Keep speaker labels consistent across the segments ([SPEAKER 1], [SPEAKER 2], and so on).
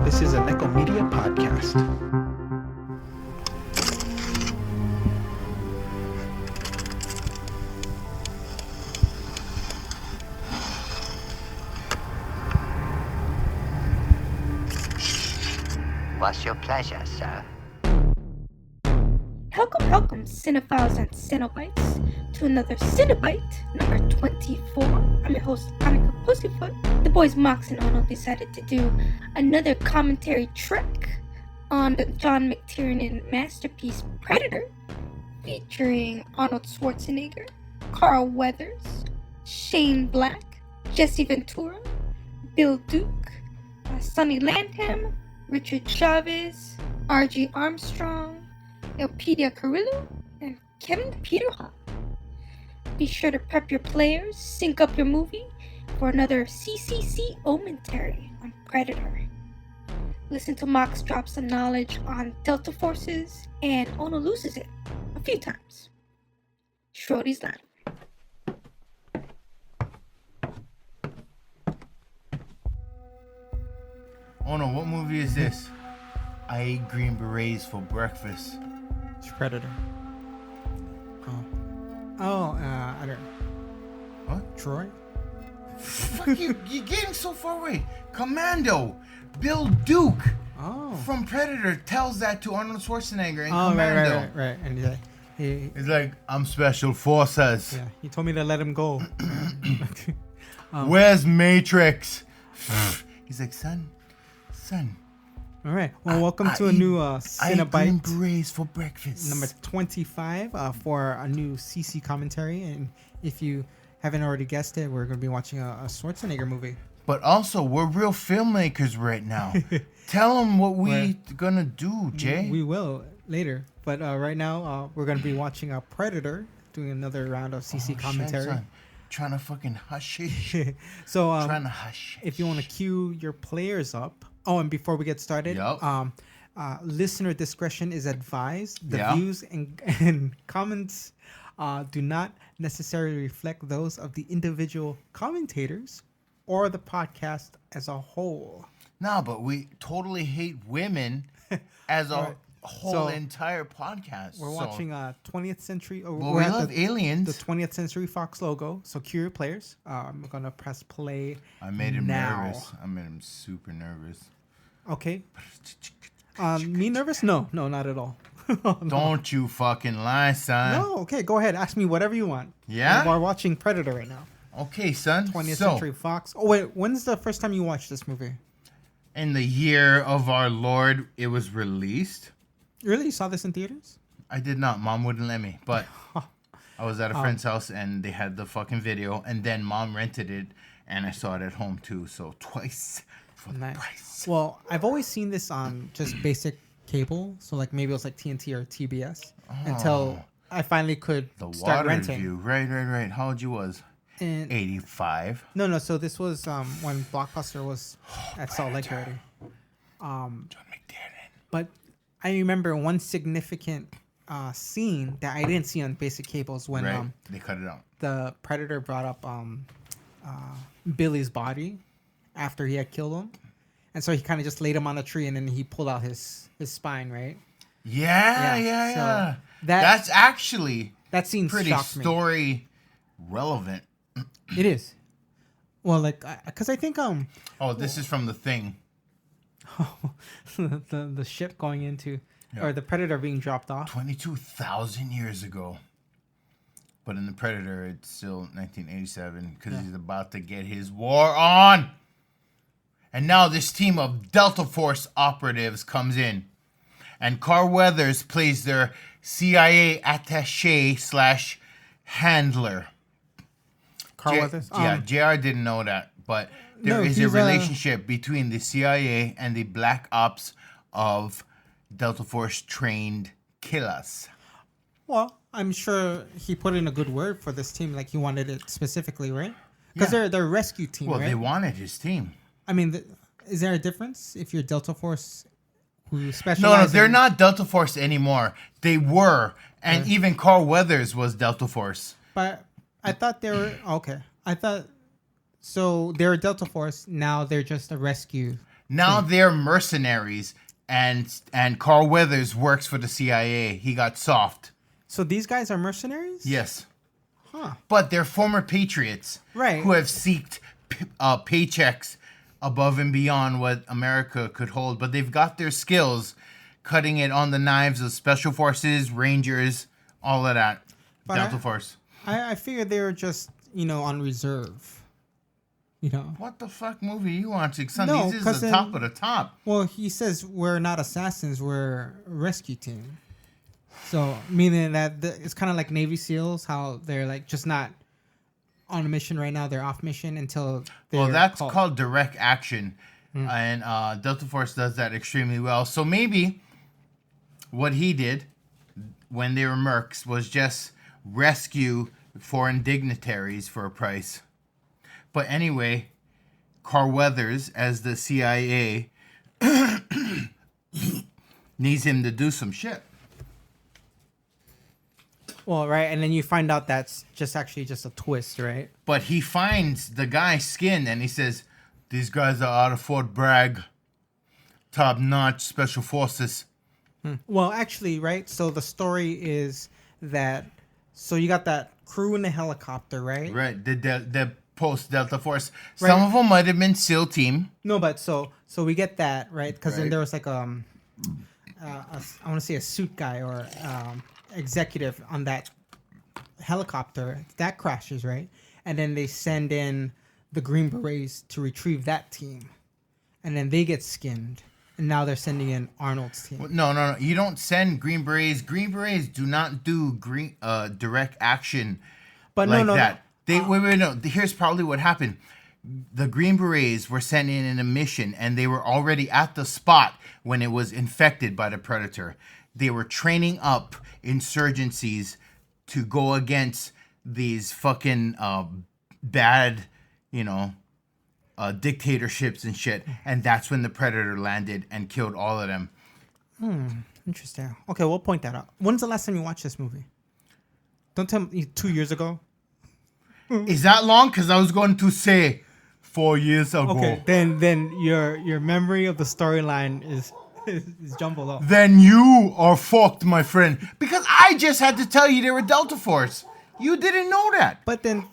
[SPEAKER 1] This is a Nekko Media podcast.
[SPEAKER 2] What's your pleasure, sir?
[SPEAKER 3] Welcome, cinephiles and Cenobites, to another Cinebite, number 24. I'm your host, Annika Pussyfoot. The boys Mox and Ono decided to do another commentary trek on the John McTiernan masterpiece Predator, featuring Arnold Schwarzenegger, Carl Weathers, Shane Black, Jesse Ventura, Bill Duke, Sonny Landham, Richard Chavez, R.G. Armstrong, Elpidia Carrillo, and Kevin Peter Hall. Be sure to prep your players, sync up your movie for another CCC-OMMENTARY on Predator. Listen to Mox drop some knowledge on Delta Forces, and Ono loses it a few times. Schrody's line.
[SPEAKER 4] Ono, what movie is this? I ate green berets for breakfast.
[SPEAKER 1] It's Predator. I don't know.
[SPEAKER 4] What?
[SPEAKER 1] Troy?
[SPEAKER 4] Fuck you, you're getting so far away. Commando. Bill Duke from Predator tells that to Arnold Schwarzenegger in Commando.
[SPEAKER 1] Right. And
[SPEAKER 4] He's like, I'm special forces.
[SPEAKER 1] yeah, he told me to let him go.
[SPEAKER 4] Where's Matrix? He's like, son.
[SPEAKER 1] All right. Well, welcome to a new
[SPEAKER 4] I ate green
[SPEAKER 1] Cinebite
[SPEAKER 4] berets for breakfast.
[SPEAKER 1] number 25 for a new CC commentary. And if you haven't already guessed it, we're going to be watching a Schwarzenegger movie.
[SPEAKER 4] But also, we're real filmmakers right now. Tell them what we gonna do, Jay.
[SPEAKER 1] We will later. But right now, we're going to be watching Predator, doing another round of CC commentary.
[SPEAKER 4] Shit, son. Trying to fucking hush it.
[SPEAKER 1] So
[SPEAKER 4] Trying to hush it.
[SPEAKER 1] if you want to queue your players up. Oh, and before we get started, listener discretion is advised. The views and comments do not necessarily reflect those of the individual commentators or the podcast as a whole.
[SPEAKER 4] No, but we totally hate women as a whole entire podcast.
[SPEAKER 1] We're watching 20th century.
[SPEAKER 4] Well, we love aliens.
[SPEAKER 1] The 20th Century Fox logo. So cue your players. I'm gonna press play.
[SPEAKER 4] I made him
[SPEAKER 1] now.
[SPEAKER 4] nervous. I made him super nervous.
[SPEAKER 1] Okay. Me nervous? No, not at all. No.
[SPEAKER 4] Don't you fucking lie, son.
[SPEAKER 1] No, okay, go ahead. Ask me whatever you want.
[SPEAKER 4] Yeah?
[SPEAKER 1] We're watching Predator right now.
[SPEAKER 4] Okay, son.
[SPEAKER 1] 20th Century Fox. Oh, wait, when's the first time you watched this movie?
[SPEAKER 4] In the year of our Lord, it was released.
[SPEAKER 1] Really? You saw this in theaters?
[SPEAKER 4] I did not. Mom wouldn't let me. But I was at a friend's house and they had the fucking video. And then Mom rented it and I saw it at home too. So twice for the price.
[SPEAKER 1] Well, I've always seen this on just basic cable. So like maybe it was like TNT or TBS until I finally could start renting.
[SPEAKER 4] Review. Right. How old you was?
[SPEAKER 1] And
[SPEAKER 4] 85.
[SPEAKER 1] No. So this was when Blockbuster was at Salt Lake already.
[SPEAKER 4] John McTiernan.
[SPEAKER 1] But I remember one significant scene that I didn't see on basic cables when
[SPEAKER 4] they cut it out.
[SPEAKER 1] The Predator brought up Billy's body after he had killed him, and so he kind of just laid him on a tree, and then he pulled out his spine, right?
[SPEAKER 4] Yeah.
[SPEAKER 1] So
[SPEAKER 4] That's actually
[SPEAKER 1] that scene
[SPEAKER 4] pretty
[SPEAKER 1] shocked me.
[SPEAKER 4] story relevant.
[SPEAKER 1] It is. Well, like, because I think
[SPEAKER 4] this is from The Thing.
[SPEAKER 1] the ship going into or the Predator being dropped off
[SPEAKER 4] 22,000 years ago. But in the Predator, it's still 1987 because he's about to get his war on. And now this team of Delta Force operatives comes in. And Carl Weathers plays their CIA attaché / handler.
[SPEAKER 1] Carl Weathers?
[SPEAKER 4] JR didn't know that. But there is a relationship between the CIA and the Black Ops of Delta Force trained killers.
[SPEAKER 1] Well, I'm sure he put in a good word for this team, like he wanted it specifically, right? Because they're a rescue team,
[SPEAKER 4] Well,
[SPEAKER 1] right?
[SPEAKER 4] they wanted his team.
[SPEAKER 1] I mean, is there a difference if you're Delta Force who specialize?
[SPEAKER 4] No, they're not Delta Force anymore. They were, and even Carl Weathers was Delta Force.
[SPEAKER 1] But I thought they were okay. I thought so. They're a Delta Force now. They're just a rescue
[SPEAKER 4] Now they're mercenaries, and Carl Weathers works for the CIA. He got soft.
[SPEAKER 1] So these guys are mercenaries?
[SPEAKER 4] Yes.
[SPEAKER 1] Huh.
[SPEAKER 4] But they're former patriots.
[SPEAKER 1] Right.
[SPEAKER 4] Who have seeked paychecks above and beyond what America could hold. But they've got their skills cutting it on the knives of Special Forces, Rangers, all of that.
[SPEAKER 1] But
[SPEAKER 4] Delta Force.
[SPEAKER 1] I figured they were just, on reserve.
[SPEAKER 4] What the fuck movie are you watching, son?
[SPEAKER 1] No,
[SPEAKER 4] These is the top of the top.
[SPEAKER 1] Well, he says we're not assassins, we're a rescue team. So, meaning that it's kind of like Navy SEALs, how they're like just not on a mission right now. They're off mission until they're
[SPEAKER 4] that's called direct action. And Delta Force does that extremely well. So maybe what he did when they were mercs was just rescue foreign dignitaries for a price. But anyway, Carl Weathers, as the CIA, needs him to do some shit.
[SPEAKER 1] Well, right, and then you find out that's just a twist, right?
[SPEAKER 4] But he finds the guy's skin and he says, "These guys are out of Fort Bragg. Top-notch Special Forces."
[SPEAKER 1] Well, actually, right? So the story is that... So you got that crew in the helicopter, right?
[SPEAKER 4] Right, the post-Delta Force.
[SPEAKER 1] Right.
[SPEAKER 4] Some of them might have been SEAL team.
[SPEAKER 1] No, but so we get that, right? Because then
[SPEAKER 4] Right.
[SPEAKER 1] there was like I want to say a suit guy or executive on that helicopter that crashes, right? And then they send in the Green Berets to retrieve that team, and then they get skinned, and now they're sending in Arnold's team.
[SPEAKER 4] No. You don't send Green Berets. Green Berets do not do direct action
[SPEAKER 1] But
[SPEAKER 4] like
[SPEAKER 1] no,
[SPEAKER 4] that. No. Here's probably what happened. The Green Berets were sent in a mission, and they were already at the spot when it was infected by the Predator. They were training up insurgencies to go against these fucking bad, dictatorships and shit. And that's when the Predator landed and killed all of them.
[SPEAKER 1] Interesting. Okay, we'll point that out. When's the last time you watched this movie? Don't tell me 2 years ago.
[SPEAKER 4] Is that long? Because I was going to say 4 years ago.
[SPEAKER 1] Okay, then your memory of the storyline is jumbled up.
[SPEAKER 4] Then you are fucked, my friend. Because I just had to tell you they were Delta Force. You didn't know that.
[SPEAKER 1] But then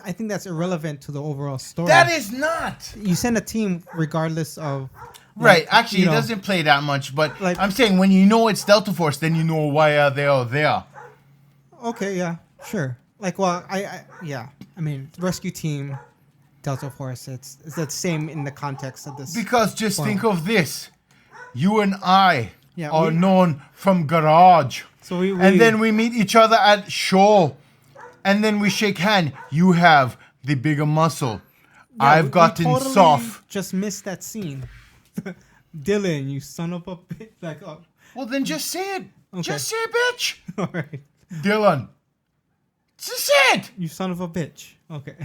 [SPEAKER 1] I think that's irrelevant to the overall story.
[SPEAKER 4] That is not.
[SPEAKER 1] You send a team regardless of...
[SPEAKER 4] Right, actually, it doesn't play that much. But I'm saying when you know it's Delta Force, then you know why they are there.
[SPEAKER 1] Okay, yeah, sure. Like, well, I mean, rescue team, Delta Force, it's the same in the context of this.
[SPEAKER 4] Because just think of this. You and I
[SPEAKER 1] Yeah,
[SPEAKER 4] are
[SPEAKER 1] we-
[SPEAKER 4] known from garage.
[SPEAKER 1] So we
[SPEAKER 4] And then we meet each other at show. And then we shake hand. You have the bigger muscle. I've gotten
[SPEAKER 1] totally
[SPEAKER 4] soft.
[SPEAKER 1] Just missed that scene. Dylan, you son of a bitch. Like, oh,
[SPEAKER 4] Well, then just say it.
[SPEAKER 1] Okay.
[SPEAKER 4] Just say it, bitch.
[SPEAKER 1] all right.
[SPEAKER 4] Dylan. Just say it.
[SPEAKER 1] You son of a bitch. Okay.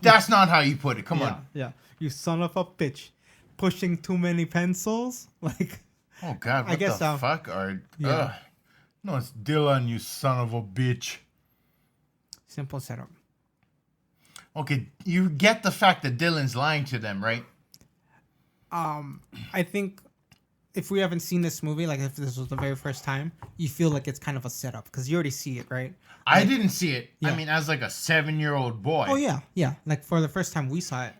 [SPEAKER 4] That's not how you put it. Come on.
[SPEAKER 1] Yeah. You son of a bitch. Pushing too many pencils? Like,
[SPEAKER 4] Oh, God. What
[SPEAKER 1] I guess
[SPEAKER 4] the
[SPEAKER 1] so.
[SPEAKER 4] fuck?
[SPEAKER 1] Yeah.
[SPEAKER 4] No, it's Dylan, you son of a bitch.
[SPEAKER 1] simple setup.
[SPEAKER 4] Okay, you get the fact that Dylan's lying to them, right?
[SPEAKER 1] I think if we haven't seen this movie, like if this was the very first time, you feel like it's kind of a setup because you already see it, right?
[SPEAKER 4] I didn't see it.
[SPEAKER 1] Yeah.
[SPEAKER 4] I mean, as like a 7-year-old boy.
[SPEAKER 1] Oh yeah. Like for the first time we saw it,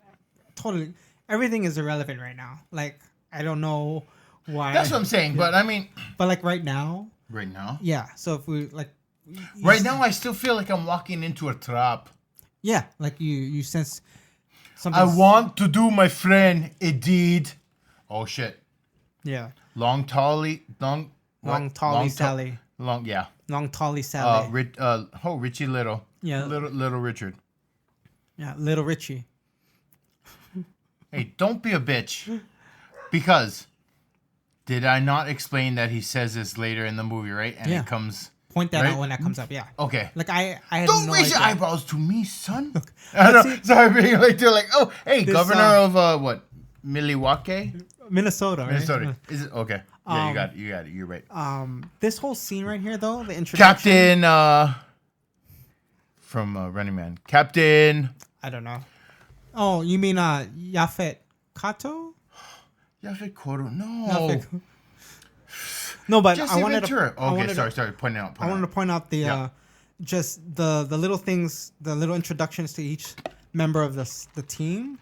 [SPEAKER 1] totally. Everything is irrelevant right now. Like I don't know why.
[SPEAKER 4] That's what I'm saying. But I mean,
[SPEAKER 1] But like right now,
[SPEAKER 4] right now,
[SPEAKER 1] yeah. So if we like,
[SPEAKER 4] right now, I still feel like I'm walking into a trap.
[SPEAKER 1] yeah, like you sense something.
[SPEAKER 4] I want to do my friend a deed. Oh shit!
[SPEAKER 1] Yeah.
[SPEAKER 4] Long Tolly
[SPEAKER 1] Sally.
[SPEAKER 4] Yeah.
[SPEAKER 1] Long Tolly Sally.
[SPEAKER 4] Richie Little.
[SPEAKER 1] Yeah.
[SPEAKER 4] Little Richard.
[SPEAKER 1] Yeah, Little Richie.
[SPEAKER 4] Hey, don't be a bitch. Because did I not explain that he says this later in the movie, right? And
[SPEAKER 1] Yeah.
[SPEAKER 4] it comes.
[SPEAKER 1] Point that
[SPEAKER 4] Right?
[SPEAKER 1] out when that comes up. Yeah.
[SPEAKER 4] Okay.
[SPEAKER 1] Like I had
[SPEAKER 4] Don't
[SPEAKER 1] no
[SPEAKER 4] raise your
[SPEAKER 1] idea.
[SPEAKER 4] eyebrows to me, son. I know. Sorry, being like they're like, oh, hey,
[SPEAKER 1] This,
[SPEAKER 4] governor of what? Milwaukee,
[SPEAKER 1] Minnesota, right?
[SPEAKER 4] Minnesota. Is it okay? Yeah, you got it. You're right.
[SPEAKER 1] This whole scene right here, though, the introduction.
[SPEAKER 4] Captain from Running Man. Captain.
[SPEAKER 1] I don't know. Oh, you mean Yaphet Kato?
[SPEAKER 4] Yaphet Kotto. No.
[SPEAKER 1] No, but
[SPEAKER 4] Jesse
[SPEAKER 1] I wanted
[SPEAKER 4] Ventura.
[SPEAKER 1] to. I wanted
[SPEAKER 4] Sorry. Point out.
[SPEAKER 1] I wanted to point out the
[SPEAKER 4] Yeah.
[SPEAKER 1] just the little things, the little introductions to each member of the team,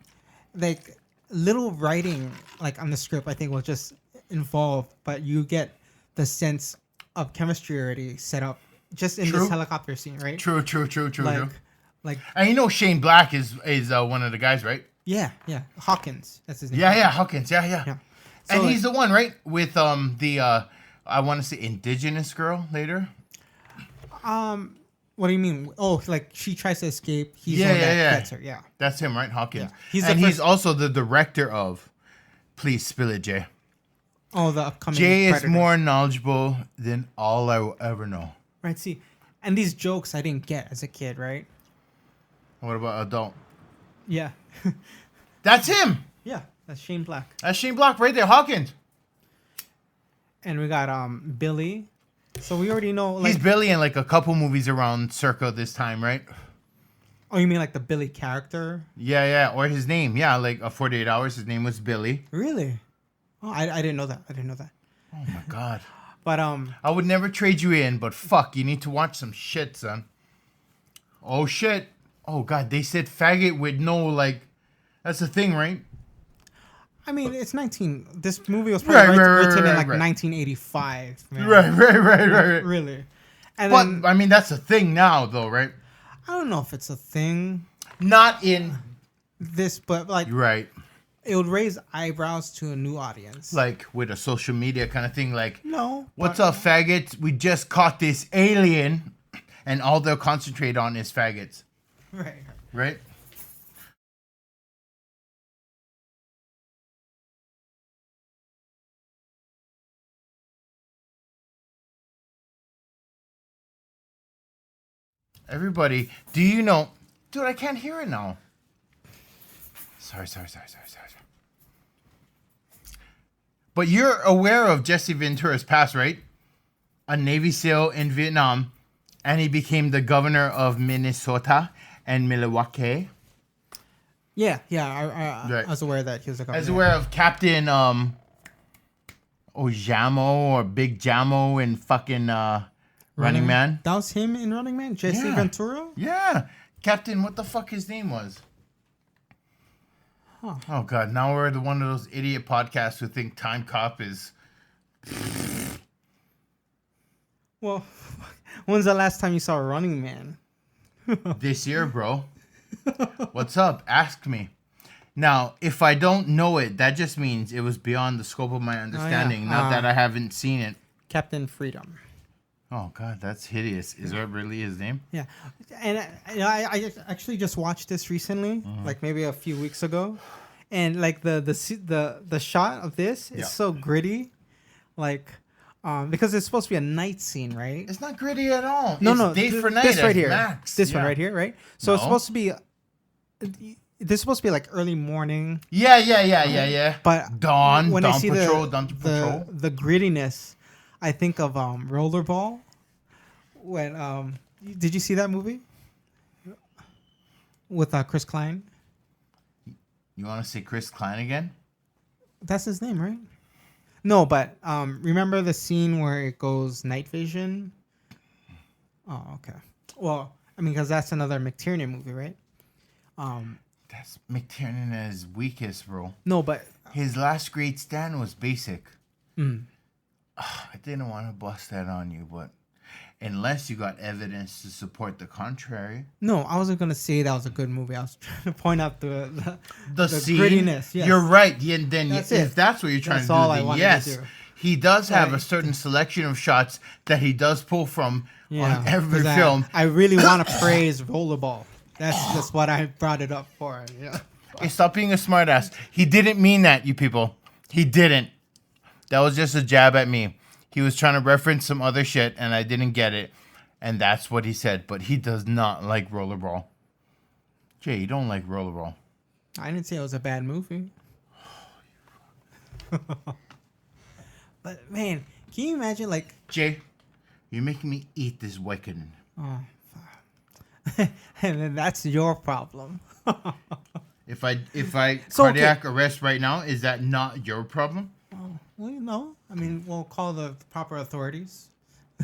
[SPEAKER 1] like little writing like on the script. I think was just involved, but you get the sense of chemistry already set up just in this helicopter scene, right?
[SPEAKER 4] True.
[SPEAKER 1] Like,
[SPEAKER 4] And you know Shane Black is one of the guys, right?
[SPEAKER 1] yeah, Hawkins. That's his name.
[SPEAKER 4] Yeah, Hawkins. Yeah.
[SPEAKER 1] So,
[SPEAKER 4] And he's the one, right? With the I want to say indigenous girl later.
[SPEAKER 1] What do you mean? Oh, like she tries to escape. He's the one that gets her. Yeah.
[SPEAKER 4] That's him, right? Hawkins.
[SPEAKER 1] Yeah.
[SPEAKER 4] He's also the director of Please Spill It, Jay.
[SPEAKER 1] Oh, the upcoming
[SPEAKER 4] Jay
[SPEAKER 1] Predator.
[SPEAKER 4] is more knowledgeable than all I will ever know.
[SPEAKER 1] Right, see. And these jokes I didn't get as a kid, right?
[SPEAKER 4] What about adult?
[SPEAKER 1] Yeah.
[SPEAKER 4] That's him.
[SPEAKER 1] Yeah, that's Shane Black.
[SPEAKER 4] That's Shane Black right there, Hawkins.
[SPEAKER 1] And we got Billy. So we already know like
[SPEAKER 4] He's Billy in like a couple movies around circa this time, right?
[SPEAKER 1] Oh, you mean like the Billy character?
[SPEAKER 4] Yeah. Or his name. Yeah, like 48 Hours. His name was Billy.
[SPEAKER 1] Really? Oh, I didn't know that.
[SPEAKER 4] Oh my God.
[SPEAKER 1] But
[SPEAKER 4] I would never trade you in, but fuck, you need to watch some shit, son. Oh shit. Oh God, they said faggot with no like. That's the thing, right?
[SPEAKER 1] I mean, it's 19. This movie was probably written in like 1985. Man.
[SPEAKER 4] Right.
[SPEAKER 1] Really. And
[SPEAKER 4] But
[SPEAKER 1] then,
[SPEAKER 4] I mean, that's a thing now, though, right?
[SPEAKER 1] I don't know if it's a thing.
[SPEAKER 4] Not in
[SPEAKER 1] This, but like
[SPEAKER 4] right,
[SPEAKER 1] it would raise eyebrows to a new audience.
[SPEAKER 4] like with a social media kind of thing. Like,
[SPEAKER 1] No.
[SPEAKER 4] what's
[SPEAKER 1] but-
[SPEAKER 4] up, faggots? We just caught this alien, and all they'll concentrate on is faggots, right? Everybody, do you know? Dude, I can't hear it now. Sorry. But you're aware of Jesse Ventura's past, right? A Navy SEAL in Vietnam, and he became the governor of Minnesota and Milwaukee.
[SPEAKER 1] Yeah.
[SPEAKER 4] Right.
[SPEAKER 1] I was aware that he was a governor.
[SPEAKER 4] As aware of Captain Ojamo or Big Jamo in fucking Running Man.
[SPEAKER 1] That was him in Running Man? Jesse
[SPEAKER 4] Yeah.
[SPEAKER 1] Ventura?
[SPEAKER 4] Yeah. Captain, what the fuck his name was?
[SPEAKER 1] Huh.
[SPEAKER 4] Oh, God. Now we're the one of those idiot podcasts who think Time Cop is...
[SPEAKER 1] Well, when's the last time you saw Running Man?
[SPEAKER 4] this year, bro. What's up? Ask me. Now, if I don't know it, that just means it was beyond the scope of my understanding. Not that I haven't seen it.
[SPEAKER 1] Captain Freedom.
[SPEAKER 4] Oh, God, that's hideous. Is that really his name?
[SPEAKER 1] Yeah. And I actually just watched this recently, like maybe a few weeks ago. And like the shot of this is so gritty. Like because it's supposed to be a night scene, right?
[SPEAKER 4] It's not gritty at all.
[SPEAKER 1] No,
[SPEAKER 4] Day for night.
[SPEAKER 1] this right here.
[SPEAKER 4] Max.
[SPEAKER 1] This one right here, right? So it's supposed to be this is supposed to be like early morning.
[SPEAKER 4] Yeah.
[SPEAKER 1] But
[SPEAKER 4] Dawn
[SPEAKER 1] when I see
[SPEAKER 4] Patrol.
[SPEAKER 1] the grittiness, I think of Rollerball. When did you see that movie with Chris Klein?
[SPEAKER 4] You want to say Chris Klein again?
[SPEAKER 1] That's his name, right? No, but remember the scene where it goes night vision? Oh, okay. Well, I mean, because that's another McTiernan movie, right?
[SPEAKER 4] That's McTiernan at his weakest, bro.
[SPEAKER 1] No, but
[SPEAKER 4] His last great stand was basic. I didn't want to bust that on you, but unless you got evidence to support the contrary.
[SPEAKER 1] no, I wasn't gonna say that was a good movie. I was trying to point out the
[SPEAKER 4] Scene,
[SPEAKER 1] grittiness. Yes.
[SPEAKER 4] You're right. Yeah, then
[SPEAKER 1] That's
[SPEAKER 4] if
[SPEAKER 1] it.
[SPEAKER 4] that's what you're trying
[SPEAKER 1] That's
[SPEAKER 4] to do,
[SPEAKER 1] all I
[SPEAKER 4] then
[SPEAKER 1] wanted
[SPEAKER 4] yes.
[SPEAKER 1] to do.
[SPEAKER 4] He does have
[SPEAKER 1] Right.
[SPEAKER 4] a certain selection of shots that he does pull from on every
[SPEAKER 1] 'cause
[SPEAKER 4] film.
[SPEAKER 1] I really want to praise Rollerball. That's what I brought it up for. Yeah.
[SPEAKER 4] Hey, stop being a smartass. He didn't mean that, you people. He didn't. That was just a jab at me. He was trying to reference some other shit, and I didn't get it. And that's what he said. But he does not like Rollerball. Jay, you don't like Rollerball.
[SPEAKER 1] I didn't say it was a bad movie. But man, can you imagine like
[SPEAKER 4] Jay, you're making me eat this Wiccan.
[SPEAKER 1] and then that's your problem.
[SPEAKER 4] If I
[SPEAKER 1] So,
[SPEAKER 4] cardiac arrest right now, is that not your problem?
[SPEAKER 1] Well, no. I mean, we'll call the proper authorities.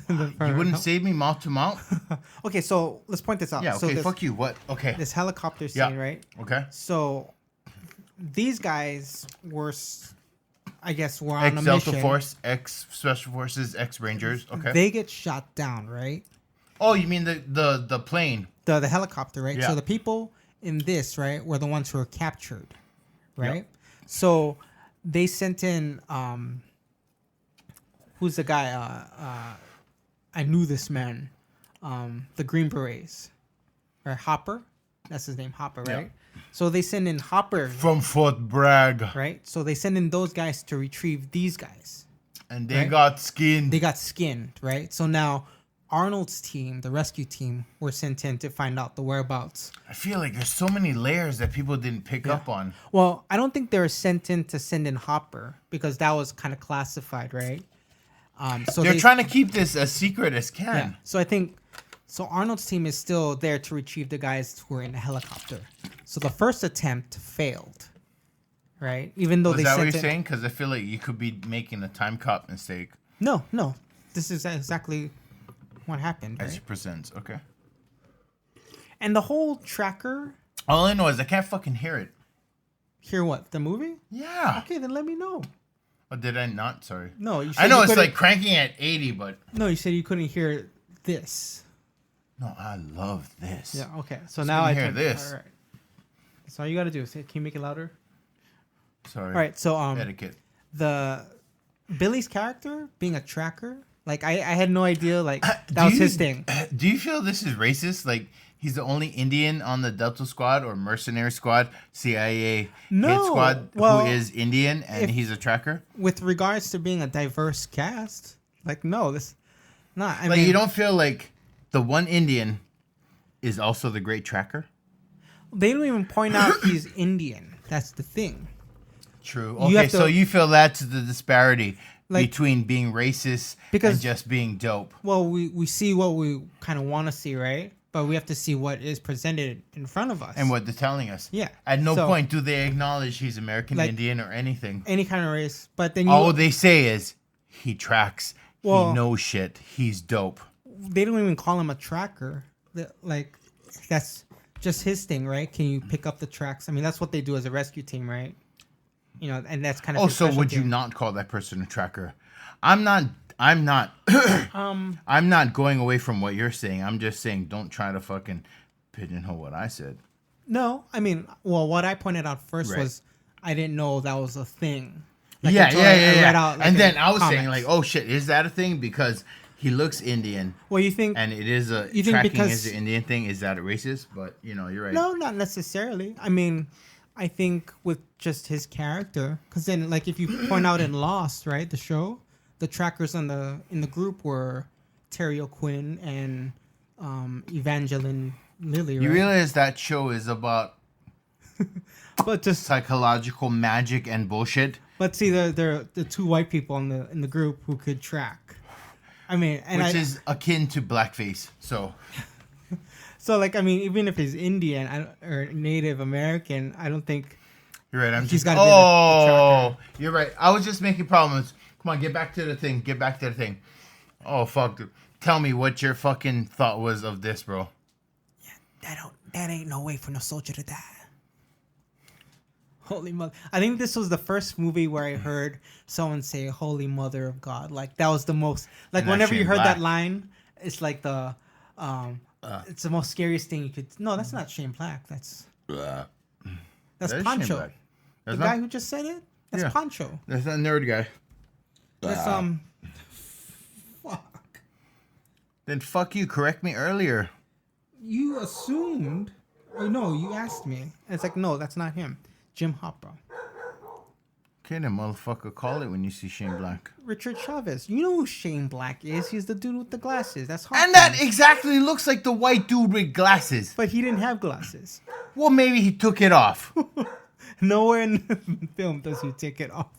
[SPEAKER 4] You wouldn't save me mouth to mouth?
[SPEAKER 1] Okay, so let's point this out.
[SPEAKER 4] Yeah, okay,
[SPEAKER 1] so
[SPEAKER 4] fuck you. What? Okay.
[SPEAKER 1] This helicopter scene, right?
[SPEAKER 4] Okay.
[SPEAKER 1] So these guys were, I guess, were on a mission.
[SPEAKER 4] Ex-Delta Force, ex-Special Forces, ex-Rangers. Okay.
[SPEAKER 1] They get shot down, right?
[SPEAKER 4] Oh, you mean the plane?
[SPEAKER 1] The helicopter, right?
[SPEAKER 4] Yeah.
[SPEAKER 1] So the people in this, right, were the ones who were captured, right? Yep. So they sent in, who's the guy? I knew this man, the Green Berets, right? Hopper, that's his name, Hopper, right? Yep. So they send in Hopper
[SPEAKER 4] from Fort Bragg,
[SPEAKER 1] right? So they send in those guys to retrieve these guys,
[SPEAKER 4] and they got skinned.
[SPEAKER 1] They got skinned, right? So now Arnold's team, the rescue team, were sent in to find out the whereabouts.
[SPEAKER 4] I feel like there's so many layers that people didn't pick up on.
[SPEAKER 1] Well, I don't think they were sent in to send in Hopper because that was kind of classified, right? So
[SPEAKER 4] they're trying to keep this as secret as can.
[SPEAKER 1] Yeah. So I think Arnold's team is still there to retrieve the guys who were in the helicopter. So the first attempt failed, right? Even though
[SPEAKER 4] was that what you're saying? Because I feel like you could be making a time cop mistake.
[SPEAKER 1] No. This is exactly what happened.
[SPEAKER 4] As
[SPEAKER 1] right?
[SPEAKER 4] it presents, okay.
[SPEAKER 1] And the whole tracker.
[SPEAKER 4] All I know is I can't fucking hear it.
[SPEAKER 1] Hear what? The movie?
[SPEAKER 4] Yeah.
[SPEAKER 1] Okay, then let me know.
[SPEAKER 4] Oh, did I not? Sorry.
[SPEAKER 1] No, you said
[SPEAKER 4] I know it's like cranking at 80, but...
[SPEAKER 1] No, you said you couldn't hear this.
[SPEAKER 4] No, I love this.
[SPEAKER 1] Yeah, okay. So now I
[SPEAKER 4] hear this.
[SPEAKER 1] All right. That's all you got to do. Can you make it louder?
[SPEAKER 4] Sorry.
[SPEAKER 1] All right, so...
[SPEAKER 4] etiquette.
[SPEAKER 1] Billy's character, being a tracker, like, I had no idea, like, that was his thing.
[SPEAKER 4] Do you feel this is racist? Like, he's the only Indian on the Delta Squad or Mercenary Squad, CIA hit squad who is Indian and he's a tracker?
[SPEAKER 1] With regards to being a diverse cast, like, no, this not. I
[SPEAKER 4] mean,
[SPEAKER 1] you
[SPEAKER 4] don't feel like the one Indian is also the great tracker?
[SPEAKER 1] They don't even point out he's Indian. That's the thing.
[SPEAKER 4] True. Okay, so you feel that's the disparity between being racist and just being dope.
[SPEAKER 1] Well, we see what we kind of want to see, right? But we have to see what is presented in front of us.
[SPEAKER 4] And what they're telling us.
[SPEAKER 1] Yeah.
[SPEAKER 4] At no point do they acknowledge he's American, Indian, or anything.
[SPEAKER 1] Any kind of race. But then
[SPEAKER 4] all they say is, he tracks, he knows shit, he's dope.
[SPEAKER 1] They don't even call him a tracker. Like, that's just his thing, right? Can you pick up the tracks? I mean, that's what they do as a rescue team, right? You know, and that's kind of...
[SPEAKER 4] Oh, so would you not call that person a tracker? I'm not I'm not going away from what you're saying. I'm just saying don't try to fucking pigeonhole what I said.
[SPEAKER 1] No, I mean, well, what I pointed out first was I didn't know that was a thing.
[SPEAKER 4] Like, yeah. And then I was saying like, oh shit, is that a thing? Because he looks Indian.
[SPEAKER 1] Well, you think,
[SPEAKER 4] and it is a tracking is an Indian thing. Is that a racist? But you know, you're right.
[SPEAKER 1] No, not necessarily. I mean, I think with just his character, because then like if you point out in Lost, right, the show, the trackers in the group were Terry O'Quinn and Evangeline Lilly. Right?
[SPEAKER 4] You realize that show is about
[SPEAKER 1] but just
[SPEAKER 4] psychological magic and bullshit.
[SPEAKER 1] But see, there are the two white people in the group who could track. I mean, and
[SPEAKER 4] which is akin to blackface. So
[SPEAKER 1] like, I mean, even if he's Indian or Native American, I don't think
[SPEAKER 4] you're right.
[SPEAKER 1] He's got to be the tracker.
[SPEAKER 4] You're right. I was just making problems. Come on, get back to the thing. Oh fuck! Tell me what your fucking thought was of this, bro.
[SPEAKER 1] Yeah, that ain't no way for no soldier to die. Holy mother! I think this was the first movie where I heard someone say "Holy Mother of God." Like that was the most. Like whenever you heard that line, it's like the it's the most scariest thing you could. No, that's not Shane Black. That's Pancho. The guy who just said it. That's Pancho.
[SPEAKER 4] That's that nerd guy.
[SPEAKER 1] That's fuck.
[SPEAKER 4] Then fuck you. Correct me earlier.
[SPEAKER 1] You assumed. Oh no, you asked me. And it's like no, that's not him. Jim Hopper.
[SPEAKER 4] Okay, then motherfucker, call it when you see Shane Black.
[SPEAKER 1] Richard Chavez. You know who Shane Black is. He's the dude with the glasses. That's Hopper.
[SPEAKER 4] And that exactly looks like the white dude with glasses.
[SPEAKER 1] But he didn't have glasses.
[SPEAKER 4] Well, maybe he took it off.
[SPEAKER 1] Nowhere in the film does he take it off.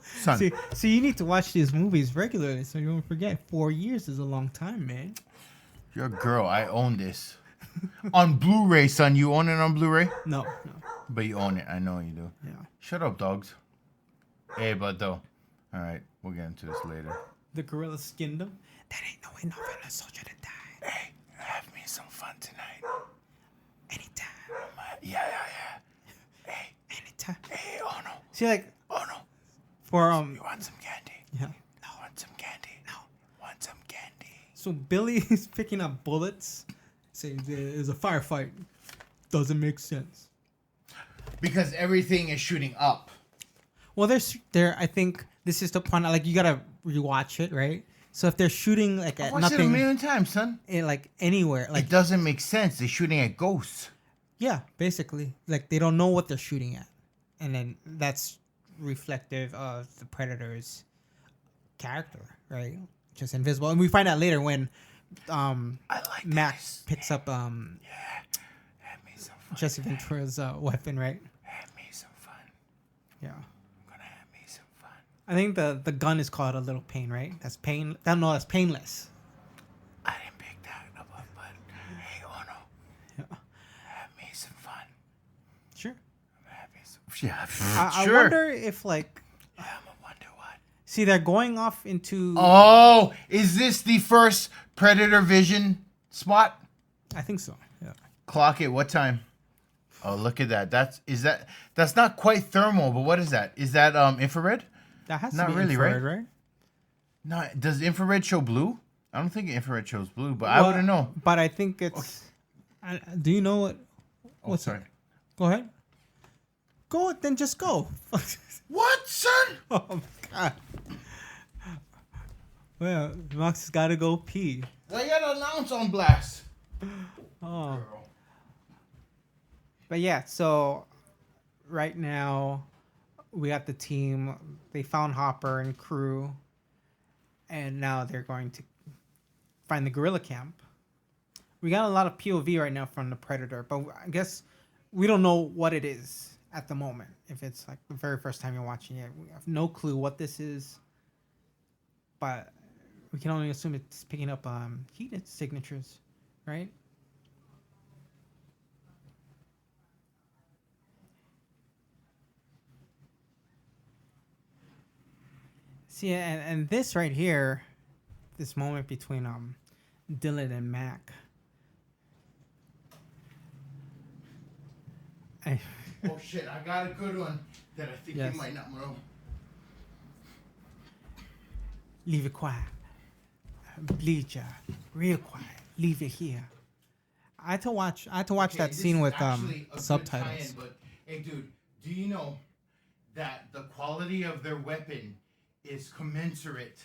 [SPEAKER 4] Son.
[SPEAKER 1] See, you need to watch these movies regularly so you don't forget. 4 years is a long time, man.
[SPEAKER 4] You're a girl. I own this. On Blu-ray, son. You own it on Blu-ray?
[SPEAKER 1] No.
[SPEAKER 4] But you own it. I know you do.
[SPEAKER 1] Yeah.
[SPEAKER 4] Shut up, dogs. Hey, but though. All right, we'll get into this later.
[SPEAKER 1] The gorilla skinned him. That ain't no way no villain soldier to die.
[SPEAKER 4] Hey, have me some fun tonight.
[SPEAKER 1] Anytime.
[SPEAKER 4] Yeah. Hey,
[SPEAKER 1] Anytime.
[SPEAKER 4] hey, Ono.
[SPEAKER 1] See, like,
[SPEAKER 4] Ono.
[SPEAKER 1] for
[SPEAKER 4] You want some candy?
[SPEAKER 1] yeah.
[SPEAKER 4] No. Want some candy? No. Want some candy?
[SPEAKER 1] So Billy is picking up bullets. Saying there's a firefight. Doesn't make sense.
[SPEAKER 4] Because everything is shooting up.
[SPEAKER 1] Well, there. I think this is the point. Like, you gotta rewatch it, right? So if they're shooting like at
[SPEAKER 4] I've watched it a
[SPEAKER 1] nothing,
[SPEAKER 4] million times, son.
[SPEAKER 1] like anywhere, like
[SPEAKER 4] It doesn't make sense. They're shooting at ghosts.
[SPEAKER 1] yeah, basically, like they don't know what they're shooting at, and then that's reflective of the Predator's character, right? Just invisible, and we find out later when
[SPEAKER 4] I like
[SPEAKER 1] Max
[SPEAKER 4] this.
[SPEAKER 1] picks up
[SPEAKER 4] Have me some fun.
[SPEAKER 1] Jesse Ventura's weapon, right?
[SPEAKER 4] Have me some fun.
[SPEAKER 1] Yeah.
[SPEAKER 4] I'm gonna have me some fun.
[SPEAKER 1] I think the gun is called a little pain, right? That's pain. No, that's painless.
[SPEAKER 4] I didn't pick that up, but hey, Ono.
[SPEAKER 1] Yeah.
[SPEAKER 4] Have me some fun.
[SPEAKER 1] Sure.
[SPEAKER 4] Have me some. Yeah,
[SPEAKER 1] I
[SPEAKER 4] sure.
[SPEAKER 1] wonder if like,
[SPEAKER 4] Yeah, I'm gonna wonder what.
[SPEAKER 1] see, they're going off into.
[SPEAKER 4] Oh, is this the first Predator Vision spot?
[SPEAKER 1] I think so. Yeah.
[SPEAKER 4] Clock it. What time? Oh, look at that. That's not quite thermal, but what is that? Is that infrared?
[SPEAKER 1] That has
[SPEAKER 4] Not
[SPEAKER 1] to be
[SPEAKER 4] really,
[SPEAKER 1] infrared, right?
[SPEAKER 4] No, does infrared show blue? I don't think infrared shows blue, but I wouldn't know.
[SPEAKER 1] But I think it's. Do you know what?
[SPEAKER 4] Oh, sorry.
[SPEAKER 1] Go ahead. Go, then just go.
[SPEAKER 4] What, son?
[SPEAKER 1] Oh my god. Well, Max has got to go pee.
[SPEAKER 4] Why you gotta announce on blast?
[SPEAKER 1] Oh. But yeah, so right now we got the team. They found Hopper and crew, and now they're going to find the gorilla camp. We got a lot of POV right now from the Predator, but I guess we don't know what it is at the moment. If it's like the very first time you're watching it, we have no clue what this is, but we can only assume it's picking up heat signatures, right? See, and this right here, this moment between Dylan and Mac.
[SPEAKER 4] Oh shit, I got a good one that I think
[SPEAKER 1] Yes.
[SPEAKER 4] you might not know.
[SPEAKER 1] Leave it quiet. Bleacher, real quiet. Leave it here. I had to watch that
[SPEAKER 4] this
[SPEAKER 1] scene
[SPEAKER 4] is
[SPEAKER 1] with
[SPEAKER 4] actually a good
[SPEAKER 1] subtitles.
[SPEAKER 4] tie-in, but hey, dude, do you know that the quality of their weapon is commensurate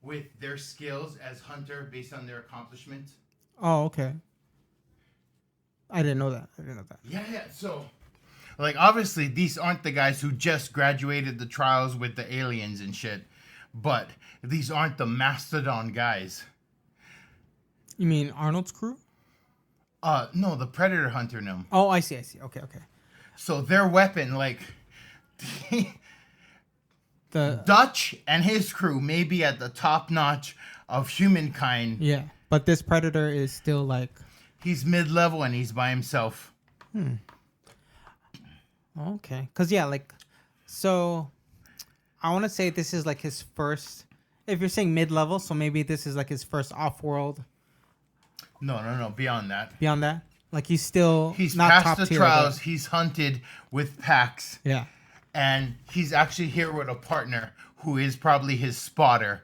[SPEAKER 4] with their skills as hunter based on their accomplishments?
[SPEAKER 1] Oh, okay. I didn't know that.
[SPEAKER 4] Yeah. So, like, obviously, these aren't the guys who just graduated the trials with the aliens and shit, but these aren't the mastodon guys.
[SPEAKER 1] You mean Arnold's crew?
[SPEAKER 4] No, the predator hunter them.
[SPEAKER 1] Oh, I see. Okay.
[SPEAKER 4] So their weapon, like,
[SPEAKER 1] The
[SPEAKER 4] Dutch and his crew may be at the top notch of humankind.
[SPEAKER 1] yeah, but this Predator is still like.
[SPEAKER 4] He's mid-level and he's by himself.
[SPEAKER 1] Okay, cause yeah, like, so, I want to say this is like his first. If you're saying mid-level, so maybe this is like his first off-world.
[SPEAKER 4] No. Beyond that.
[SPEAKER 1] Beyond that, like he's still
[SPEAKER 4] He's
[SPEAKER 1] not
[SPEAKER 4] past
[SPEAKER 1] top
[SPEAKER 4] the
[SPEAKER 1] tier,
[SPEAKER 4] trials.
[SPEAKER 1] but-
[SPEAKER 4] He's hunted with packs.
[SPEAKER 1] Yeah.
[SPEAKER 4] And he's actually here with a partner who is probably his spotter.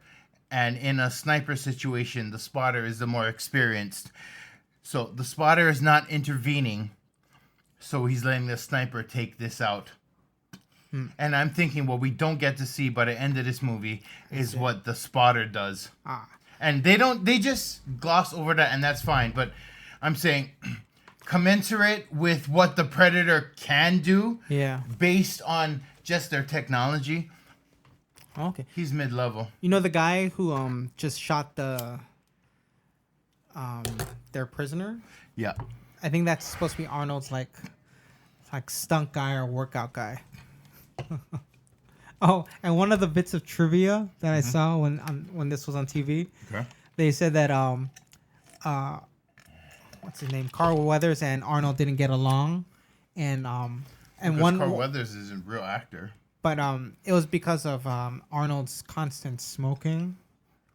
[SPEAKER 4] And in a sniper situation, the spotter is the more experienced. So the spotter is not intervening. So he's letting the sniper take this out. And I'm thinking what we don't get to see by the end of this movie is what the spotter does. And they just gloss over that, and that's fine. But I'm saying commensurate with what the Predator can do,
[SPEAKER 1] Yeah.
[SPEAKER 4] based on just their technology.
[SPEAKER 1] Okay.
[SPEAKER 4] He's mid-level.
[SPEAKER 1] You know the guy who just shot their prisoner?
[SPEAKER 4] Yeah.
[SPEAKER 1] I think that's supposed to be Arnold's like stunt guy or workout guy. Oh, and one of the bits of trivia that I saw when this was on TV,
[SPEAKER 4] Okay.
[SPEAKER 1] they said that what's his name? Carl Weathers and Arnold didn't get along, and
[SPEAKER 4] Carl Weathers is a real actor.
[SPEAKER 1] But it was because of Arnold's constant smoking.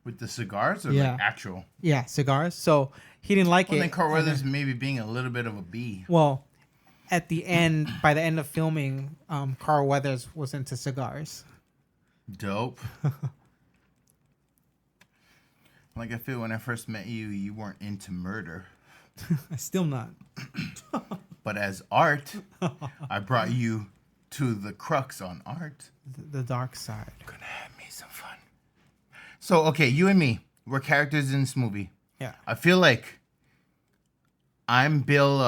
[SPEAKER 4] With the cigars or like actual?
[SPEAKER 1] Yeah, cigars. So he didn't like it.
[SPEAKER 4] Then Carl Weathers maybe being a little bit of a bee.
[SPEAKER 1] Well, at the end, by the end of filming, Carl Weathers was into cigars.
[SPEAKER 4] Dope. Like I feel when I first met you, you weren't into murder.
[SPEAKER 1] Still not.
[SPEAKER 4] But as art, I brought you to the crux on art.
[SPEAKER 1] The dark side.
[SPEAKER 4] Gonna have me some fun. So, okay, you and me, we're characters in this movie.
[SPEAKER 1] Yeah.
[SPEAKER 4] I feel like I'm Bill,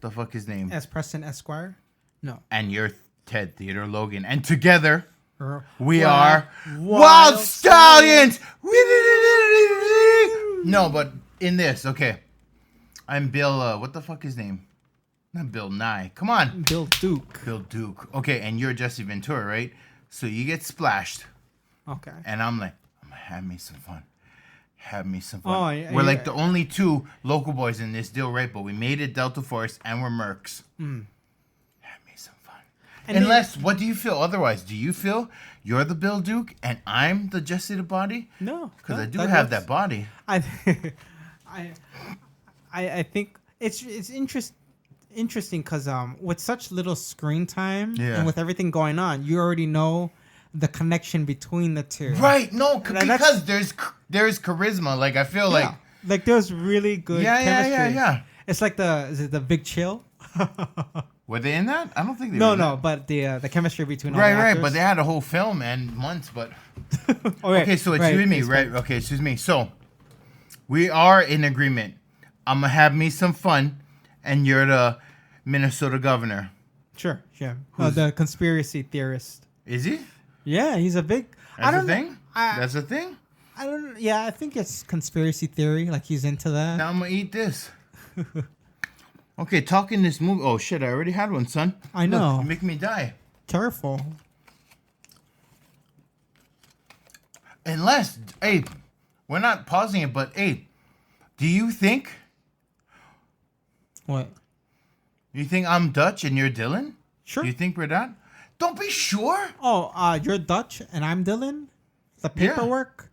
[SPEAKER 4] the fuck his name?
[SPEAKER 1] As Preston Esquire? No.
[SPEAKER 4] And you're Ted Theodore Logan. And together, we
[SPEAKER 1] Wild
[SPEAKER 4] are Wild Stallions! No, but in this, okay. I'm Bill, what the fuck his name? Not Bill Nye. Come on.
[SPEAKER 1] Bill Duke.
[SPEAKER 4] Bill Duke. Okay, and you're Jesse Ventura, right? So you get splashed.
[SPEAKER 1] Okay.
[SPEAKER 4] And I'm like, I'm gonna have me some fun. Have me some fun.
[SPEAKER 1] Oh, yeah,
[SPEAKER 4] we're like the only two local boys in this deal, right? But we made it Delta Force and we're mercs. Have me some fun.
[SPEAKER 1] And
[SPEAKER 4] Unless, what do you feel otherwise? Do you feel you're the Bill Duke and I'm the Jesse the Body?
[SPEAKER 1] No.
[SPEAKER 4] Because I do have that body.
[SPEAKER 1] I think it's interesting because with such little screen time and with everything going on, you already know the connection between the two.
[SPEAKER 4] Right. No, because there's charisma. Like I feel like
[SPEAKER 1] there's really good chemistry.
[SPEAKER 4] Yeah.
[SPEAKER 1] It's like the Big Chill.
[SPEAKER 4] Were they in that? I don't think they
[SPEAKER 1] were.
[SPEAKER 4] No,
[SPEAKER 1] No, but the chemistry between all
[SPEAKER 4] the
[SPEAKER 1] actors.
[SPEAKER 4] Right, but they had a whole film and months, but
[SPEAKER 1] okay,
[SPEAKER 4] so it's you and me, right? Okay, excuse me. So we are in agreement. I'm gonna have me some fun, and you're the Minnesota governor.
[SPEAKER 1] Sure. The conspiracy theorist.
[SPEAKER 4] Is he?
[SPEAKER 1] Yeah, he's a big.
[SPEAKER 4] That's a thing. That's a thing.
[SPEAKER 1] I don't. Yeah, I think it's conspiracy theory. Like he's into that.
[SPEAKER 4] Now I'm gonna eat this. Okay, talking this movie. Oh shit! I already had one, son.
[SPEAKER 1] I know.
[SPEAKER 4] Look, you're making me die.
[SPEAKER 1] Careful.
[SPEAKER 4] Unless, hey, we're not pausing it, but hey, do you think?
[SPEAKER 1] What?
[SPEAKER 4] You think I'm Dutch and you're Dylan?
[SPEAKER 1] Sure.
[SPEAKER 4] You think we're that? Don't be sure.
[SPEAKER 1] Oh, you're Dutch and I'm Dylan? The paperwork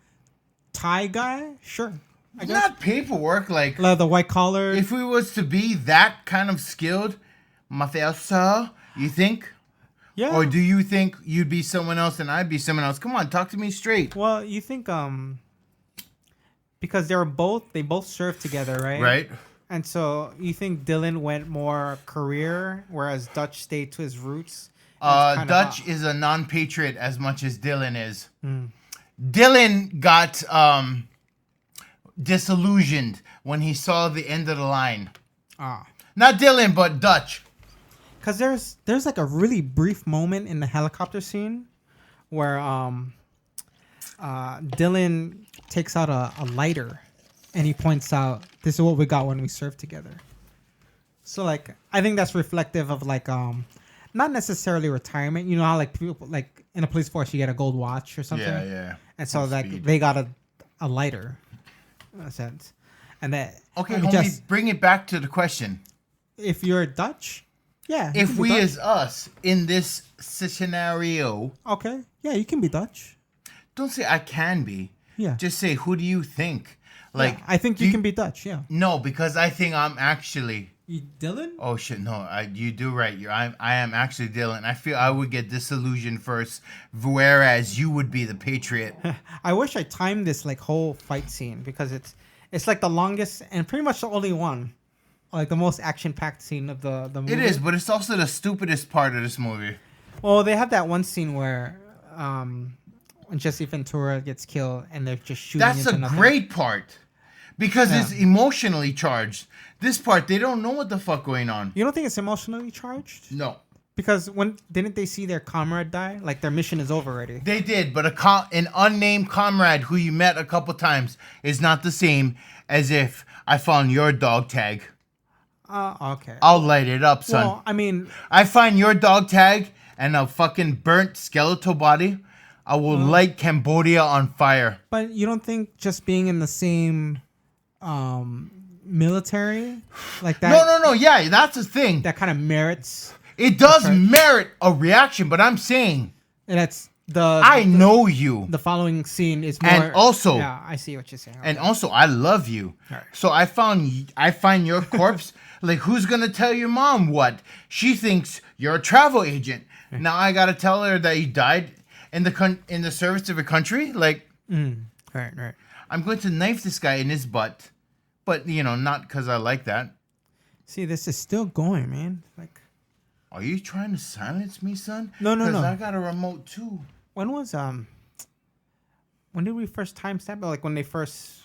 [SPEAKER 1] tie guy? Sure. I guess.
[SPEAKER 4] Not paperwork, like
[SPEAKER 1] the white collar.
[SPEAKER 4] If we was to be that kind of skilled, mafioso, you think?
[SPEAKER 1] Yeah.
[SPEAKER 4] Or do you think you'd be someone else and I'd be someone else? Come on, talk to me straight.
[SPEAKER 1] Well, you think because they both served together, right?
[SPEAKER 4] Right.
[SPEAKER 1] And so you think Dylan went more career, whereas Dutch stayed to his roots?
[SPEAKER 4] Dutch is a non-patriot as much as Dylan is. Dylan got disillusioned when he saw the end of the line. Not Dylan, but Dutch.
[SPEAKER 1] Because there's like a really brief moment in the helicopter scene where Dylan takes out a lighter and he points out, this is what we got when we served together. So like I think that's reflective of like not necessarily retirement. You know how like people like in a police force you get a gold watch or something.
[SPEAKER 4] Yeah.
[SPEAKER 1] And so like they got a lighter in a sense. And that
[SPEAKER 4] okay, homie, bring it back to the question.
[SPEAKER 1] If you're Dutch, yeah.
[SPEAKER 4] If we as us in this scenario.
[SPEAKER 1] Okay. Yeah, you can be Dutch.
[SPEAKER 4] Don't say I can be.
[SPEAKER 1] Yeah.
[SPEAKER 4] Just say who do you think? Like
[SPEAKER 1] I think you can be Dutch, yeah.
[SPEAKER 4] No, because I think I'm actually
[SPEAKER 1] Dylan?
[SPEAKER 4] Oh shit, no, you do right. I am actually Dylan. I feel I would get disillusioned first, whereas you would be the patriot.
[SPEAKER 1] I wish I timed this like whole fight scene because it's like the longest and pretty much the only one. Like the most action-packed scene of the movie.
[SPEAKER 4] It is, but it's also the stupidest part of this movie.
[SPEAKER 1] Well, they have that one scene where when Jesse Ventura gets killed and they're just shooting
[SPEAKER 4] That's
[SPEAKER 1] into
[SPEAKER 4] a
[SPEAKER 1] nothing.
[SPEAKER 4] great part. Because it's emotionally charged. This part, they don't know what the fuck going on.
[SPEAKER 1] You don't think it's emotionally charged?
[SPEAKER 4] No.
[SPEAKER 1] Because didn't they see their comrade die? Like their mission is over already.
[SPEAKER 4] They did, but an unnamed comrade who you met a couple times is not the same as if I found your dog tag.
[SPEAKER 1] Okay.
[SPEAKER 4] I'll light it up, son.
[SPEAKER 1] Well, I mean,
[SPEAKER 4] I find your dog tag and a fucking burnt skeletal body. I will light Cambodia on fire.
[SPEAKER 1] But you don't think just being in the same military, like that.
[SPEAKER 4] No. Yeah, that's the thing.
[SPEAKER 1] That kind of merits.
[SPEAKER 4] It does merit a reaction, but I'm saying,
[SPEAKER 1] and that's
[SPEAKER 4] I know you.
[SPEAKER 1] The following scene is more.
[SPEAKER 4] And also,
[SPEAKER 1] yeah, I see what you're saying.
[SPEAKER 4] And also, I love you. Right. So I find your corpse. Like, who's gonna tell your mom what? She thinks you're a travel agent. Now I gotta tell her that you died in the service of a country. Like,
[SPEAKER 1] right.
[SPEAKER 4] I'm going to knife this guy in his butt, but not because I like that.
[SPEAKER 1] See, this is still going, man. Like,
[SPEAKER 4] are you trying to silence me, son?
[SPEAKER 1] No.
[SPEAKER 4] Because I got a remote too.
[SPEAKER 1] When did we first timestamp? Like when they first.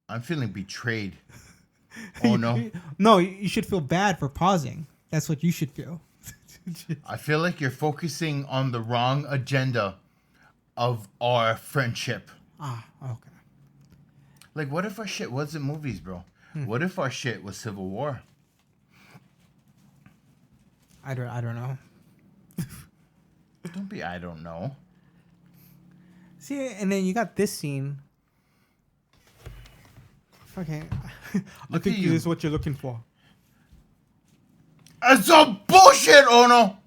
[SPEAKER 4] I'm feeling betrayed. Oh no.
[SPEAKER 1] No, you should feel bad for pausing. That's what you should feel.
[SPEAKER 4] I feel like you're focusing on the wrong agenda of our friendship.
[SPEAKER 1] Ah, okay.
[SPEAKER 4] Like, what if our shit wasn't movies, bro? What if our shit was Civil War?
[SPEAKER 1] I don't know.
[SPEAKER 4] Don't be I don't know.
[SPEAKER 1] See, and then you got this scene. Okay. I think this is what you're looking for.
[SPEAKER 4] It's a bullshit, Ono.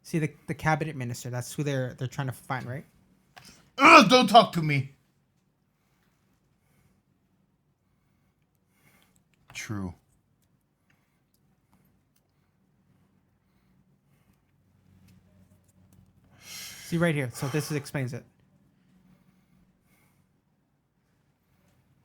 [SPEAKER 1] See, the cabinet minister, that's who they're trying to find, right?
[SPEAKER 4] Don't talk to me. True.
[SPEAKER 1] See right here. So this explains it.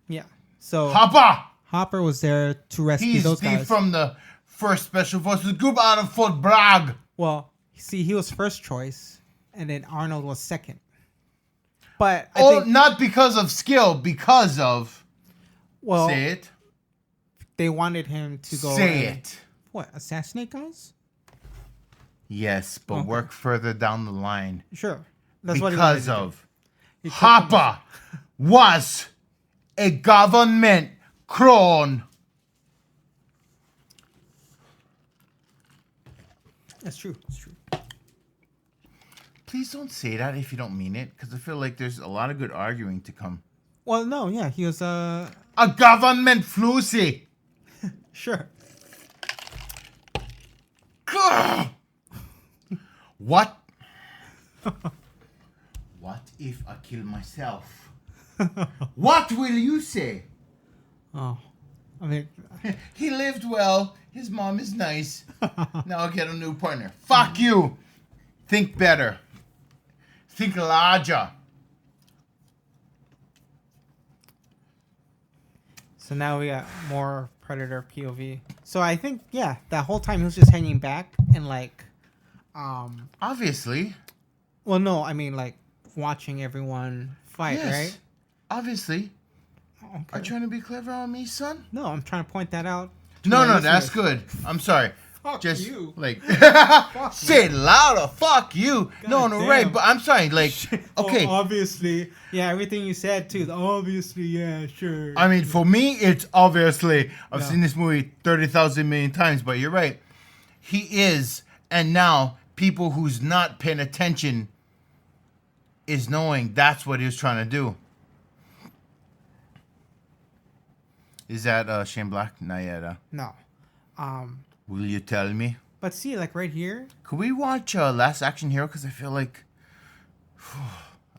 [SPEAKER 1] Yeah. So Hopper was there to rescue those guys.
[SPEAKER 4] He's from the 1st Special Forces Group out of Fort Bragg.
[SPEAKER 1] Well, see, he was first choice, and then Arnold was second. But I think,
[SPEAKER 4] not because of skill, because of.
[SPEAKER 1] Well,
[SPEAKER 4] say it.
[SPEAKER 1] They wanted him to go.
[SPEAKER 4] Say it.
[SPEAKER 1] What? Assassinate guys?
[SPEAKER 4] Yes, but work further down the line.
[SPEAKER 1] Sure. That's
[SPEAKER 4] because of Hopper was a government crone.
[SPEAKER 1] That's true. That's true.
[SPEAKER 4] Please don't say that if you don't mean it, because I feel like there's a lot of good arguing to come.
[SPEAKER 1] Well, no, yeah, he was
[SPEAKER 4] a government floozy.
[SPEAKER 1] Sure.
[SPEAKER 4] What? What if I kill myself? What will you say?
[SPEAKER 1] Oh, I mean,
[SPEAKER 4] he lived well. His mom is nice. Now I'll get a new partner. Fuck you. Think better. Think larger.
[SPEAKER 1] So now we got more Predator POV. So I think, yeah, that whole time he was just hanging back and like,
[SPEAKER 4] obviously.
[SPEAKER 1] Well, no, I mean like watching everyone fight, yes, right?
[SPEAKER 4] Obviously. Okay. Are you trying to be clever on me, son?
[SPEAKER 1] No, I'm trying to point that out.
[SPEAKER 4] No, that's good. I'm sorry.
[SPEAKER 1] Fuck
[SPEAKER 4] just
[SPEAKER 1] you.
[SPEAKER 4] Like say it louder. Fuck you. God no, right. But I'm sorry. Like, okay.
[SPEAKER 1] Obviously, yeah. Everything you said too. Obviously, yeah, sure.
[SPEAKER 4] I mean, for me, it's obviously. I've seen this movie 30,000 million times. But you're right. He is, and now people who's not paying attention is knowing that's what he was trying to do. Is that Shane Black? Not yet.
[SPEAKER 1] No.
[SPEAKER 4] Will you tell me?
[SPEAKER 1] But see, like right here.
[SPEAKER 4] Could we watch Last Action Hero? Because I feel like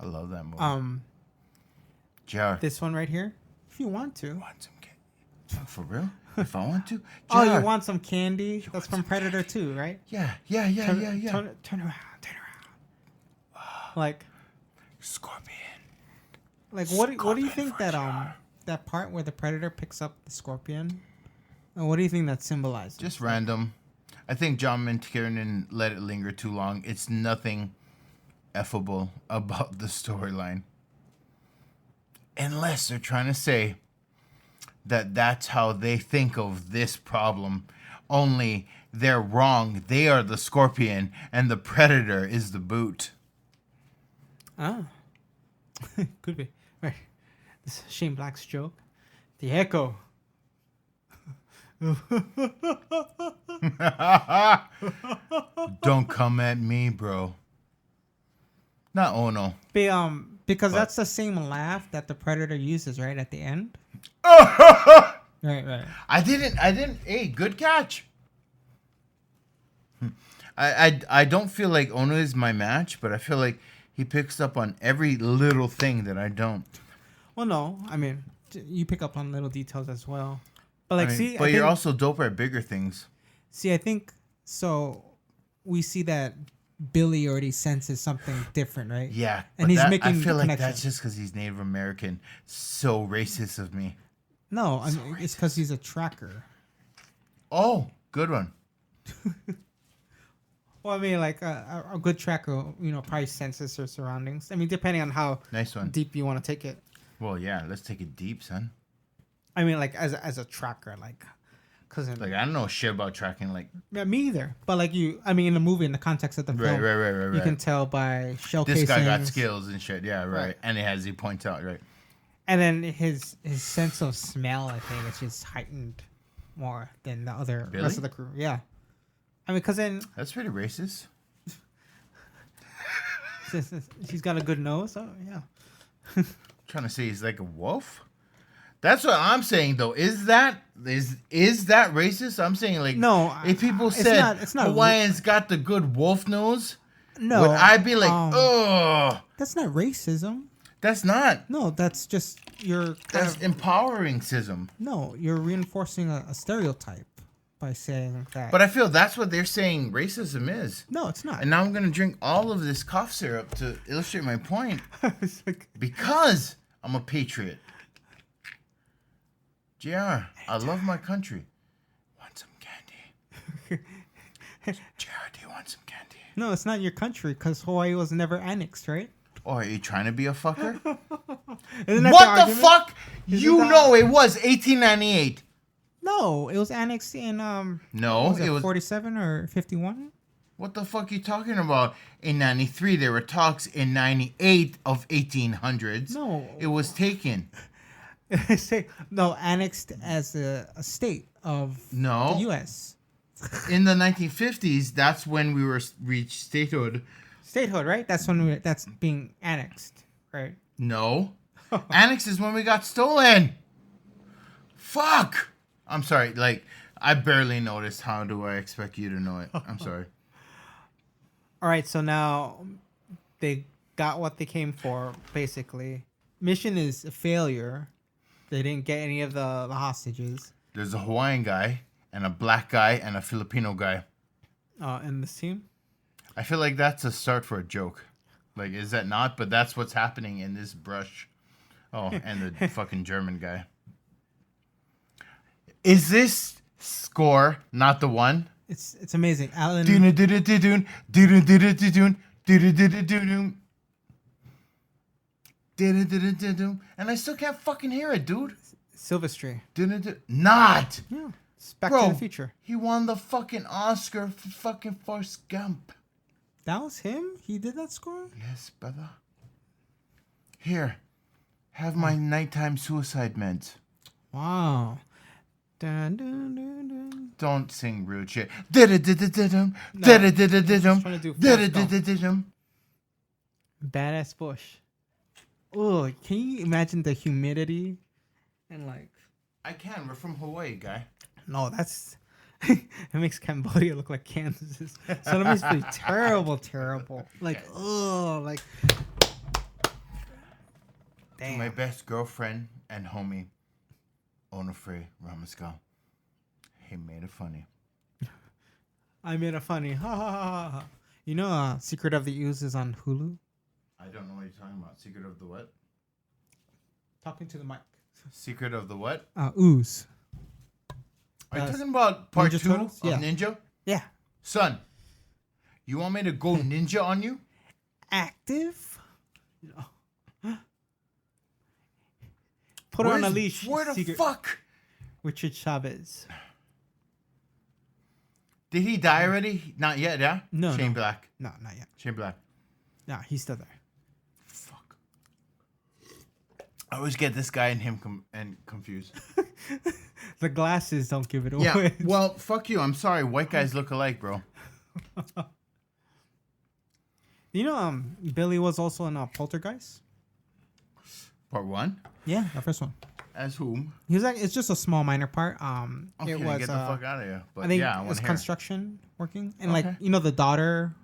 [SPEAKER 4] I love that movie.
[SPEAKER 1] JR. This one right here. If you want to.
[SPEAKER 4] For real? If I want to?
[SPEAKER 1] Oh, you
[SPEAKER 4] Jar.
[SPEAKER 1] want some candy? That's from Predator 2, right?
[SPEAKER 4] Yeah.
[SPEAKER 1] Turn around. Like,
[SPEAKER 4] Scorpion.
[SPEAKER 1] like what do you
[SPEAKER 4] Scorpion
[SPEAKER 1] think
[SPEAKER 4] for
[SPEAKER 1] that
[SPEAKER 4] Jar.
[SPEAKER 1] that part where the Predator picks up the scorpion? What do you think that symbolizes?
[SPEAKER 4] Just random. I think John McTiernan let it linger too long. It's nothing effable about the storyline. Unless they're trying to say that that's how they think of this problem. Only they're wrong. They are the scorpion and the Predator is the boot.
[SPEAKER 1] Ah. Could be. Right. This is Shane Black's joke. The Echo.
[SPEAKER 4] Don't come at me, bro. Not Ono.
[SPEAKER 1] Because that's the same laugh that the Predator uses right at the end. Right.
[SPEAKER 4] I didn't. Hey, good catch. I don't feel like Ono is my match, but I feel like he picks up on every little thing that I don't.
[SPEAKER 1] Well, no. I mean, you pick up on little details as well. But like,
[SPEAKER 4] But you're also dope at bigger things.
[SPEAKER 1] See, I think so. We see that Billy already senses something different, right?
[SPEAKER 4] Yeah,
[SPEAKER 1] and he's making.
[SPEAKER 4] I feel
[SPEAKER 1] the
[SPEAKER 4] like
[SPEAKER 1] connection.
[SPEAKER 4] that's just because he's Native American. So racist of me.
[SPEAKER 1] No, I mean, it's because he's a tracker.
[SPEAKER 4] Oh, good one.
[SPEAKER 1] Well, I mean, like a good tracker, probably senses her surroundings. I mean, depending on how
[SPEAKER 4] Nice one.
[SPEAKER 1] deep you want to take it.
[SPEAKER 4] Well, yeah, let's take it deep, son.
[SPEAKER 1] I mean, like as a tracker, like, cause
[SPEAKER 4] Like I don't know shit about tracking. Like
[SPEAKER 1] yeah, me either. But like in the movie, in the context of the film,
[SPEAKER 4] right.
[SPEAKER 1] you can tell by shell casings.
[SPEAKER 4] This guy got skills and shit. Yeah, right. And he points out, right.
[SPEAKER 1] And then his sense of smell, I think, is just heightened more than the other
[SPEAKER 4] Billy?
[SPEAKER 1] rest of the crew. Yeah, I mean, cause then
[SPEAKER 4] That's pretty racist.
[SPEAKER 1] she's got a good nose. So yeah.
[SPEAKER 4] Trying to say he's like a wolf. That's what I'm saying though. Is that racist? I'm saying like
[SPEAKER 1] No,
[SPEAKER 4] if people
[SPEAKER 1] it's
[SPEAKER 4] said
[SPEAKER 1] it's not
[SPEAKER 4] Hawaiians got the good wolf nose,
[SPEAKER 1] No,
[SPEAKER 4] would I be like, oh,
[SPEAKER 1] that's not racism.
[SPEAKER 4] that's not.
[SPEAKER 1] No, that's just
[SPEAKER 4] That's empowering sism.
[SPEAKER 1] No, you're reinforcing a stereotype by saying that.
[SPEAKER 4] But I feel that's what they're saying racism is.
[SPEAKER 1] No, it's not.
[SPEAKER 4] And now I'm gonna drink all of this cough syrup to illustrate my point
[SPEAKER 1] It's like,
[SPEAKER 4] because I'm a patriot. JR, I love my country. Want some candy? JR, do you want some candy?
[SPEAKER 1] no, it's not your country because Hawaii was never annexed, right?
[SPEAKER 4] Or are you trying to be a fucker?
[SPEAKER 1] Isn't that
[SPEAKER 4] What the
[SPEAKER 1] argument?
[SPEAKER 4] fuck?
[SPEAKER 1] Isn't
[SPEAKER 4] You
[SPEAKER 1] that-
[SPEAKER 4] know it was 1898.
[SPEAKER 1] No, it was annexed in
[SPEAKER 4] No,
[SPEAKER 1] was
[SPEAKER 4] it was
[SPEAKER 1] 47 or 51?
[SPEAKER 4] What the fuck you talking about? In 93 there were talks, in 98 of 1800s.
[SPEAKER 1] No.
[SPEAKER 4] It was taken.
[SPEAKER 1] Say no, annexed as a state of
[SPEAKER 4] No.
[SPEAKER 1] the U.S.
[SPEAKER 4] In the 1950s, that's when we were reached statehood.
[SPEAKER 1] Statehood, right? That's when that's being annexed, right?
[SPEAKER 4] No. Annex is when we got stolen. Fuck. I'm sorry. Like, I barely noticed. How do I expect you to know it? I'm sorry.
[SPEAKER 1] All right, so now they got what they came for, basically. Mission is a failure. They didn't get any of the hostages.
[SPEAKER 4] There's a Hawaiian guy, and a black guy, and a Filipino guy.
[SPEAKER 1] In this team.
[SPEAKER 4] I feel like that's a start for a joke. Like, is that not? But that's what's happening in this brush. Oh, and the fucking German guy. Is this score not the one?
[SPEAKER 1] It's amazing. Alan.
[SPEAKER 4] And I still can't fucking hear it, dude.
[SPEAKER 1] Silvestri.
[SPEAKER 4] Not.
[SPEAKER 1] Yeah. It's Back
[SPEAKER 4] Bro,
[SPEAKER 1] to the Future.
[SPEAKER 4] he won the fucking Oscar for fucking Forrest Gump.
[SPEAKER 1] That was him? He did that score?
[SPEAKER 4] Yes, brother. Here, have my nighttime suicide meds.
[SPEAKER 1] Wow. Dun, dun, dun, dun.
[SPEAKER 4] Don't sing rude shit.
[SPEAKER 1] Badass Bush. Oh, can you imagine the humidity? And like...
[SPEAKER 4] I can. We're from Hawaii, guy.
[SPEAKER 1] No, that's... it makes Cambodia look like Kansas. So that must be terrible, terrible. Like, oh, like...
[SPEAKER 4] Damn. My best girlfriend and homie, Onofre Ramascal. He made it funny.
[SPEAKER 1] I made it funny. Ha ha ha ha. You know, Secret of the Ooze is on Hulu.
[SPEAKER 4] I don't know what you're talking about. Secret of the what?
[SPEAKER 1] Talking to the mic.
[SPEAKER 4] Secret of the what?
[SPEAKER 1] Ooze.
[SPEAKER 4] Are you talking about part
[SPEAKER 1] Ninja
[SPEAKER 4] 2
[SPEAKER 1] Turtles?
[SPEAKER 4] of
[SPEAKER 1] Yeah.
[SPEAKER 4] Ninja?
[SPEAKER 1] Yeah.
[SPEAKER 4] Son, you want me to go ninja on you?
[SPEAKER 1] Active. Put her on a leash.
[SPEAKER 4] Where the
[SPEAKER 1] Secret.
[SPEAKER 4] fuck?
[SPEAKER 1] Richard Chavez.
[SPEAKER 4] Did he die already? Not yet, yeah?
[SPEAKER 1] No,
[SPEAKER 4] Shane
[SPEAKER 1] no.
[SPEAKER 4] Black.
[SPEAKER 1] No, not yet.
[SPEAKER 4] Shane Black.
[SPEAKER 1] No, he's still there.
[SPEAKER 4] Fuck. I always get this guy and him confused.
[SPEAKER 1] The glasses don't give it away.
[SPEAKER 4] Yeah. Well, fuck you. I'm sorry. White guys look alike, bro.
[SPEAKER 1] You know, Billy was also in Poltergeist.
[SPEAKER 4] Part 1?
[SPEAKER 1] Yeah, the first one.
[SPEAKER 4] As whom?
[SPEAKER 1] He was like, it's just a small minor part.
[SPEAKER 4] Okay,
[SPEAKER 1] it was
[SPEAKER 4] get the fuck out of here. But
[SPEAKER 1] I think
[SPEAKER 4] yeah, I
[SPEAKER 1] it
[SPEAKER 4] want
[SPEAKER 1] was
[SPEAKER 4] to hear.
[SPEAKER 1] construction working, and
[SPEAKER 4] Okay.
[SPEAKER 1] like the daughter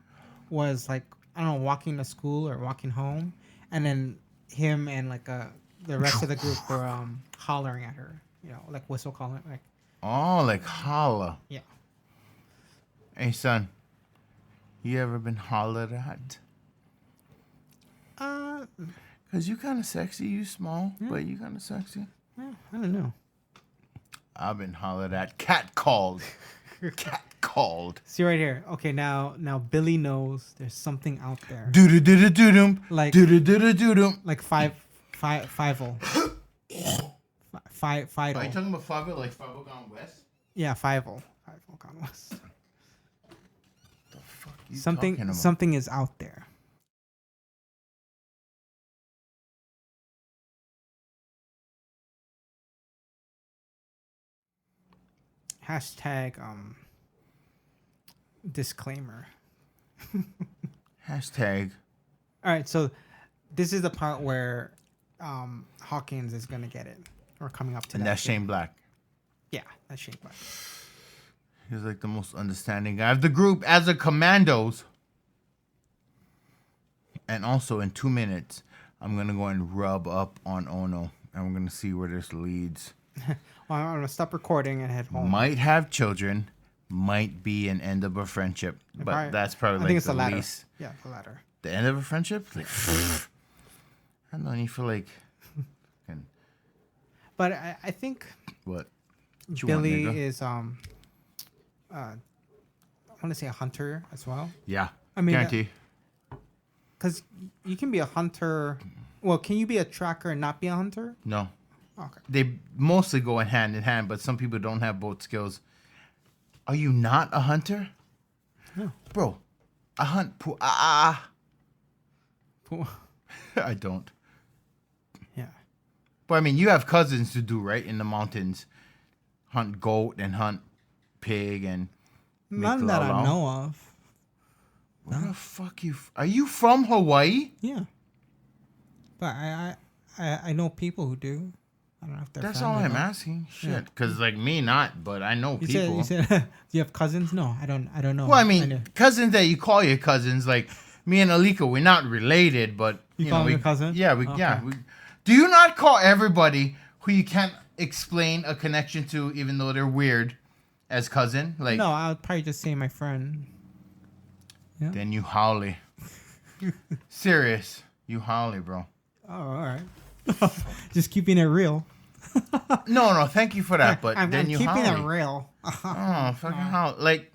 [SPEAKER 1] was like, I don't know, walking to school or walking home, and then him and like the rest of the group were hollering at her, like whistle calling, like
[SPEAKER 4] Oh, like holla.
[SPEAKER 1] yeah.
[SPEAKER 4] Hey, son. You ever been hollered at? Cause you kind of sexy. You small, but you kind of sexy.
[SPEAKER 1] Yeah, I don't know.
[SPEAKER 4] I've been hollered at. Cat called. Cat called.
[SPEAKER 1] See right here. Okay, now Billy knows there's something out there.
[SPEAKER 4] Doo doo doo doo doo doo.
[SPEAKER 1] Like-
[SPEAKER 4] Doo doo doo doo doo doo.
[SPEAKER 1] Like five.
[SPEAKER 4] Are you talking about Favo, like Favo Gone West?
[SPEAKER 1] Yeah, Five-O. Five-O gone west.
[SPEAKER 4] The fuck you talking about?
[SPEAKER 1] Something is out there. Hashtag disclaimer.
[SPEAKER 4] Hashtag.
[SPEAKER 1] All right, so this is the part where Hawkins is gonna get it. We're coming up to
[SPEAKER 4] And
[SPEAKER 1] that.
[SPEAKER 4] that's Shane Black.
[SPEAKER 1] Yeah, that's Shane Black.
[SPEAKER 4] He's like the most understanding guy of the group as a commandos. And also in 2 minutes, I'm gonna go and rub up on Ono, and we're gonna see where this leads.
[SPEAKER 1] Well, I'm gonna stop recording and head home.
[SPEAKER 4] Might have children, might be an end of a friendship, but
[SPEAKER 1] Probably-
[SPEAKER 4] that's probably
[SPEAKER 1] I
[SPEAKER 4] like
[SPEAKER 1] think it's
[SPEAKER 4] the
[SPEAKER 1] the latter.
[SPEAKER 4] least.
[SPEAKER 1] Yeah, the latter.
[SPEAKER 4] The end of a friendship? Like, I don't know. You feel like, fucking-
[SPEAKER 1] But I think
[SPEAKER 4] what? What you want,
[SPEAKER 1] Billy
[SPEAKER 4] nigga?
[SPEAKER 1] is I want to say a hunter as well.
[SPEAKER 4] Yeah.
[SPEAKER 1] I mean,
[SPEAKER 4] guarantee.
[SPEAKER 1] Because you can be a hunter. Well, can you be a tracker and not be a hunter?
[SPEAKER 4] No.
[SPEAKER 1] Okay.
[SPEAKER 4] They mostly go in hand, but some people don't have both skills. Are you not a hunter?
[SPEAKER 1] No.
[SPEAKER 4] Bro, I hunt.
[SPEAKER 1] Cool.
[SPEAKER 4] I don't.
[SPEAKER 1] Yeah.
[SPEAKER 4] But I mean, you have cousins to do, right? In the mountains. Hunt goat and hunt pig and...
[SPEAKER 1] None that I know of.
[SPEAKER 4] Where the fuck are you from Hawaii?
[SPEAKER 1] Yeah. But I know people who do. I don't know if they're
[SPEAKER 4] That's all
[SPEAKER 1] family,
[SPEAKER 4] I'm
[SPEAKER 1] though.
[SPEAKER 4] asking.
[SPEAKER 1] Yeah.
[SPEAKER 4] Shit. Because, like, me not, but I know
[SPEAKER 1] You
[SPEAKER 4] people.
[SPEAKER 1] said, do you have cousins? No, I don't know.
[SPEAKER 4] Well, I mean, cousins that you call your cousins, like me and Alika, we're not related, but
[SPEAKER 1] You
[SPEAKER 4] you
[SPEAKER 1] call
[SPEAKER 4] know,
[SPEAKER 1] them
[SPEAKER 4] we,
[SPEAKER 1] your cousin?
[SPEAKER 4] Yeah,
[SPEAKER 1] Okay.
[SPEAKER 4] Do you not call everybody who you can't explain a connection to, even though they're weird, as cousin? Like,
[SPEAKER 1] No, I would probably just say my friend. Yeah.
[SPEAKER 4] then you howly. Serious, you howly, bro.
[SPEAKER 1] Oh, all right. Just keeping it real.
[SPEAKER 4] No, thank you for that, but
[SPEAKER 1] I'm
[SPEAKER 4] then you
[SPEAKER 1] keeping
[SPEAKER 4] howly.
[SPEAKER 1] it real.
[SPEAKER 4] Oh, fucking how, like.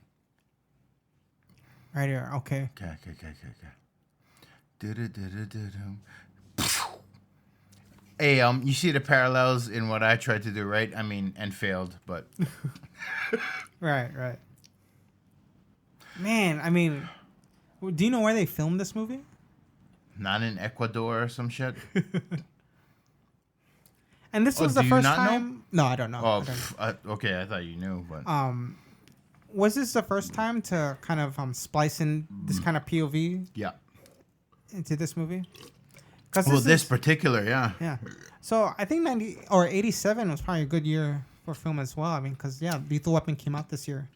[SPEAKER 1] Right here. Okay.
[SPEAKER 4] Okay. Hey, you see the parallels in what I tried to do, right? I mean, and failed, but
[SPEAKER 1] Right. Man, I mean, do you know where they filmed this movie?
[SPEAKER 4] not in Ecuador or some shit.
[SPEAKER 1] And this
[SPEAKER 4] Oh,
[SPEAKER 1] was
[SPEAKER 4] do
[SPEAKER 1] the
[SPEAKER 4] you
[SPEAKER 1] first
[SPEAKER 4] not know?
[SPEAKER 1] time. No, I don't know.
[SPEAKER 4] Oh,
[SPEAKER 1] I don't know.
[SPEAKER 4] okay. I thought you knew, but
[SPEAKER 1] Was this the first time to kind of splice in this kind of POV
[SPEAKER 4] yeah.
[SPEAKER 1] into this movie? Because
[SPEAKER 4] Well, this particular, yeah.
[SPEAKER 1] yeah. So I think 90 or 87 was probably a good year for film as well. I mean, because Lethal Weapon came out this year.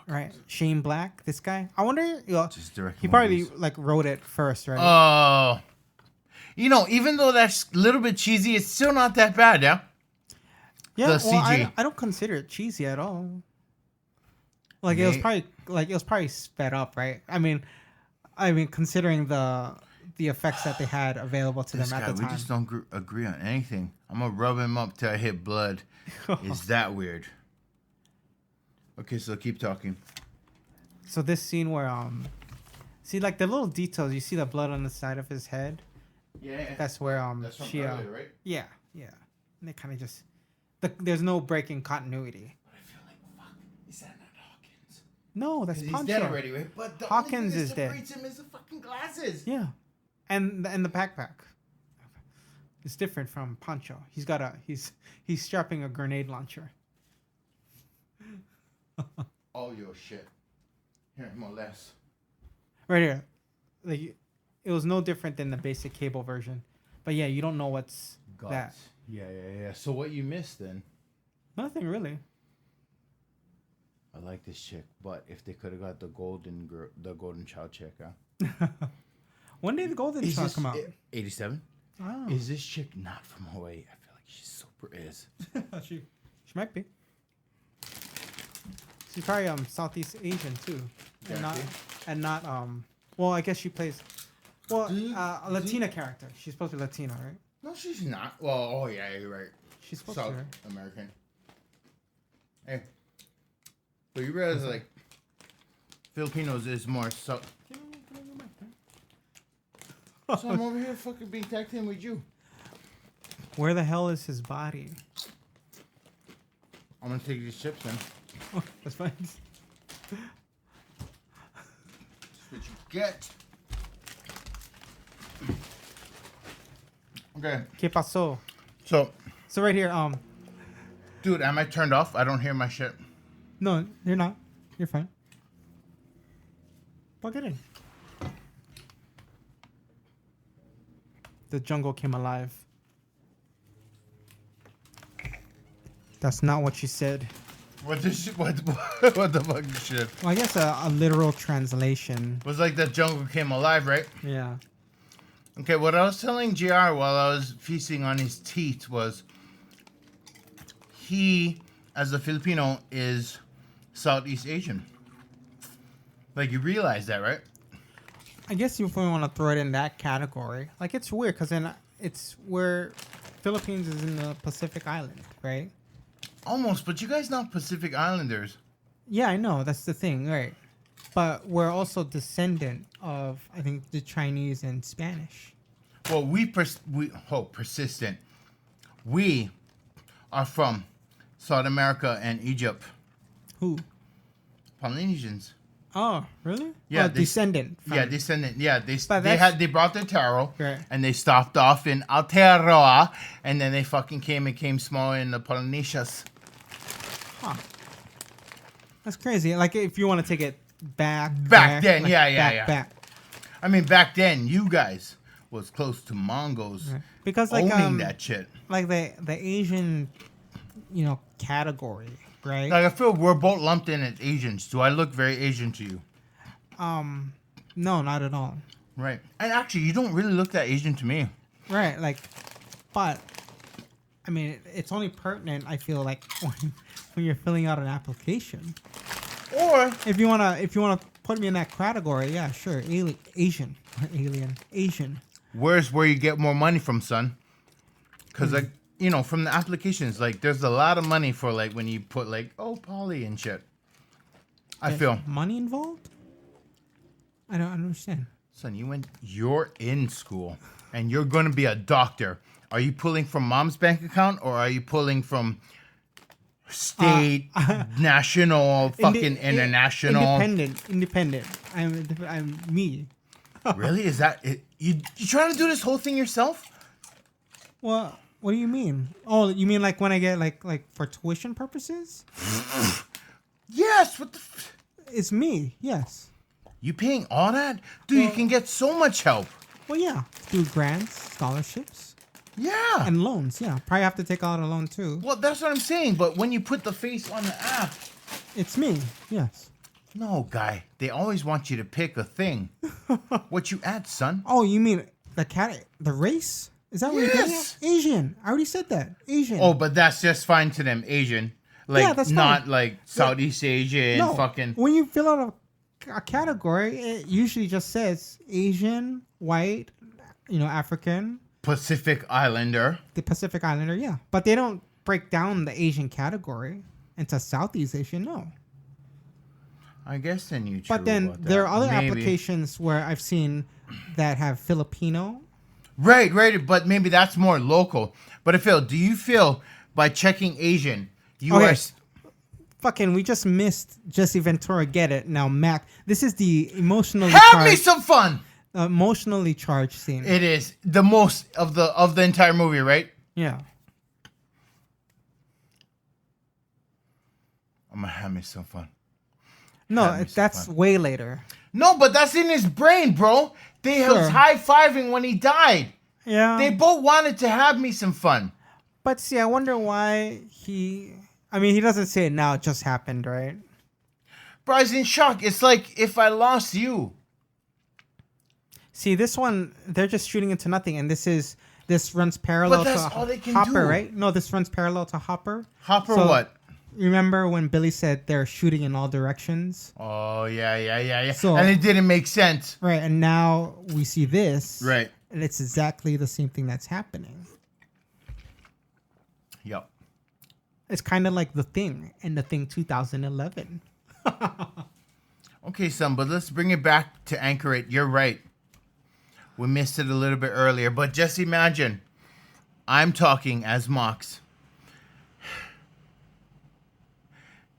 [SPEAKER 1] Right, Shane Black, this guy. I wonder,
[SPEAKER 4] Just direct
[SPEAKER 1] he probably
[SPEAKER 4] movies.
[SPEAKER 1] like wrote it first, right?
[SPEAKER 4] Oh, You know, even though that's a little bit cheesy, it's still not that bad, yeah?
[SPEAKER 1] Yeah,
[SPEAKER 4] The CG.
[SPEAKER 1] I don't consider it cheesy at all. Like it was probably sped up, right? I mean, considering the effects that they had available to them at the time.
[SPEAKER 4] We just don't agree on anything. I'm gonna rub him up till I hit blood. Is that weird? Okay, so keep talking.
[SPEAKER 1] So this scene where see like the little details, you see the blood on the side of his head.
[SPEAKER 4] Yeah.
[SPEAKER 1] That's where
[SPEAKER 4] That's from
[SPEAKER 1] she
[SPEAKER 4] earlier, right?
[SPEAKER 1] Yeah. And they kind of just there's no breaking continuity.
[SPEAKER 4] But I feel like, fuck, is that not Hawkins?
[SPEAKER 1] No, that's Poncho.
[SPEAKER 4] He's dead already, right? But the
[SPEAKER 1] Hawkins
[SPEAKER 4] only thing
[SPEAKER 1] is
[SPEAKER 4] that
[SPEAKER 1] dead.
[SPEAKER 4] separates him is the fucking glasses.
[SPEAKER 1] Yeah, and the backpack. It's different from Poncho. He's strapping a grenade launcher.
[SPEAKER 4] All your shit. Here, more or less.
[SPEAKER 1] Right here, like it was no different than the basic cable version, but yeah, you don't know what's that.
[SPEAKER 4] Yeah. So what you missed then?
[SPEAKER 1] Nothing really.
[SPEAKER 4] I like this chick, but if they could have got the golden child chick, huh?
[SPEAKER 1] When did the golden child come out?
[SPEAKER 4] 87.
[SPEAKER 1] Oh.
[SPEAKER 4] Is this chick not from Hawaii? I feel like she super is.
[SPEAKER 1] she might be. She's probably Southeast Asian too, and not well, I guess she plays a Latina character. She's supposed to be Latina, right?
[SPEAKER 4] No, she's not. Well, oh yeah, you're right.
[SPEAKER 1] She's supposed
[SPEAKER 4] South
[SPEAKER 1] to, right?
[SPEAKER 4] American. Hey, but you realize like Filipinos is more so. So I'm over here fucking being tagged in with you.
[SPEAKER 1] Where the hell is his body?
[SPEAKER 4] I'm gonna take these chips then.
[SPEAKER 1] Oh, that's fine.
[SPEAKER 4] That's what you get. Okay.
[SPEAKER 1] ¿Qué pasó?
[SPEAKER 4] So
[SPEAKER 1] right here,
[SPEAKER 4] dude, am I turned off? I don't hear my shit.
[SPEAKER 1] no, you're not. You're fine. Plug it in. The jungle came alive. That's not what she said.
[SPEAKER 4] What the shit? What the fucking shit?
[SPEAKER 1] Well, I guess a literal translation.
[SPEAKER 4] It was like the jungle came alive, right?
[SPEAKER 1] Yeah.
[SPEAKER 4] Okay, what I was telling JR while I was feasting on his teeth was he, as a Filipino, is Southeast Asian. Like, you realize that, right?
[SPEAKER 1] I guess you want to throw it in that category. Like, it's weird because then it's where Philippines is in the Pacific Island, right?
[SPEAKER 4] Almost, but you guys not Pacific Islanders.
[SPEAKER 1] Yeah, I know. That's the thing, right? But we're also descendant of, I think, the Chinese and Spanish.
[SPEAKER 4] Well, persistent. We are from South America and Egypt.
[SPEAKER 1] Who?
[SPEAKER 4] Polynesians.
[SPEAKER 1] Oh, really?
[SPEAKER 4] Yeah,
[SPEAKER 1] descendant.
[SPEAKER 4] Yeah, descendant. Yeah, they brought their taro
[SPEAKER 1] right.
[SPEAKER 4] And they stopped off in Aotearoa, and then they fucking came small in the Polynesias.
[SPEAKER 1] Huh. That's crazy. Like if you want to take it back
[SPEAKER 4] then,
[SPEAKER 1] like
[SPEAKER 4] yeah.
[SPEAKER 1] Back.
[SPEAKER 4] I mean, back then you guys was close to Mongols,
[SPEAKER 1] right. Because like
[SPEAKER 4] owning that shit.
[SPEAKER 1] Like the Asian, category. Right.
[SPEAKER 4] Like I feel we're both lumped in as Asians. Do I look very Asian to you?
[SPEAKER 1] No, not at all.
[SPEAKER 4] Right. And actually, you don't really look that Asian to me.
[SPEAKER 1] Right. Like, but I mean, it's only pertinent. I feel like when you're filling out an application,
[SPEAKER 4] or
[SPEAKER 1] if you wanna put me in that category, yeah, sure, Asian.
[SPEAKER 4] Where's where you get more money from, son? Because like. From the applications, like, there's a lot of money for, like, when you put, like, poly and shit. I feel.
[SPEAKER 1] Money involved? I don't understand.
[SPEAKER 4] Son, you're in school, and you're going to be a doctor. Are you pulling from mom's bank account, or are you pulling from state, national, fucking international?
[SPEAKER 1] Independent. I'm me.
[SPEAKER 4] Really? Is that it? You trying to do this whole thing yourself?
[SPEAKER 1] Well... What do you mean? Oh, you mean like when I get like for tuition purposes?
[SPEAKER 4] Yes. What the?
[SPEAKER 1] It's me. Yes.
[SPEAKER 4] You paying all that, dude? Well, you can get so much help.
[SPEAKER 1] Well, yeah, through grants, scholarships.
[SPEAKER 4] Yeah.
[SPEAKER 1] And loans. Yeah, probably have to take out a loan too.
[SPEAKER 4] Well, that's what I'm saying. But when you put the face on the app,
[SPEAKER 1] it's me. Yes.
[SPEAKER 4] No, guy. They always want you to pick a thing. What you add, son?
[SPEAKER 1] Oh, you mean The race? Is that what you're getting at? Asian. I already said that. Asian.
[SPEAKER 4] Oh, but that's just fine to them. Asian. Like,
[SPEAKER 1] that's
[SPEAKER 4] not
[SPEAKER 1] fine.
[SPEAKER 4] like Southeast Asian,
[SPEAKER 1] No,
[SPEAKER 4] fucking...
[SPEAKER 1] when you fill out a category, it usually just says Asian, white, African.
[SPEAKER 4] Pacific Islander.
[SPEAKER 1] The Pacific Islander, yeah. But they don't break down the Asian category into Southeast Asian, no.
[SPEAKER 4] I guess then you.
[SPEAKER 1] But then there are other applications where I've seen that have Filipino.
[SPEAKER 4] Right. But maybe that's more local. But Phil, do you feel by checking Asian, you are...
[SPEAKER 1] Fucking, we just missed Jesse Ventura. Get it now, Mac. This is the emotionally
[SPEAKER 4] Have me some fun.
[SPEAKER 1] Emotionally charged scene.
[SPEAKER 4] It is the most of the entire movie, right?
[SPEAKER 1] Yeah.
[SPEAKER 4] I'm gonna have me some fun.
[SPEAKER 1] No, that's way later.
[SPEAKER 4] No, but that's in his brain, bro. They was high-fiving when he died.
[SPEAKER 1] Yeah.
[SPEAKER 4] They both wanted to have me some fun.
[SPEAKER 1] But see, I wonder why he doesn't say it now. It just happened, right?
[SPEAKER 4] Bro, I was in shock. It's like if I lost you.
[SPEAKER 1] See, this one, they're just shooting into nothing. And this runs parallel to Hopper, right? No, this runs parallel to Hopper.
[SPEAKER 4] Hopper what?
[SPEAKER 1] Remember when Billy said they're shooting in all directions?
[SPEAKER 4] Oh, yeah.
[SPEAKER 1] So,
[SPEAKER 4] and it didn't make sense.
[SPEAKER 1] Right, and now we see this.
[SPEAKER 4] Right.
[SPEAKER 1] And it's exactly the same thing that's happening.
[SPEAKER 4] Yep.
[SPEAKER 1] It's kind of like The Thing in The Thing 2011.
[SPEAKER 4] Okay, son, but let's bring it back to anchor it. You're right. We missed it a little bit earlier, but just imagine I'm talking as Mox.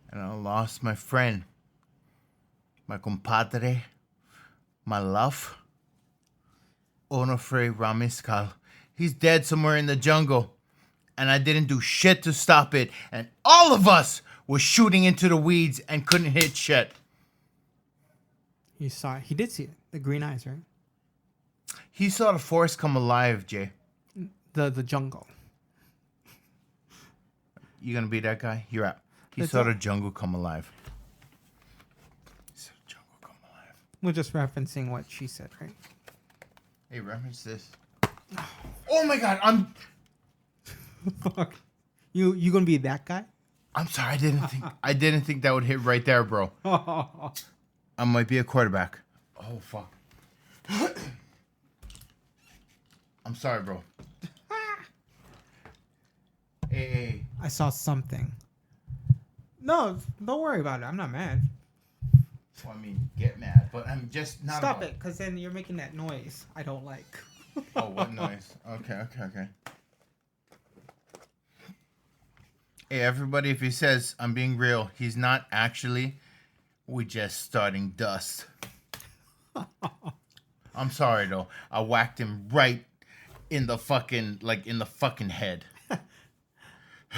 [SPEAKER 4] And I lost my friend, my compadre, my love, Onofre Ramiscal. He's dead somewhere in the jungle. And I didn't do shit to stop it. And all of us were shooting into the weeds and couldn't hit shit.
[SPEAKER 1] You saw it. He did see it. The green eyes, right?
[SPEAKER 4] He saw the forest come alive, Jay.
[SPEAKER 1] The jungle.
[SPEAKER 4] You gonna be that guy? You're out. He saw the jungle come alive. He saw the jungle come alive.
[SPEAKER 1] We're just referencing what she said, right?
[SPEAKER 4] Hey, reference this. Oh my god, I'm...
[SPEAKER 1] Fuck. You gonna be that guy?
[SPEAKER 4] I'm sorry, I didn't think that would hit right there, bro. I might be a quarterback. Oh fuck. I'm sorry, bro. Hey.
[SPEAKER 1] I saw something. No, don't worry about it. I'm not mad.
[SPEAKER 4] Well, I mean, get mad, but I'm just not.
[SPEAKER 1] Stop it, because then you're making that noise I don't like.
[SPEAKER 4] Oh, what noise? Okay. Hey, everybody, if he says I'm being real, he's not actually. We're just starting dust. I'm sorry, though. I whacked him right in the fucking head.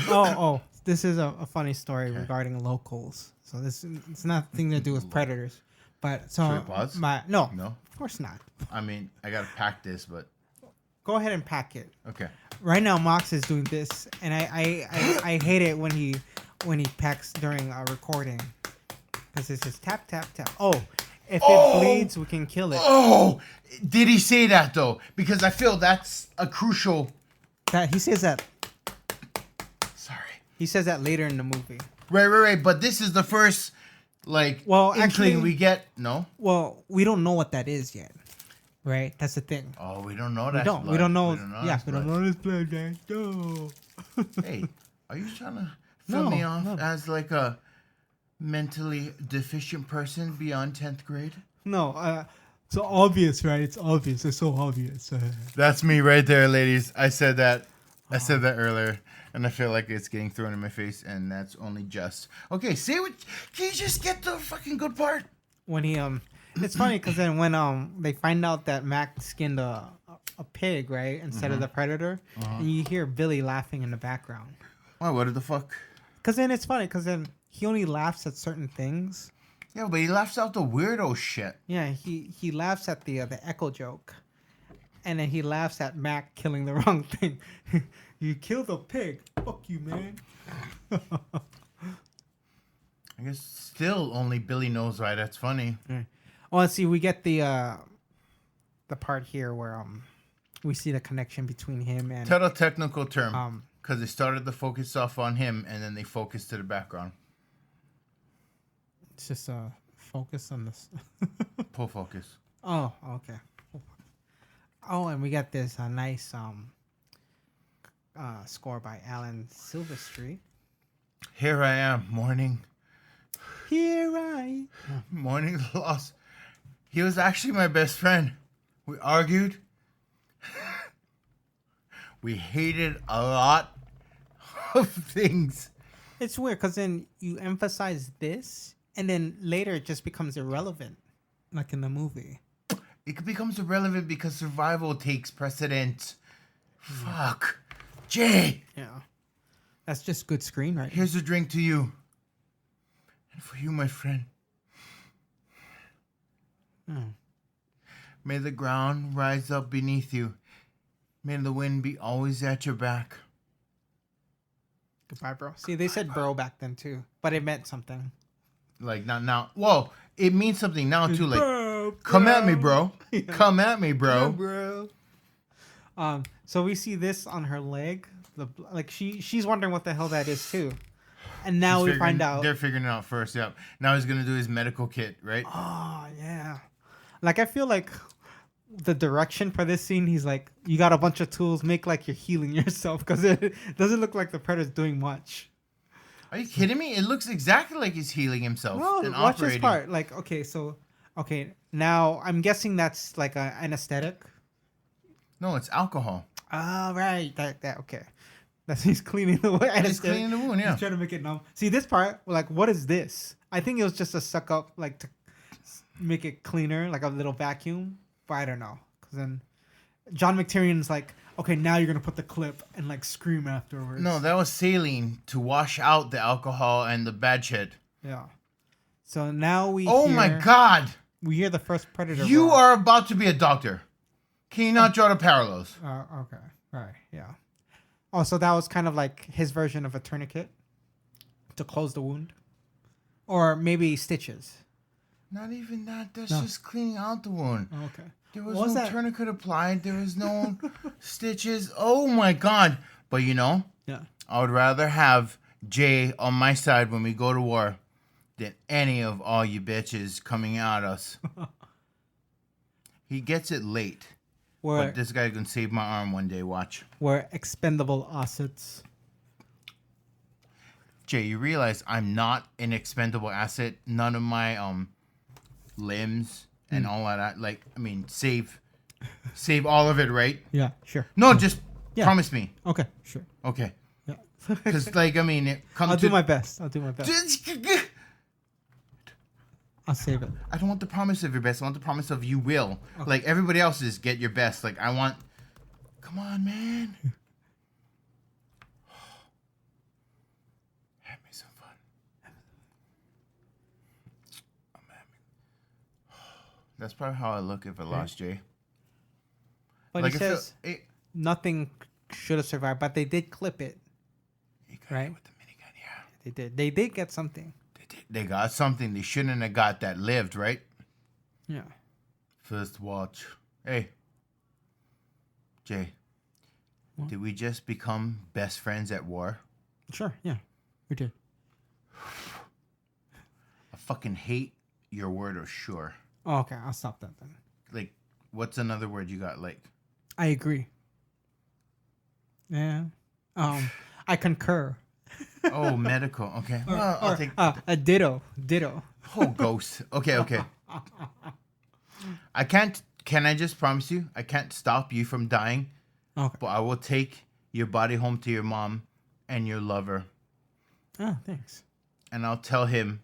[SPEAKER 1] Oh. This is a funny story regarding locals. So it's nothing to do with predators. But so
[SPEAKER 4] Should we pause?
[SPEAKER 1] No, of course not.
[SPEAKER 4] I mean, I gotta pack this, but
[SPEAKER 1] go ahead and pack it.
[SPEAKER 4] Okay.
[SPEAKER 1] Right now, Mox is doing this, and I hate it when he packs during a recording because it's just tap tap tap. Oh, if it bleeds, we can kill it.
[SPEAKER 4] Oh, did he say that though? Because I feel that's a crucial.
[SPEAKER 1] That he says that.
[SPEAKER 4] Sorry.
[SPEAKER 1] He says that later in the movie.
[SPEAKER 4] Right. But this is the first, inkling we get. No.
[SPEAKER 1] Well, we don't know what that is yet. Right. That's the thing.
[SPEAKER 4] Oh, we don't know that.
[SPEAKER 1] We don't know. Yeah, we don't know this blood, guys.
[SPEAKER 4] No. Hey, are you trying to fill me off as like a mentally deficient person beyond 10th grade?
[SPEAKER 1] No. It's obvious, right? It's obvious. It's so obvious.
[SPEAKER 4] That's me right there, ladies. I said that. I said that earlier, and I feel like it's getting thrown in my face, and that's only just. Okay, say what. Can you just get the fucking good part?
[SPEAKER 1] When he it's funny because then when they find out that Mac skinned a pig, right, instead of the predator, and you hear Billy laughing in the background.
[SPEAKER 4] Why? What the fuck?
[SPEAKER 1] Because then it's funny because then he only laughs at certain things.
[SPEAKER 4] Yeah, but he laughs out the weirdo shit.
[SPEAKER 1] Yeah, he laughs at the echo joke, and then he laughs at Mac killing the wrong thing. You killed a pig. Fuck you, man.
[SPEAKER 4] I guess still only Billy knows why that's funny.
[SPEAKER 1] Right. Oh, let's see. We get the part here where we see the connection between him and
[SPEAKER 4] Tell a technical term. Because they started the focus off on him, and then they focused to the background.
[SPEAKER 1] it's just a focus on this.
[SPEAKER 4] Pull focus.
[SPEAKER 1] Oh, okay. Oh, and we got this nice score by Alan Silvestri.
[SPEAKER 4] Here I am, mourning.
[SPEAKER 1] Mourning
[SPEAKER 4] the loss. He was actually my best friend. We argued. We hated a lot of things.
[SPEAKER 1] It's weird because then you emphasize this, and then later it just becomes irrelevant, like in the movie.
[SPEAKER 4] It becomes irrelevant because survival takes precedence. Fuck. Jay.
[SPEAKER 1] Yeah. That's just good screenwriting.
[SPEAKER 4] Here's a drink to you. And for you, my friend. May the ground rise up beneath you. May the wind be always at your back.
[SPEAKER 1] Goodbye, bro. See, they said bro back then too, but it meant something.
[SPEAKER 4] Like, not now. Whoa, it means something now too. Like, come at me, bro. Yeah. Come at me, bro.
[SPEAKER 1] Yeah, bro. So we see this on her leg. Like she's wondering what the hell that is too. And now we find out.
[SPEAKER 4] They're figuring it out first, yep. Now he's going to do his medical kit, right?
[SPEAKER 1] Oh, yeah. Like, I feel like the direction for this scene, he's like, you got a bunch of tools, make like you're healing yourself, because it doesn't look like the Predator's doing much.
[SPEAKER 4] Are you kidding me? It looks exactly like he's healing himself.
[SPEAKER 1] No,
[SPEAKER 4] and
[SPEAKER 1] watch
[SPEAKER 4] operating.
[SPEAKER 1] this part. Like, okay, now I'm guessing that's like an anesthetic.
[SPEAKER 4] No, it's alcohol.
[SPEAKER 1] Oh, right. That okay. That's he's cleaning the wound.
[SPEAKER 4] He's cleaning the wound, yeah.
[SPEAKER 1] He's trying to make it numb. See, this part, like, what is this? I think it was just a suck up, like, to make it cleaner, like a little vacuum. But I don't know. Because then John McTiernan's like, okay, now you're going to put the clip and, like, scream afterwards.
[SPEAKER 4] No, that was saline to wash out the alcohol and the bad shit.
[SPEAKER 1] Yeah. So now we
[SPEAKER 4] Oh, my God.
[SPEAKER 1] We hear the first Predator.
[SPEAKER 4] You are about to be a doctor. Can you not draw the parallels?
[SPEAKER 1] Okay. All right. Yeah. Oh, so that was kind of like his version of a tourniquet to close the wound? Or maybe stitches?
[SPEAKER 4] Not even that. That's just cleaning out the wound.
[SPEAKER 1] Okay.
[SPEAKER 4] There was no tourniquet applied. There was no stitches. Oh, my God. But, you know,
[SPEAKER 1] yeah,
[SPEAKER 4] I would rather have Jay on my side when we go to war than any of all you bitches coming at us. He gets it late. But this guy's going to save my arm one day, watch.
[SPEAKER 1] We're expendable assets.
[SPEAKER 4] Jay, you realize I'm not an expendable asset. None of my limbs and all of that. Like, I mean, save all of it, right?
[SPEAKER 1] Yeah, sure.
[SPEAKER 4] No, just promise me.
[SPEAKER 1] Okay, sure.
[SPEAKER 4] Okay.
[SPEAKER 1] Yeah.
[SPEAKER 4] Because, like, I mean, it comes
[SPEAKER 1] I'll do my best. I'll save it.
[SPEAKER 4] I don't want the promise of your best. I want the promise of you will. Okay. Like, everybody else is get your best. Like, I want... Come on, man. Have me some fun. I'm having... That's probably how I look if I lost Jay.
[SPEAKER 1] But like, he says nothing should have survived, but they did clip it.
[SPEAKER 4] He got it with the minigun, yeah.
[SPEAKER 1] They did. They did get something.
[SPEAKER 4] They got something they shouldn't have got that lived, right?
[SPEAKER 1] Yeah.
[SPEAKER 4] First watch. Hey. Jay. What? Did we just become best friends at war?
[SPEAKER 1] Sure, yeah. We did.
[SPEAKER 4] I fucking hate your word of sure.
[SPEAKER 1] Oh, okay. I'll stop that then.
[SPEAKER 4] Like, what's another word you got? Like,
[SPEAKER 1] I agree. Yeah. I concur.
[SPEAKER 4] Oh, medical. Okay. Well, I'll take
[SPEAKER 1] a ditto.
[SPEAKER 4] Oh, ghost. Okay. I can't. Can I just promise you? I can't stop you from dying. Okay. But I will take your body home to your mom and your lover.
[SPEAKER 1] Oh, thanks.
[SPEAKER 4] And I'll tell him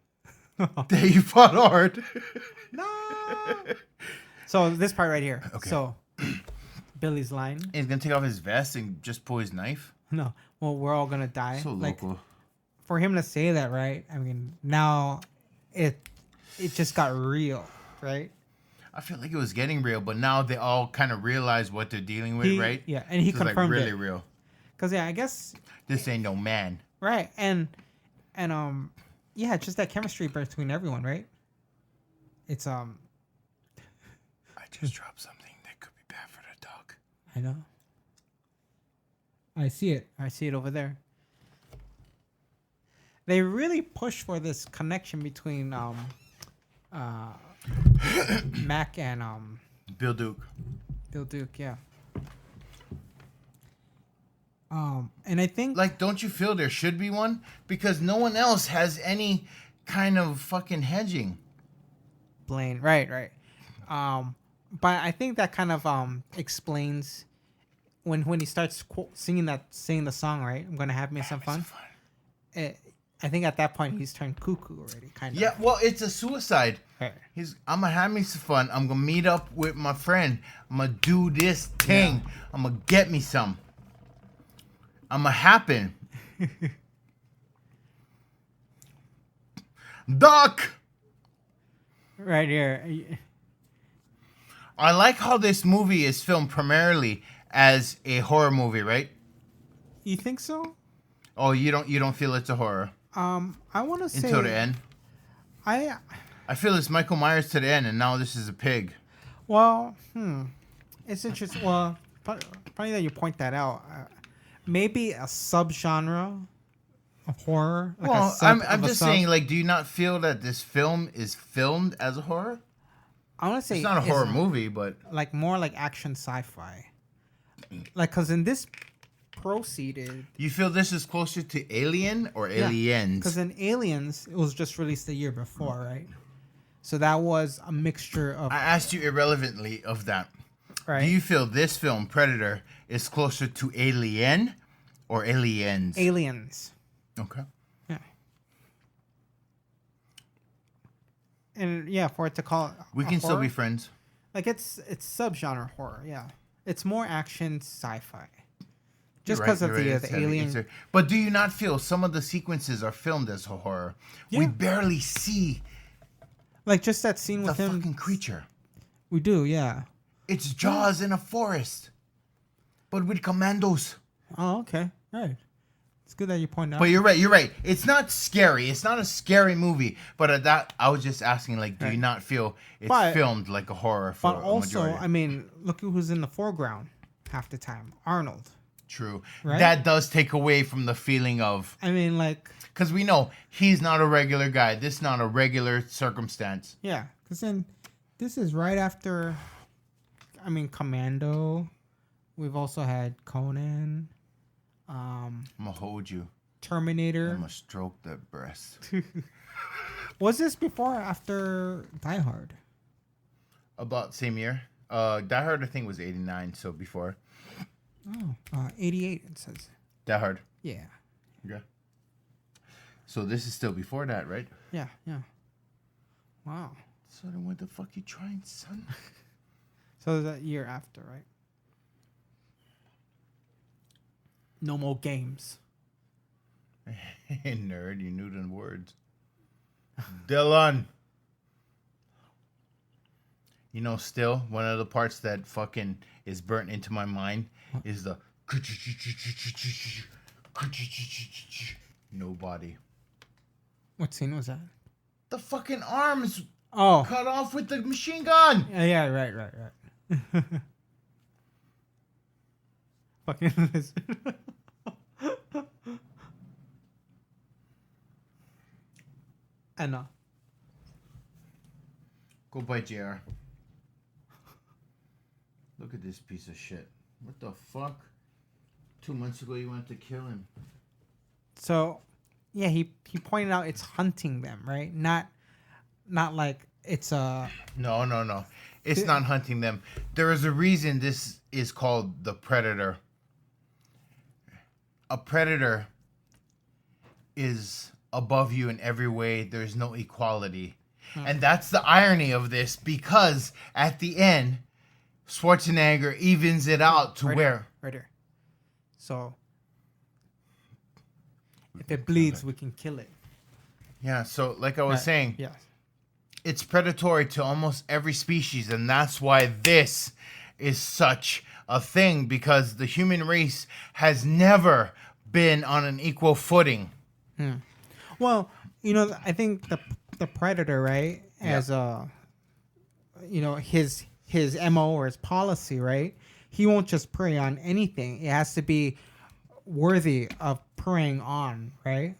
[SPEAKER 4] that you fought hard.
[SPEAKER 1] No. So this part right here. Okay. So Billy's line.
[SPEAKER 4] He's gonna take off his vest and just pull his knife.
[SPEAKER 1] No. Well, we're all gonna die.
[SPEAKER 4] So local.
[SPEAKER 1] For him to say that, right? I mean, now it just got real, right?
[SPEAKER 4] I feel like it was getting real, but now they all kind of realize what they're dealing with, right?
[SPEAKER 1] Yeah, and he confirmed
[SPEAKER 4] like really
[SPEAKER 1] it.
[SPEAKER 4] Real.
[SPEAKER 1] Because I guess
[SPEAKER 4] this ain't no man.
[SPEAKER 1] Right, and yeah, just that chemistry between everyone, right? It's
[SPEAKER 4] I just dropped something that could be bad for the dog.
[SPEAKER 1] I know. I see it. I see it over there. They really push for this connection between Mac and
[SPEAKER 4] Bill Duke.
[SPEAKER 1] Bill Duke, yeah. And I think
[SPEAKER 4] Like, don't you feel there should be one? Because no one else has any kind of fucking hedging.
[SPEAKER 1] Blaine, right. But I think that kind of explains when he starts singing the song, right? I'm gonna have me some fun. I think at that point he's turned cuckoo already, kind of.
[SPEAKER 4] Yeah, well, it's a suicide.
[SPEAKER 1] Right.
[SPEAKER 4] I'm gonna have me some fun. I'm gonna meet up with my friend. I'm gonna do this thing. Yeah. I'm gonna get me some. I'm gonna happen. Duck.
[SPEAKER 1] Right here.
[SPEAKER 4] I like how this movie is filmed primarily as a horror movie, right?
[SPEAKER 1] You think so?
[SPEAKER 4] Oh, you don't feel it's a horror?
[SPEAKER 1] I want to say
[SPEAKER 4] until the end.
[SPEAKER 1] I
[SPEAKER 4] feel it's Michael Myers to the end, and now this is a pig.
[SPEAKER 1] Well, it's interesting. Well, funny that you point that out. Maybe a subgenre of horror. Like
[SPEAKER 4] well, I'm just saying, like, do you not feel that this film is filmed as a horror?
[SPEAKER 1] I want to say
[SPEAKER 4] it's not a horror movie, but
[SPEAKER 1] like more like action sci-fi. Like, cause in this proceeded.
[SPEAKER 4] You feel this is closer to Alien or Aliens?
[SPEAKER 1] Because in Aliens, it was just released the year before, right? So that was a mixture of.
[SPEAKER 4] I asked you irrelevantly of that.
[SPEAKER 1] Right.
[SPEAKER 4] Do you feel this film, Predator, is closer to Alien or Aliens?
[SPEAKER 1] Aliens.
[SPEAKER 4] Okay.
[SPEAKER 1] Yeah. And yeah, for it to call it
[SPEAKER 4] we can
[SPEAKER 1] horror,
[SPEAKER 4] still be friends.
[SPEAKER 1] Like it's subgenre horror, yeah. It's more action sci-fi. Just
[SPEAKER 4] Right,
[SPEAKER 1] because of
[SPEAKER 4] right,
[SPEAKER 1] the alien.
[SPEAKER 4] But do you not feel some of the sequences are filmed as horror? Yeah. We barely see
[SPEAKER 1] like just that scene with
[SPEAKER 4] the
[SPEAKER 1] him.
[SPEAKER 4] fucking creature.
[SPEAKER 1] We do, yeah.
[SPEAKER 4] It's Jaws in a forest, but with commandos.
[SPEAKER 1] Oh, okay. Right. It's good that you point out.
[SPEAKER 4] But you're right. It's not scary. It's not a scary movie. But at that, I was just asking, like, do you not feel it's filmed like a horror for
[SPEAKER 1] But also,
[SPEAKER 4] a majority?
[SPEAKER 1] I mean, look at who's in the foreground half the time. Arnold.
[SPEAKER 4] True.
[SPEAKER 1] Right?
[SPEAKER 4] That does take away from the feeling of...
[SPEAKER 1] I mean, like...
[SPEAKER 4] Because we know he's not a regular guy. This is not a regular circumstance.
[SPEAKER 1] Yeah. Because then this is right after... I mean, Commando. We've also had Conan.
[SPEAKER 4] I'm going to hold you.
[SPEAKER 1] Terminator.
[SPEAKER 4] I'm going to stroke that breast.
[SPEAKER 1] Was this before or after Die Hard?
[SPEAKER 4] About same year. Die Hard, I think, was 89, so before.
[SPEAKER 1] Oh, 88 it says.
[SPEAKER 4] Die Hard.
[SPEAKER 1] Yeah.
[SPEAKER 4] Okay. So this is still before that, right?
[SPEAKER 1] Yeah. Wow.
[SPEAKER 4] So then what the fuck you trying, son?
[SPEAKER 1] So that year after, right? No more games.
[SPEAKER 4] Nerd, you knew the words. Dylan. You know, still, one of the parts that fucking is burnt into my mind is the nobody.
[SPEAKER 1] What scene was that?
[SPEAKER 4] The fucking arms
[SPEAKER 1] cut
[SPEAKER 4] off with the machine gun.
[SPEAKER 1] Yeah, right. Fucking lizard. Anna.
[SPEAKER 4] Go by JR. Look at this piece of shit. What the fuck? 2 months ago you wanted to kill him.
[SPEAKER 1] So, yeah, he pointed out it's hunting them, right? Not like it's a...
[SPEAKER 4] No. It's not hunting them. There is a reason this is called the Predator. A predator is above you in every way. There's no equality. And that's the irony of this, because at the end, Schwarzenegger evens it out to where?
[SPEAKER 1] Right here. So, if it bleeds, we can kill it.
[SPEAKER 4] Yeah, so like I was saying,
[SPEAKER 1] yes.
[SPEAKER 4] It's predatory to almost every species, and that's why this is such a thing, because the human race has never been on an equal footing.
[SPEAKER 1] Well, I think the Predator, right, as a, his MO or his policy, right, he won't just prey on anything. It has to be worthy of preying on, right?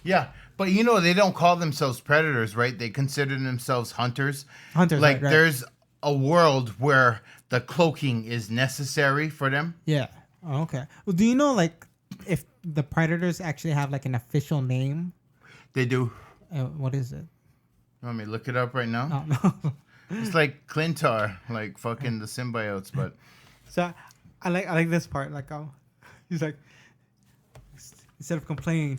[SPEAKER 4] Yeah, but you know they don't call themselves predators, right? They consider themselves hunters.
[SPEAKER 1] Hunters,
[SPEAKER 4] like
[SPEAKER 1] right.
[SPEAKER 4] There's a world where the cloaking is necessary for them.
[SPEAKER 1] Yeah. Oh, okay. Well, do you know like if the predators actually have like an official name?
[SPEAKER 4] They do.
[SPEAKER 1] What is it?
[SPEAKER 4] You want me to look it up right now?
[SPEAKER 1] No.
[SPEAKER 4] It's like Clintar, like fucking the symbiotes, but
[SPEAKER 1] So I like this part. Like, he's like, instead of complaining,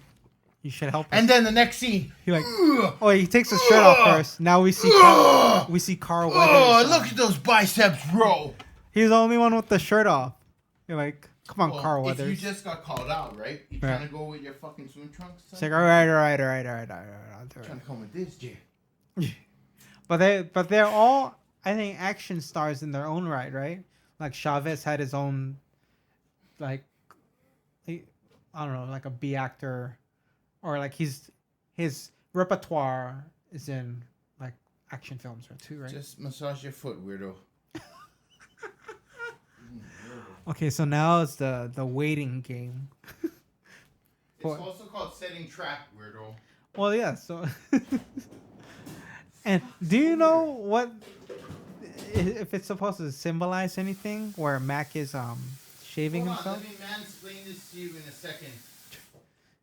[SPEAKER 1] you should help us.
[SPEAKER 4] And then the next scene,
[SPEAKER 1] He like, oh, he takes his shirt off first. Now we see Carl Weathers.
[SPEAKER 4] oh, look at those biceps, bro.
[SPEAKER 1] He's the only one with the shirt off. You're like, come on, Carl
[SPEAKER 4] If
[SPEAKER 1] Weathers.
[SPEAKER 4] you just got called out, right? You trying to go with your fucking swim trunks?
[SPEAKER 1] It's like, all right. I'll do it.
[SPEAKER 4] Trying to come with this, Jay.
[SPEAKER 1] But they're all, I think, action stars in their own right? Like Chavez had his own, like, I don't know, like a B actor, or like his repertoire is in like action films too, right?
[SPEAKER 4] Just massage your foot, weirdo.
[SPEAKER 1] Okay, so now it's the waiting game.
[SPEAKER 4] It's also called setting trap, weirdo.
[SPEAKER 1] Well, yeah. So, and do you know what if it's supposed to symbolize anything? Where Mac is shaving himself.
[SPEAKER 4] Let me mansplain this to you in a second.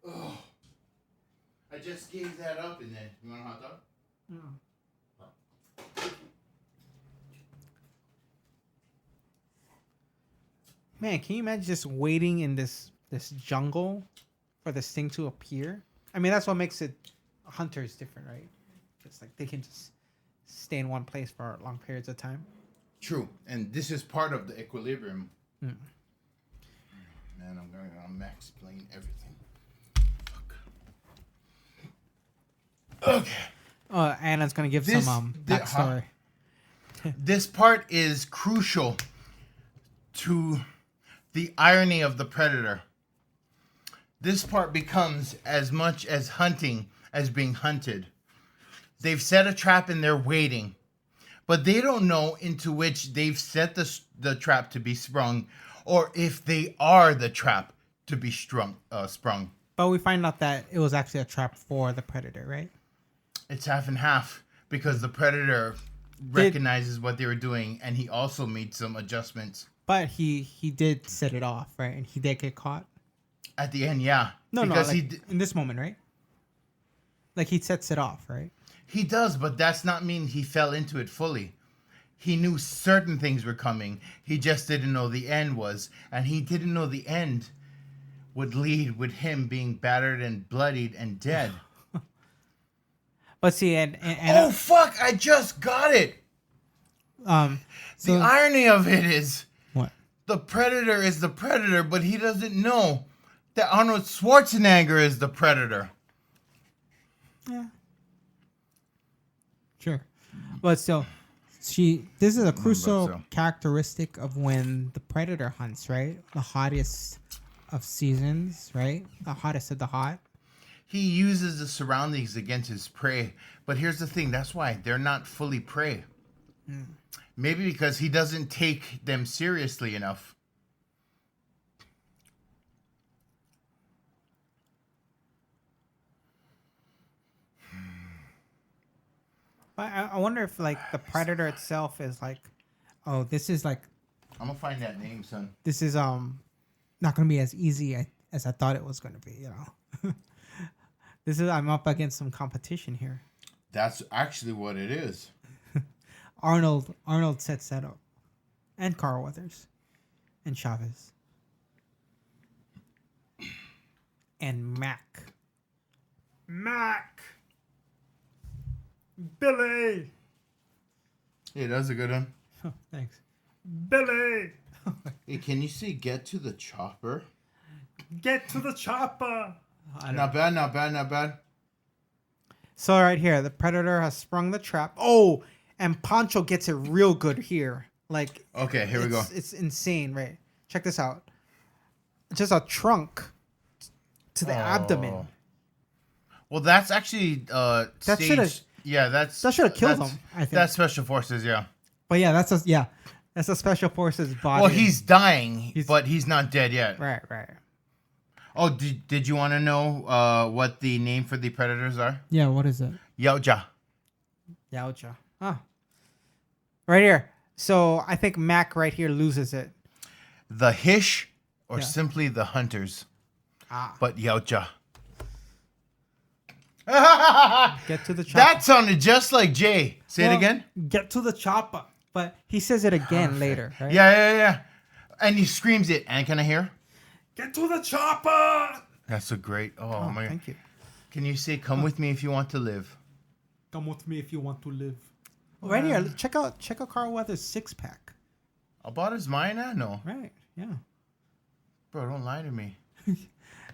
[SPEAKER 4] Oh, I just gave that up, and then you want a hot dog?
[SPEAKER 1] Man, can you imagine just waiting in this jungle for this thing to appear? I mean, that's what makes it hunters different, right? It's like they can just stay in one place for long periods of time.
[SPEAKER 4] True, and this is part of the equilibrium. Man, I'm going to mansplain everything. Fuck. Okay.
[SPEAKER 1] Anna's gonna give some backstory.
[SPEAKER 4] This part is crucial to the irony of the predator. This part becomes as much as hunting as being hunted. They've set a trap and they're waiting, but they don't know into which they've set the trap to be sprung, or if they are the trap to be sprung.
[SPEAKER 1] But we find out that it was actually a trap for the predator, right?
[SPEAKER 4] It's half and half, because the predator recognizes what they were doing, and he also made some adjustments.
[SPEAKER 1] But he did set it off, right? And he did get caught.
[SPEAKER 4] At the end, yeah.
[SPEAKER 1] No, like in this moment, right? Like he sets it off, right?
[SPEAKER 4] He does, but that's not mean he fell into it fully. He knew certain things were coming. He just didn't know the end was, and he didn't know the end would lead with him being battered and bloodied and dead.
[SPEAKER 1] But see, and
[SPEAKER 4] oh fuck! I just got it. The irony of it is,
[SPEAKER 1] what?
[SPEAKER 4] The predator is the predator, but he doesn't know that Arnold Schwarzenegger is the predator.
[SPEAKER 1] Yeah. Sure. But still, this is a crucial characteristic of when the predator hunts, right? The hottest of seasons, right? The hottest of the hot.
[SPEAKER 4] He uses the surroundings against his prey. But here's the thing. That's why they're not fully prey. Maybe because he doesn't take them seriously enough.
[SPEAKER 1] But I wonder if like the predator itself is like, oh, this is like,
[SPEAKER 4] I'm gonna find that name, son.
[SPEAKER 1] This is not gonna be as easy as I thought it was gonna be. You know, I'm up against some competition here.
[SPEAKER 4] That's actually what it is.
[SPEAKER 1] Arnold sets that up, and Carl Weathers, and Chavez, and Mac. Billy.
[SPEAKER 4] Yeah, that's a good one.
[SPEAKER 1] Oh, thanks, Billy.
[SPEAKER 4] Hey, can you see "Get to the chopper"?
[SPEAKER 1] Get to the chopper.
[SPEAKER 4] Not bad.
[SPEAKER 1] So right here, the predator has sprung the trap. Oh, and Pancho gets it real good here. Like,
[SPEAKER 4] okay, here we go.
[SPEAKER 1] It's insane, right? Check this out. Just a trunk to the abdomen.
[SPEAKER 4] Well, that's actually that should have killed
[SPEAKER 1] him. I think
[SPEAKER 4] that's special forces, yeah.
[SPEAKER 1] But yeah, That's a special forces body.
[SPEAKER 4] Well, he's dying, but he's not dead yet.
[SPEAKER 1] Right.
[SPEAKER 4] Oh, did you want to know what the name for the predators are?
[SPEAKER 1] Yeah, what is it?
[SPEAKER 4] Yaoja.
[SPEAKER 1] Oh. Right here. So I think Mac right here loses it.
[SPEAKER 4] The Hish or simply the Hunters. But Yaoja.
[SPEAKER 1] Get to the chopper.
[SPEAKER 4] That sounded just like Jay. Say it again.
[SPEAKER 1] Get to the chopper. But he says it again later, right?
[SPEAKER 4] Yeah. And he screams it. And can I hear?
[SPEAKER 1] Get to the chopper.
[SPEAKER 4] That's a great. Oh my.
[SPEAKER 1] Thank you.
[SPEAKER 4] Can you say, "Come with me if you want to live"?
[SPEAKER 1] Come with me if you want to live. Right here, check out Carl Weathers' 6-pack.
[SPEAKER 4] About as mine, I know.
[SPEAKER 1] Right, yeah.
[SPEAKER 4] Bro, don't lie to me.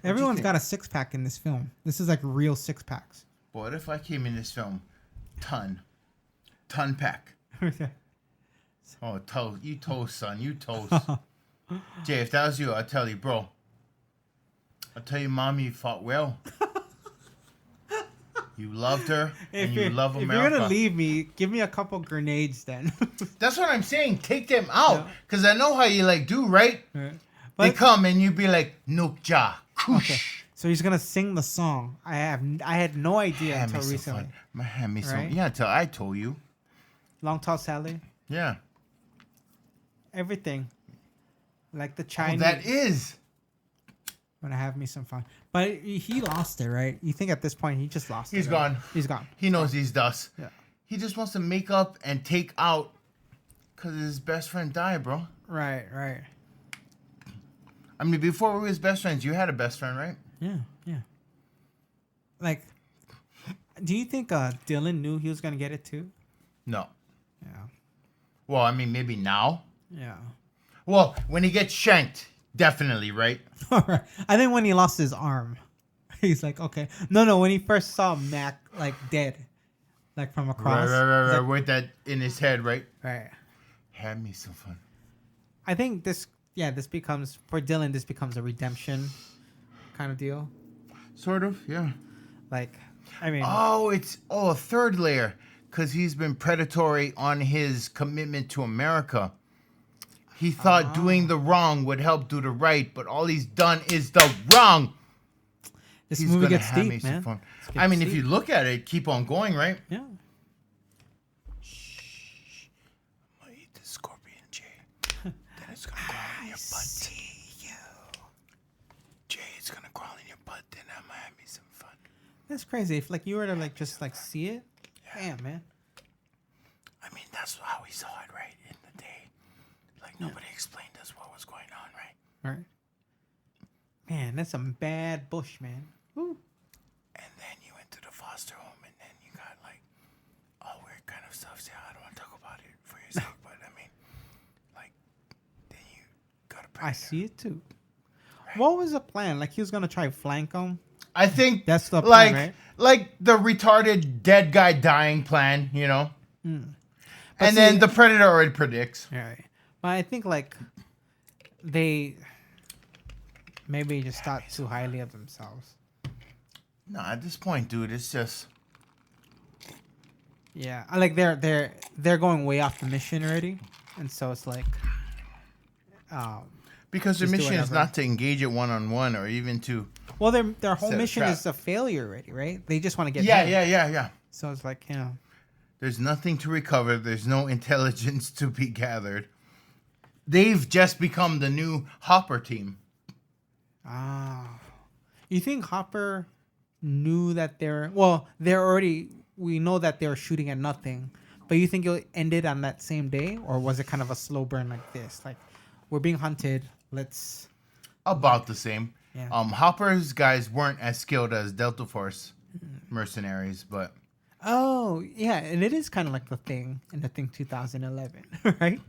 [SPEAKER 1] Everyone's got a 6-pack in this film. This is like real 6-packs.
[SPEAKER 4] What if I came in this film, ton pack? Oh, toast. You toast, son. You toast. Jay, if that was you, I'd tell you, bro. I'll tell you, Mommy, you fought well. You loved her, and you love America.
[SPEAKER 1] If you're going to leave me, give me a couple grenades then.
[SPEAKER 4] That's what I'm saying. Take them out. Because I know how you, do, right? They come, and you be like, Nukja, Kush. Okay.
[SPEAKER 1] So he's going to sing the song. I had no idea until recently.
[SPEAKER 4] Hand me some. Yeah, until I told you.
[SPEAKER 1] Long tall Sally.
[SPEAKER 4] Yeah.
[SPEAKER 1] Everything. Like the Chinese.
[SPEAKER 4] Oh, that is.
[SPEAKER 1] Gonna have me some fun. But he lost it, right? You think at this point he just lost it?
[SPEAKER 4] He's gone.
[SPEAKER 1] He's gone.
[SPEAKER 4] He knows he's dust.
[SPEAKER 1] Yeah.
[SPEAKER 4] He just wants to make up and take out because his best friend died, bro.
[SPEAKER 1] Right.
[SPEAKER 4] I mean, before we was best friends, you had a best friend, right?
[SPEAKER 1] Yeah. Like, do you think Dylan knew he was gonna get it too?
[SPEAKER 4] No.
[SPEAKER 1] Yeah.
[SPEAKER 4] Well, I mean, maybe now.
[SPEAKER 1] Yeah.
[SPEAKER 4] Well, when he gets shanked, definitely, right?
[SPEAKER 1] All right. I think when he lost his arm, he's like, okay. No. When he first saw Mac dead, from across.
[SPEAKER 4] Right. With that in his head, right?
[SPEAKER 1] Right.
[SPEAKER 4] Had me some fun.
[SPEAKER 1] I think this becomes for Dylan. This becomes a redemption kind of deal.
[SPEAKER 4] Sort of, yeah.
[SPEAKER 1] It's
[SPEAKER 4] a third layer because he's been predatory on his commitment to America. He thought doing the wrong would help do the right, but all he's done is the wrong.
[SPEAKER 1] This movie gets deep, man.
[SPEAKER 4] I mean, if you look at it, keep on going, right?
[SPEAKER 1] Yeah.
[SPEAKER 4] Shh. I'm going to eat this scorpion, Jay. Then it's going to crawl in your butt. See you. Jay, it's going to crawl in your butt, then I'm going to have me some fun.
[SPEAKER 1] That's crazy. If you were to just see it, damn, man.
[SPEAKER 4] I mean, that's how we saw it, right? In the day. Nobody explained us what was going on, right?
[SPEAKER 1] Right. Man, that's some bad bush, man. Woo.
[SPEAKER 4] And then you went to the foster home, and then you got all weird kind of stuff. So I don't want to talk about it for your sake, but I mean, then you got a predator.
[SPEAKER 1] I see it too. Right. What was the plan? He was gonna try to flank him.
[SPEAKER 4] I think
[SPEAKER 1] that's the plan, right?
[SPEAKER 4] Like the retarded dead guy dying plan, you know. And then the predator already predicts.
[SPEAKER 1] Right. But I think they maybe just thought too highly of themselves.
[SPEAKER 4] No, at this point, dude, it's just
[SPEAKER 1] yeah. They're going way off the mission already, and so it's
[SPEAKER 4] because their mission is not to engage it one-on-one or even to.
[SPEAKER 1] Well, their whole mission is a failure already, right? They just want to get
[SPEAKER 4] yeah.
[SPEAKER 1] So it's
[SPEAKER 4] there's nothing to recover. There's no intelligence to be gathered. They've just become the new Hopper team.
[SPEAKER 1] You think Hopper knew that we know that they're shooting at nothing, but you think it ended on that same day, or was it kind of a slow burn like this? We're being hunted. Let's.
[SPEAKER 4] About the same.
[SPEAKER 1] Yeah.
[SPEAKER 4] Hopper's guys weren't as skilled as Delta Force mercenaries, but.
[SPEAKER 1] Oh yeah, and it is kind of like the Thing in the Thing 2011, right?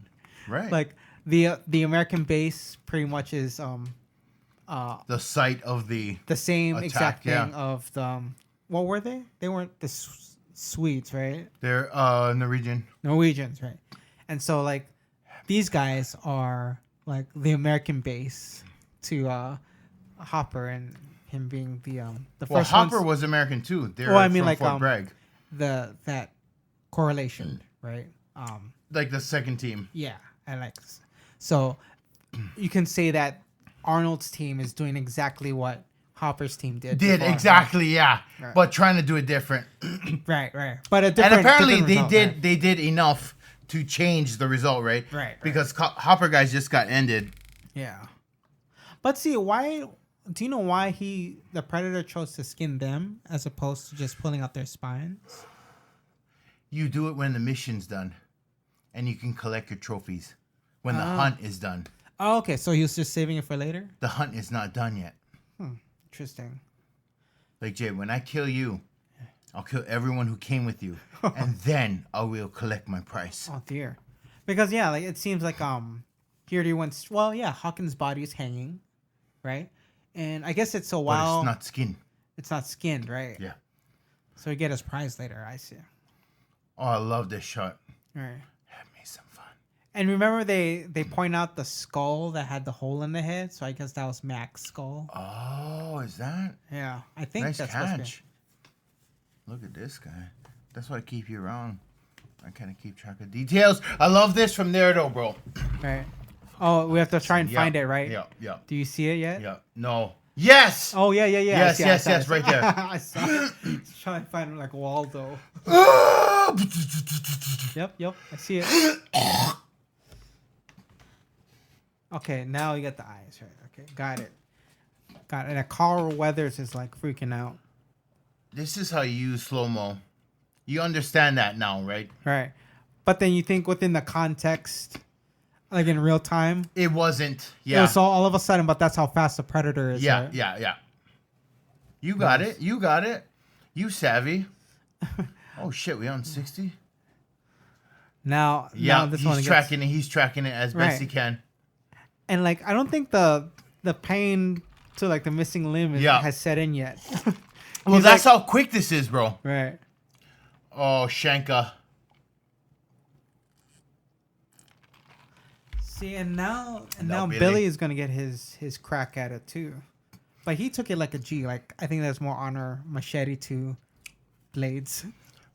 [SPEAKER 4] Right.
[SPEAKER 1] The American base pretty much is
[SPEAKER 4] the site of the
[SPEAKER 1] same
[SPEAKER 4] attack,
[SPEAKER 1] exact thing of the what were they? They weren't the Swedes, right?
[SPEAKER 4] They're
[SPEAKER 1] Norwegians, right? And so these guys are the American base to Hopper and him being the first.
[SPEAKER 4] Hopper was American too. They're from Fort Bragg.
[SPEAKER 1] That correlation, right?
[SPEAKER 4] The second team.
[SPEAKER 1] Yeah. and like, so you can say that Arnold's team is doing exactly what Hopper's team did. Before,
[SPEAKER 4] exactly,
[SPEAKER 1] right?
[SPEAKER 4] yeah.
[SPEAKER 1] Right.
[SPEAKER 4] But trying to do it different.
[SPEAKER 1] Right. But a different.
[SPEAKER 4] And apparently
[SPEAKER 1] different
[SPEAKER 4] they
[SPEAKER 1] result,
[SPEAKER 4] did enough to change the result, right?
[SPEAKER 1] Right.
[SPEAKER 4] Because Hopper guys just got ended.
[SPEAKER 1] Yeah. But see, why? Do you know why the Predator chose to skin them as opposed to just pulling out their spines?
[SPEAKER 4] You do it when the mission's done, and you can collect your trophies when the hunt is done.
[SPEAKER 1] Oh, okay. So he was just saving it for later?
[SPEAKER 4] The hunt is not done yet.
[SPEAKER 1] Interesting.
[SPEAKER 4] Like, Jay, when I kill you, I'll kill everyone who came with you, and then I will collect my price.
[SPEAKER 1] Oh, dear. Because, yeah, like it seems like here he went... Well, yeah, Hawkins' body is hanging, right? And I guess it's a while...
[SPEAKER 4] But it's not skin.
[SPEAKER 1] It's not skinned, right?
[SPEAKER 4] Yeah.
[SPEAKER 1] So he get his prize later, I see.
[SPEAKER 4] Oh, I love this shot.
[SPEAKER 1] All right.
[SPEAKER 4] Had me some fun.
[SPEAKER 1] And remember they point out the skull that had the hole in the head, so I guess that was Mac's skull.
[SPEAKER 4] Oh, is that?
[SPEAKER 1] Yeah, I think
[SPEAKER 4] Nice
[SPEAKER 1] that's
[SPEAKER 4] catch. Look at this guy. That's why I keep you around. I kind of keep track of details. I love this from there, though, bro.
[SPEAKER 1] Right. Oh, we have to try and find it, right?
[SPEAKER 4] Yeah.
[SPEAKER 1] Do you see it yet?
[SPEAKER 4] Yeah. No. Yes!
[SPEAKER 1] Oh, yeah.
[SPEAKER 4] Yes, right there.
[SPEAKER 1] I saw it. Trying to find like Waldo. Yep, I see it. Okay, now you got the eyes, right? Okay, got it. And Carl Weathers is like freaking out.
[SPEAKER 4] This is how you use slow-mo. You understand that now, right?
[SPEAKER 1] Right. But then you think within the context, like in real time,
[SPEAKER 4] It wasn't.
[SPEAKER 1] it
[SPEAKER 4] Yeah.
[SPEAKER 1] was all of a sudden, but that's how fast the Predator is.
[SPEAKER 4] Yeah,
[SPEAKER 1] right?
[SPEAKER 4] yeah. You got it. You savvy. Oh, shit. We on 60?
[SPEAKER 1] Now this one
[SPEAKER 4] he's tracking it. He's tracking it as best he can.
[SPEAKER 1] And like, I don't think the pain to like the missing limb has set in yet.
[SPEAKER 4] Well, that's how quick this is, bro.
[SPEAKER 1] Right.
[SPEAKER 4] Oh, Shanka.
[SPEAKER 1] See, and now
[SPEAKER 4] Billy.
[SPEAKER 1] Billy is gonna get his crack at it too, but he took it like a G. Like I think there's more honor machete to blades.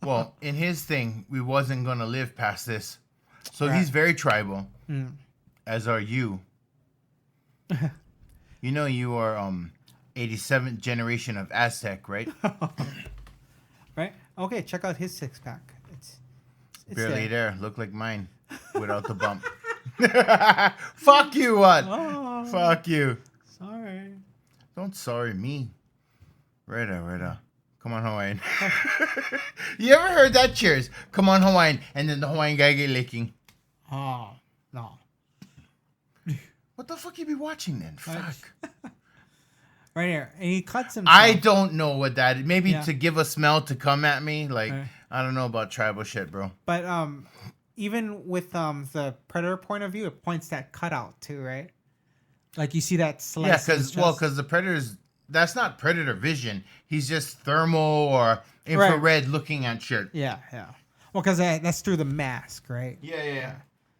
[SPEAKER 4] Well, in his thing, we wasn't gonna live past this, so he's very tribal. As are you. You know you are 87th generation of Aztec, right?
[SPEAKER 1] Right. Okay. Check out his six pack. It's
[SPEAKER 4] Barely there. Look like mine, without the bump. Fuck you, what?
[SPEAKER 1] Oh,
[SPEAKER 4] Fuck you.
[SPEAKER 1] sorry.
[SPEAKER 4] Don't sorry me. Right on. Come on, Hawaiian. You ever heard that? Cheers. Come on, Hawaiian. And then the Hawaiian guy get licking.
[SPEAKER 1] Oh no.
[SPEAKER 4] What the fuck you be watching then? Fuck.
[SPEAKER 1] Right here, and he cuts himself.
[SPEAKER 4] I don't know what that is. Maybe
[SPEAKER 1] Yeah.
[SPEAKER 4] to give a smell to come at me. Like, I don't know about tribal shit, bro.
[SPEAKER 1] But even with the Predator point of view, it points that cutout too, right? Like you see that slice.
[SPEAKER 4] Yeah, because the Predator's... That's not Predator vision. He's just thermal or infrared looking at shit.
[SPEAKER 1] Yeah. Well, because that's through the mask, right?
[SPEAKER 4] Yeah.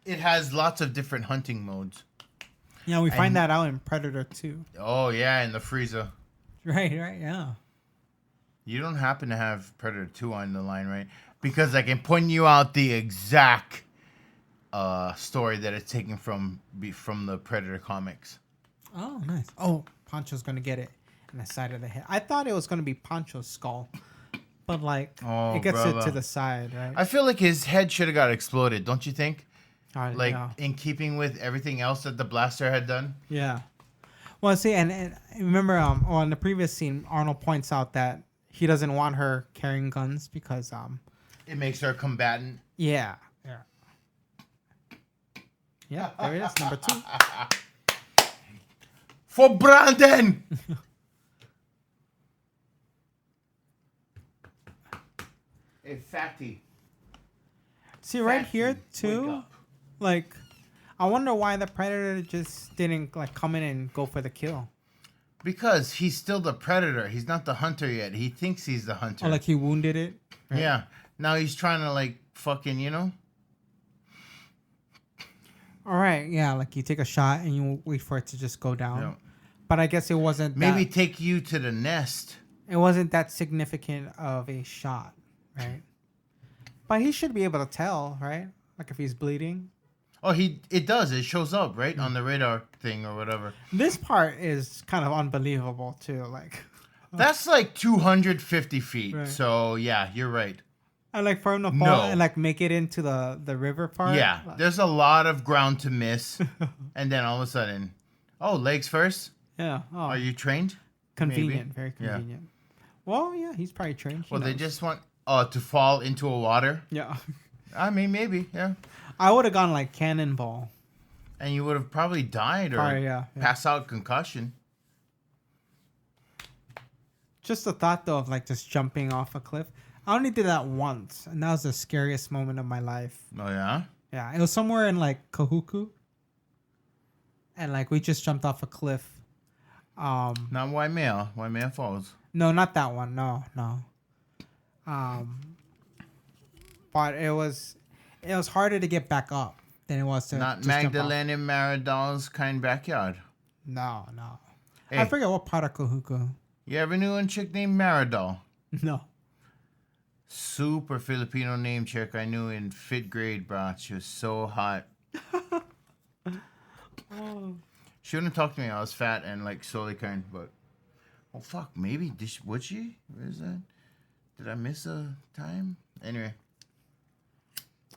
[SPEAKER 4] It has lots of different hunting modes.
[SPEAKER 1] Yeah, we find that out in Predator 2.
[SPEAKER 4] Oh, yeah, in the freezer.
[SPEAKER 1] Right, yeah.
[SPEAKER 4] You don't happen to have Predator 2 on the line, right? Because I can point you out the exact story that it's taken from the Predator comics.
[SPEAKER 1] Oh, nice. Oh, Poncho's going to get it in the side of the head. I thought it was going to be Poncho's skull. But, like, it gets it to the side, right?
[SPEAKER 4] I feel like his head should have got exploded, don't you think? Like,
[SPEAKER 1] yeah.
[SPEAKER 4] in keeping with everything else that the blaster had done?
[SPEAKER 1] Yeah. Well, see, and remember, in the previous scene, Arnold points out that he doesn't want her carrying guns because...
[SPEAKER 4] It makes her a combatant.
[SPEAKER 1] Yeah, there it is, number 2.
[SPEAKER 4] For Brandon! Hey, fatty.
[SPEAKER 1] See, right here, too, like, I wonder why the Predator just didn't, like, come in and go for the kill.
[SPEAKER 4] Because he's still the Predator. He's not the hunter yet. He thinks he's the hunter.
[SPEAKER 1] Or, like, he wounded it. Right?
[SPEAKER 4] Yeah. Now he's trying to, like, fucking, you know?
[SPEAKER 1] All right, yeah, like, you take a shot and you wait for it to just go down.
[SPEAKER 4] Yeah.
[SPEAKER 1] But I guess it wasn't
[SPEAKER 4] Maybe take you to the nest.
[SPEAKER 1] It wasn't that significant of a shot, right? But he should be able to tell, right? Like, if he's bleeding.
[SPEAKER 4] Oh, it does. It shows up, right? On the radar thing or whatever.
[SPEAKER 1] This part is kind of unbelievable, too. Like,
[SPEAKER 4] That's like 250 feet.
[SPEAKER 1] Right.
[SPEAKER 4] So, yeah, you're right.
[SPEAKER 1] and like for him to fall
[SPEAKER 4] No.
[SPEAKER 1] and like make it into the river part.
[SPEAKER 4] Yeah, there's a lot of ground to miss. And then all of a sudden, legs first?
[SPEAKER 1] Yeah. Oh,
[SPEAKER 4] Are you trained?
[SPEAKER 1] convenient.
[SPEAKER 4] Maybe.
[SPEAKER 1] Very
[SPEAKER 4] Yeah.
[SPEAKER 1] convenient. Well, yeah, he's probably trained. He
[SPEAKER 4] Well, they
[SPEAKER 1] knows.
[SPEAKER 4] just want to fall into a water.
[SPEAKER 1] Yeah.
[SPEAKER 4] I mean, maybe, yeah.
[SPEAKER 1] I would have gone like cannonball.
[SPEAKER 4] And you would have probably died or
[SPEAKER 1] Probably, yeah.
[SPEAKER 4] passed out concussion.
[SPEAKER 1] Just the thought though of like just jumping off a cliff. I only did that once, and that was the scariest moment of my life.
[SPEAKER 4] Oh, yeah?
[SPEAKER 1] Yeah, it was somewhere in like Kahuku, and like we just jumped off a cliff.
[SPEAKER 4] Not Waimea Falls.
[SPEAKER 1] No, not that one. No. But it was harder to get back up than it was to
[SPEAKER 4] Not
[SPEAKER 1] just jump off.
[SPEAKER 4] Magdalene and Maradal's kind backyard.
[SPEAKER 1] No.
[SPEAKER 4] Hey.
[SPEAKER 1] I forget what part of Kahuku.
[SPEAKER 4] You ever knew a chick named Maradal?
[SPEAKER 1] No.
[SPEAKER 4] Super Filipino name chick I knew in 5th grade, bro. She was so hot. She wouldn't talk to me. I was fat and like slowly kind, but oh fuck, maybe would she? Where is that? Did I miss a time? Anyway,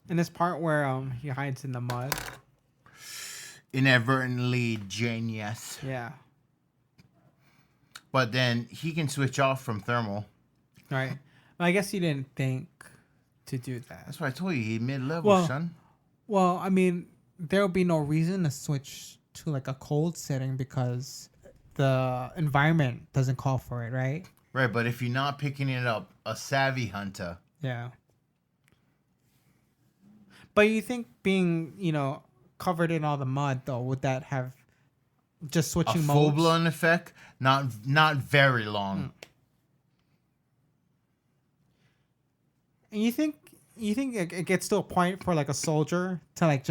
[SPEAKER 1] In this part where he hides in the mud.
[SPEAKER 4] inadvertently genius.
[SPEAKER 1] Yeah.
[SPEAKER 4] But then he can switch off from thermal.
[SPEAKER 1] Right. Well, I guess he didn't think to do that.
[SPEAKER 4] That's why I told you he mid-level,
[SPEAKER 1] Well-
[SPEAKER 4] son.
[SPEAKER 1] Well, I mean, there would be no reason to switch to like a cold setting because the environment doesn't call for it, right?
[SPEAKER 4] Right, but if you're not picking it up, a savvy hunter.
[SPEAKER 1] Yeah. But you think being, covered in all the mud though, would that have just
[SPEAKER 4] A
[SPEAKER 1] switching modes?
[SPEAKER 4] full-blown effect? Not very long.
[SPEAKER 1] And you think it gets to a point for like a soldier to like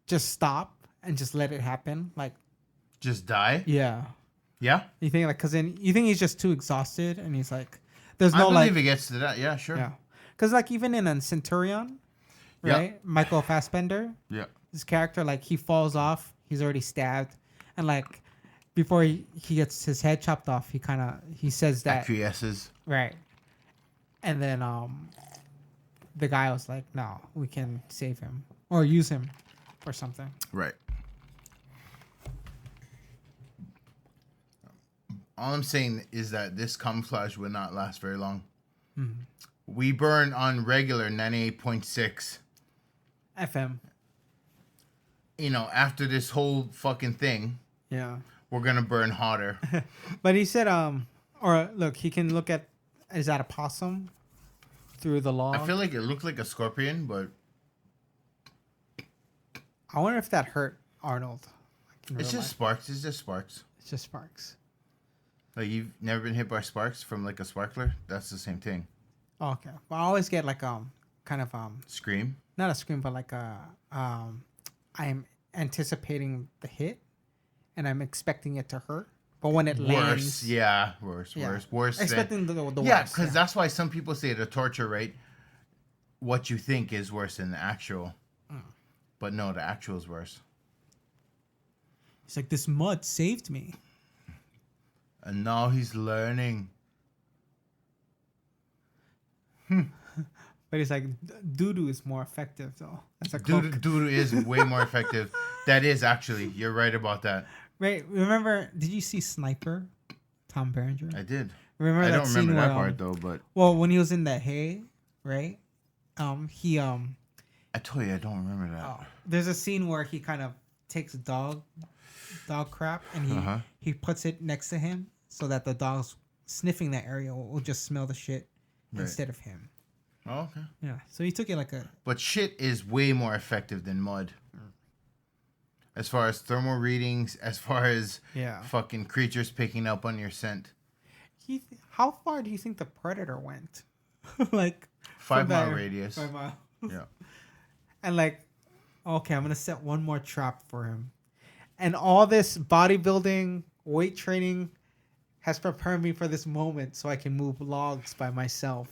[SPEAKER 1] just stop and just let it happen? Like,
[SPEAKER 4] Just die?
[SPEAKER 1] yeah.
[SPEAKER 4] Yeah?
[SPEAKER 1] You think like, cause then you think he's just too exhausted and he's like, there's
[SPEAKER 4] I
[SPEAKER 1] no
[SPEAKER 4] believe
[SPEAKER 1] like,
[SPEAKER 4] it gets to that. Yeah, sure.
[SPEAKER 1] yeah. Cause like even in a Centurion,
[SPEAKER 4] Yeah.
[SPEAKER 1] right? Michael Fassbender,
[SPEAKER 4] Yeah.
[SPEAKER 1] his character, like he falls off, he's already stabbed. And like before he gets his head chopped off, he says that,
[SPEAKER 4] Acquiesces.
[SPEAKER 1] right. And then the guy was like, no, we can save him or use him or something.
[SPEAKER 4] Right. All I'm saying is that this camouflage will not last very long.
[SPEAKER 1] Mm-hmm.
[SPEAKER 4] We burn on regular 98.6.
[SPEAKER 1] FM.
[SPEAKER 4] After this whole fucking thing,
[SPEAKER 1] Yeah.
[SPEAKER 4] we're going to burn hotter.
[SPEAKER 1] But he said, or look, he can look at, is that a possum through the log?
[SPEAKER 4] I feel like it looked like a scorpion, but
[SPEAKER 1] I wonder if that hurt Arnold. Like, in
[SPEAKER 4] it's
[SPEAKER 1] real
[SPEAKER 4] just
[SPEAKER 1] life.
[SPEAKER 4] sparks. It's just sparks.
[SPEAKER 1] It's just sparks.
[SPEAKER 4] Like, you've never been hit by sparks from like a sparkler? That's the same thing.
[SPEAKER 1] Oh, okay. Well, I always get like kind of
[SPEAKER 4] Scream.
[SPEAKER 1] not a scream, but like I'm anticipating the hit, and I'm expecting it to hurt. But when it lands,
[SPEAKER 4] Worse. Yeah. Worse.
[SPEAKER 1] expecting the
[SPEAKER 4] Yeah,
[SPEAKER 1] worst.
[SPEAKER 4] because that's why some people say the torture rate, what you think is worse than the actual. But no, the actual is worse.
[SPEAKER 1] It's like this mud saved me.
[SPEAKER 4] And now he's learning.
[SPEAKER 1] But he's like, doo-doo is more effective though. That's a
[SPEAKER 4] Doo-doo is way more effective. That is actually. You're right about that.
[SPEAKER 1] Right? Remember? Did you see Sniper? Tom Berenger.
[SPEAKER 4] I did.
[SPEAKER 1] Remember
[SPEAKER 4] I
[SPEAKER 1] that
[SPEAKER 4] don't
[SPEAKER 1] scene
[SPEAKER 4] remember
[SPEAKER 1] where,
[SPEAKER 4] that part though, but
[SPEAKER 1] well, when he was in the hay, right? He
[SPEAKER 4] I told you I don't remember that.
[SPEAKER 1] there's a scene where he kind of takes dog crap and he puts it next to him so that the dogs sniffing that area will just smell the shit instead of him.
[SPEAKER 4] Oh, okay.
[SPEAKER 1] Yeah. So he took it like a.
[SPEAKER 4] But shit is way more effective than mud. As far as thermal readings, as far as fucking creatures picking up on your scent.
[SPEAKER 1] How far do you think the predator went? Like
[SPEAKER 4] 5 mile radius.
[SPEAKER 1] 5 miles.
[SPEAKER 4] Yeah.
[SPEAKER 1] And like, okay, I'm gonna set one more trap for him. And all this bodybuilding, weight training, has prepared me for this moment, so I can move logs by myself.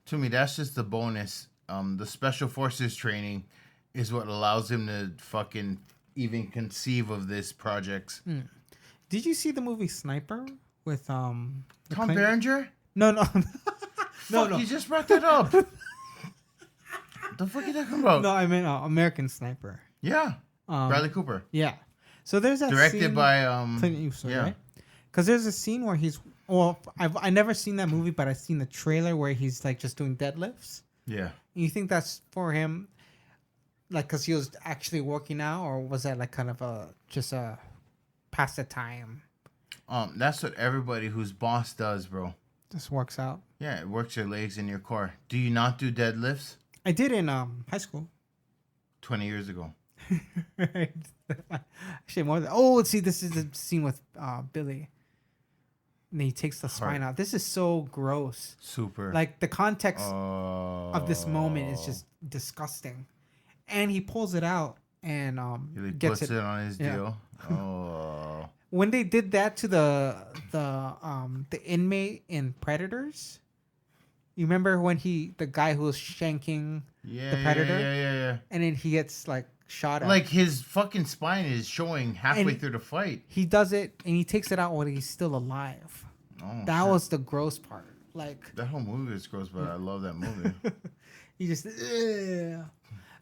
[SPEAKER 4] To me, that's just the bonus. the special forces training is what allows him to fucking even conceive of this projects.
[SPEAKER 1] Did you see the movie Sniper with
[SPEAKER 4] Tom Berenger?
[SPEAKER 1] No.
[SPEAKER 4] No. You just brought that up. The fuck are you talking about?
[SPEAKER 1] No, I meant American Sniper.
[SPEAKER 4] Yeah. Bradley Cooper.
[SPEAKER 1] Yeah. So there's that
[SPEAKER 4] directed
[SPEAKER 1] scene,
[SPEAKER 4] by
[SPEAKER 1] Clint Eastwood,
[SPEAKER 4] yeah.
[SPEAKER 1] right? Because there's a scene where I never seen that movie, but I've seen the trailer where he's like just doing deadlifts.
[SPEAKER 4] Yeah.
[SPEAKER 1] You think that's for him, like, because he was actually working out, or was that like kind of just a pass the time?
[SPEAKER 4] That's what everybody whose boss does, bro.
[SPEAKER 1] Just works out.
[SPEAKER 4] Yeah, it works your legs and your core. Do you not do deadlifts?
[SPEAKER 1] I did in high school.
[SPEAKER 4] 20 years ago.
[SPEAKER 1] Actually, more than see, this is the scene with Billy. And he takes the spine out. This is so gross.
[SPEAKER 4] Super.
[SPEAKER 1] Like the context of this moment is just disgusting. And he pulls it out and
[SPEAKER 4] he
[SPEAKER 1] gets
[SPEAKER 4] puts it on his deal. Oh.
[SPEAKER 1] When they did that to the inmate in Predators, you remember when the guy who was shanking the Predator?
[SPEAKER 4] Yeah.
[SPEAKER 1] And then he gets like shot at.
[SPEAKER 4] Like his fucking spine is showing halfway through the fight.
[SPEAKER 1] He does it and he takes it out when he's still alive.
[SPEAKER 4] Oh,
[SPEAKER 1] that was the gross part. Like
[SPEAKER 4] that whole movie is gross, but I love that movie.
[SPEAKER 1] You just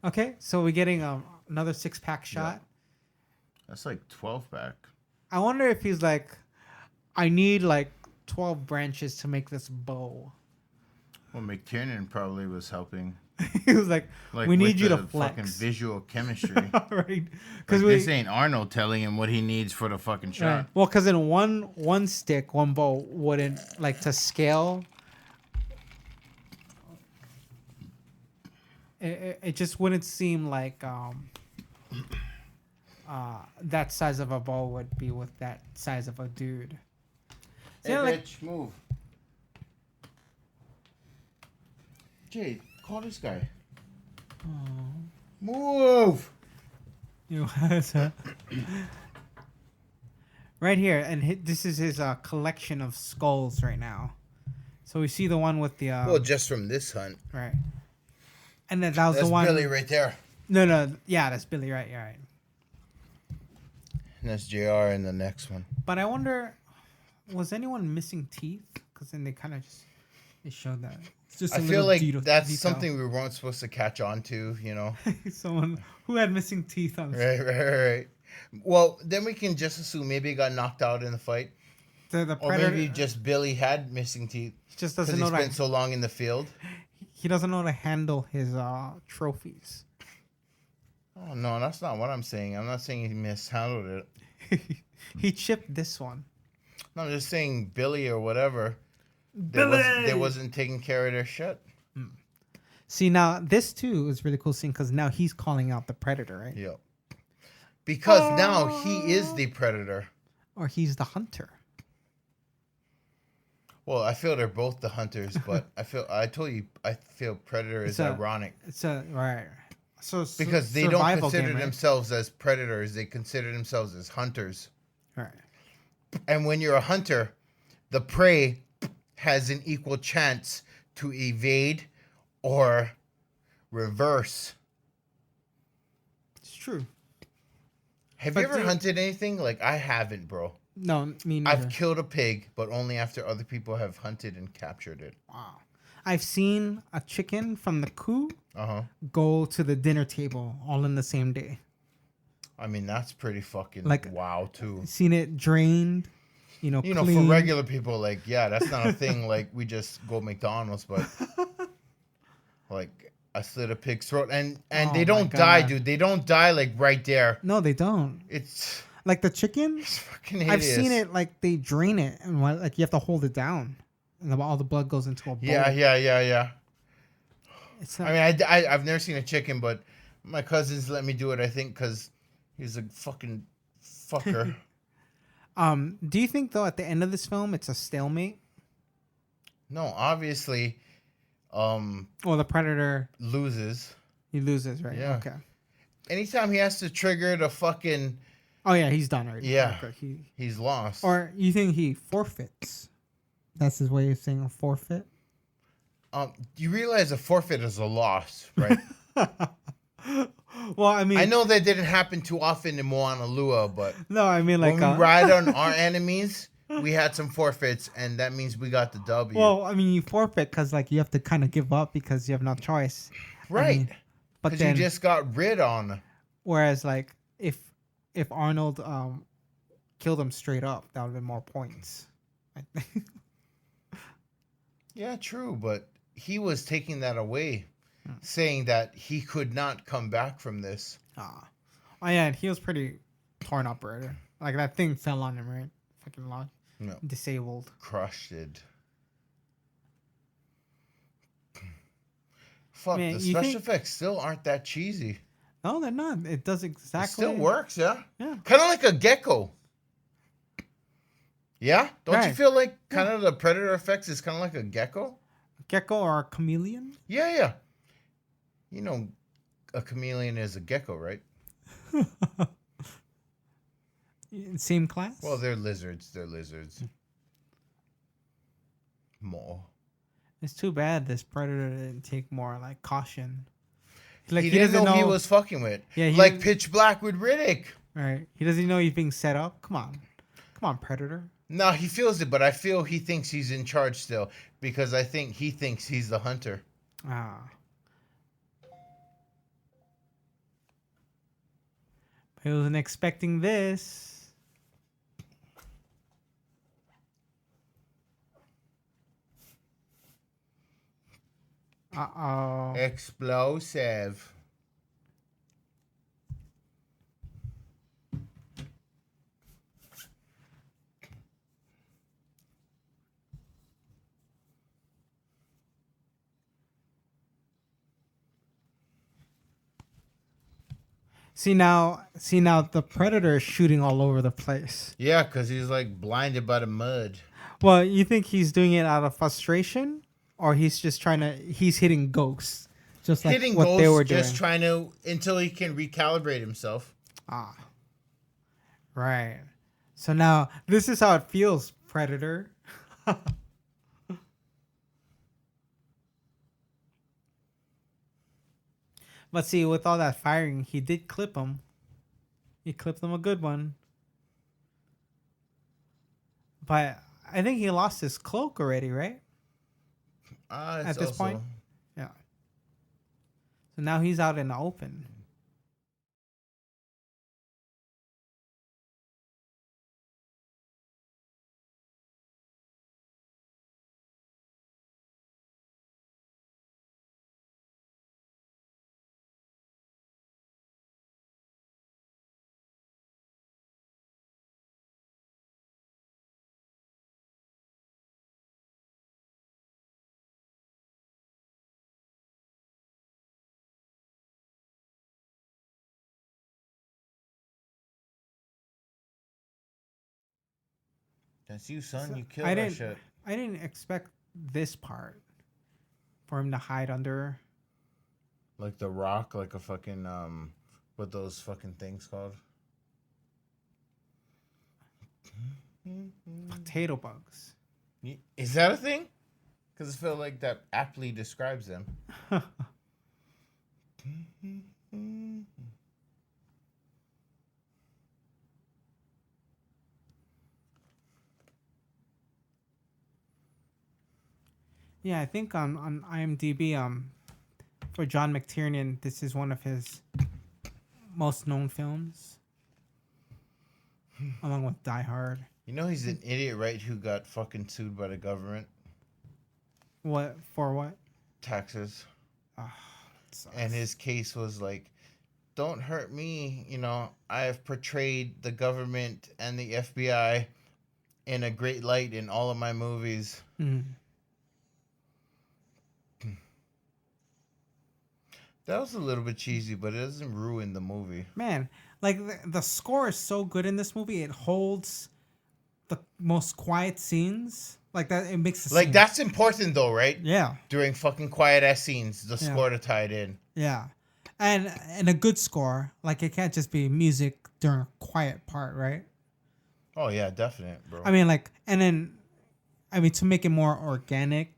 [SPEAKER 1] okay. So we're getting another 6-pack shot.
[SPEAKER 4] Yeah. That's like 12-pack.
[SPEAKER 1] I wonder if he's like, I need like 12 branches to make this bow.
[SPEAKER 4] Well, McTiernan probably was helping.
[SPEAKER 1] He was like we need you to flex.
[SPEAKER 4] Fucking visual chemistry.
[SPEAKER 1] Right.
[SPEAKER 4] Because this ain't Arnold telling him what he needs for the fucking shot.
[SPEAKER 1] Right. Well, because in one stick, one bow wouldn't, like, to scale, it just wouldn't seem like that size of a bow would be with that size of a dude. So,
[SPEAKER 4] hey, bitch, move. Jade, call this guy. Move.
[SPEAKER 1] You know, right here, and this is his collection of skulls right now. So we see the one with the
[SPEAKER 4] well, just from this hunt,
[SPEAKER 1] right? And then that was
[SPEAKER 4] that's
[SPEAKER 1] the one.
[SPEAKER 4] Billy right there.
[SPEAKER 1] No, yeah, that's Billy, right? Yeah, right.
[SPEAKER 4] And that's JR in the next one.
[SPEAKER 1] But I wonder, was anyone missing teeth? Because then they kind of they showed that. It's just
[SPEAKER 4] I feel like that's something we weren't supposed to catch on to, you know.
[SPEAKER 1] Someone who had missing teeth on.
[SPEAKER 4] Right. Well, then we can just assume maybe he got knocked out in the fight.
[SPEAKER 1] The
[SPEAKER 4] or maybe just Billy had missing teeth.
[SPEAKER 1] He just doesn't know.
[SPEAKER 4] Because he spent so long in the field.
[SPEAKER 1] He doesn't know how to handle his trophies.
[SPEAKER 4] Oh no, that's not what I'm saying. I'm not saying he mishandled
[SPEAKER 1] it. He chipped this one.
[SPEAKER 4] No, I'm just saying Billy or whatever. They wasn't taking care of their shit.
[SPEAKER 1] See, now this too is really cool scene because now he's calling out the predator, right?
[SPEAKER 4] Yep. Because now he is the predator.
[SPEAKER 1] Or he's the hunter.
[SPEAKER 4] Well, I feel they're both the hunters, but I feel predator is ironic.
[SPEAKER 1] It's right. So
[SPEAKER 4] because they don't consider themselves as predators, they consider themselves as hunters.
[SPEAKER 1] Right.
[SPEAKER 4] And when you're a hunter, the prey has an equal chance to evade or reverse.
[SPEAKER 1] It's true.
[SPEAKER 4] Have you ever hunted anything? Like, I haven't, bro.
[SPEAKER 1] No, me neither.
[SPEAKER 4] I've killed a pig, but only after other people have hunted and captured it.
[SPEAKER 1] Wow. I've seen a chicken from the coop go to the dinner table all in the same day.
[SPEAKER 4] I mean, that's pretty fucking wow, too.
[SPEAKER 1] Seen it drained, clean.
[SPEAKER 4] For regular people, like, yeah, that's not a thing. Like, we just go McDonald's, but like, I slit a pig's throat, and they don't die, dude. They don't die like right there.
[SPEAKER 1] No, they don't.
[SPEAKER 4] It's
[SPEAKER 1] like the chicken.
[SPEAKER 4] It's fucking hideous.
[SPEAKER 1] I've seen it like they drain it, and like you have to hold it down, and all the blood goes into a bowl.
[SPEAKER 4] Yeah.
[SPEAKER 1] It's
[SPEAKER 4] I've never seen a chicken, but my cousins let me do it. I think because he's a fucking fucker.
[SPEAKER 1] Do you think though at the end of this film it's a stalemate?
[SPEAKER 4] No, obviously.
[SPEAKER 1] Well, the predator
[SPEAKER 4] loses.
[SPEAKER 1] He loses, right?
[SPEAKER 4] Yeah.
[SPEAKER 1] Okay.
[SPEAKER 4] Anytime he has to trigger the fucking.
[SPEAKER 1] Oh yeah, he's done already.
[SPEAKER 4] Yeah. He's lost.
[SPEAKER 1] Or you think he forfeits? That's his way of saying a forfeit.
[SPEAKER 4] You realize a forfeit is a loss, right?
[SPEAKER 1] Well, I mean,
[SPEAKER 4] I know that didn't happen too often in Moana Lua, but
[SPEAKER 1] no, I mean like
[SPEAKER 4] when we ride on our enemies, we had some forfeits, and that means we got the W.
[SPEAKER 1] Well, I mean, you forfeit because like you have to kind of give up because you have no choice,
[SPEAKER 4] right?
[SPEAKER 1] I mean, but
[SPEAKER 4] Because
[SPEAKER 1] then
[SPEAKER 4] you just got rid on.
[SPEAKER 1] whereas like if Arnold killed him straight up, that would have been more points.
[SPEAKER 4] Yeah, true, but he was taking that away, saying that he could not come back from this.
[SPEAKER 1] Oh yeah, and he was pretty torn up, right? Like that thing fell on him, right? Fucking lot.
[SPEAKER 4] No.
[SPEAKER 1] Disabled.
[SPEAKER 4] Crushed it. Fuck,
[SPEAKER 1] Man,
[SPEAKER 4] the
[SPEAKER 1] you
[SPEAKER 4] special
[SPEAKER 1] think-
[SPEAKER 4] effects still aren't that cheesy.
[SPEAKER 1] No, they're not. It does
[SPEAKER 4] It
[SPEAKER 1] exactly.
[SPEAKER 4] still works, yeah?
[SPEAKER 1] Yeah.
[SPEAKER 4] Kind of like a gecko. Yeah? Don't you
[SPEAKER 1] Right.
[SPEAKER 4] feel like kind of the predator effects is kind of like a gecko?
[SPEAKER 1] Gecko or a chameleon?
[SPEAKER 4] Yeah. You know, a chameleon is a gecko, right?
[SPEAKER 1] Same class?
[SPEAKER 4] Well, they're lizards. More.
[SPEAKER 1] It's too bad this predator didn't take more like caution. Like
[SPEAKER 4] he didn't know he was fucking with.
[SPEAKER 1] Yeah, he
[SPEAKER 4] like
[SPEAKER 1] didn't-
[SPEAKER 4] Pitch Black with Riddick.
[SPEAKER 1] Right. He doesn't know he's being set up. Come on, predator.
[SPEAKER 4] No, he feels it, but I feel he thinks he's in charge still because I think he thinks he's the hunter.
[SPEAKER 1] Ah. He wasn't expecting this. Uh-oh.
[SPEAKER 4] Explosive.
[SPEAKER 1] See now the predator is shooting all over the place.
[SPEAKER 4] Yeah, because he's like blinded by the mud.
[SPEAKER 1] Well, you think he's doing it out of frustration, or he's just he's hitting ghosts, just like
[SPEAKER 4] Hitting
[SPEAKER 1] what
[SPEAKER 4] ghosts,
[SPEAKER 1] they were doing.
[SPEAKER 4] just trying to until he can recalibrate himself.
[SPEAKER 1] Ah, right. So now this is how it feels, predator. But see, with all that firing, he did clip him. He clipped him a good one. But I think he lost his cloak already, right? At this point? Yeah. So now he's out in the open.
[SPEAKER 4] That's you, son.
[SPEAKER 1] So
[SPEAKER 4] You killed
[SPEAKER 1] I
[SPEAKER 4] that
[SPEAKER 1] didn't
[SPEAKER 4] shit.
[SPEAKER 1] I didn't expect this part for him to hide under.
[SPEAKER 4] Like the rock, like a fucking what those fucking things called?
[SPEAKER 1] Potato bugs.
[SPEAKER 4] Is that a thing? Because I feel like that aptly describes them.
[SPEAKER 1] Yeah, I think on IMDb, for John McTiernan, this is one of his most known films, along with Die Hard.
[SPEAKER 4] You know he's an idiot, right? Who got fucking sued by the government?
[SPEAKER 1] What for? What?
[SPEAKER 4] Taxes.
[SPEAKER 1] Sucks.
[SPEAKER 4] And his case was like, don't hurt me. You know, I have portrayed the government and the FBI in a great light in all of my movies.
[SPEAKER 1] Mhm.
[SPEAKER 4] That was a little bit cheesy, but it doesn't ruin the movie.
[SPEAKER 1] Man, like the score is so good in this movie. It holds the most quiet scenes. Like that, it makes the
[SPEAKER 4] Like,
[SPEAKER 1] scene.
[SPEAKER 4] that's important though, right?
[SPEAKER 1] Yeah,
[SPEAKER 4] During fucking quiet ass scenes, the
[SPEAKER 1] Yeah.
[SPEAKER 4] score to tie it in.
[SPEAKER 1] yeah, and a good score. Like it can't just be music during a quiet part, right?
[SPEAKER 4] Oh yeah, definite, bro.
[SPEAKER 1] I mean, like, and then, I mean, to make it more organic,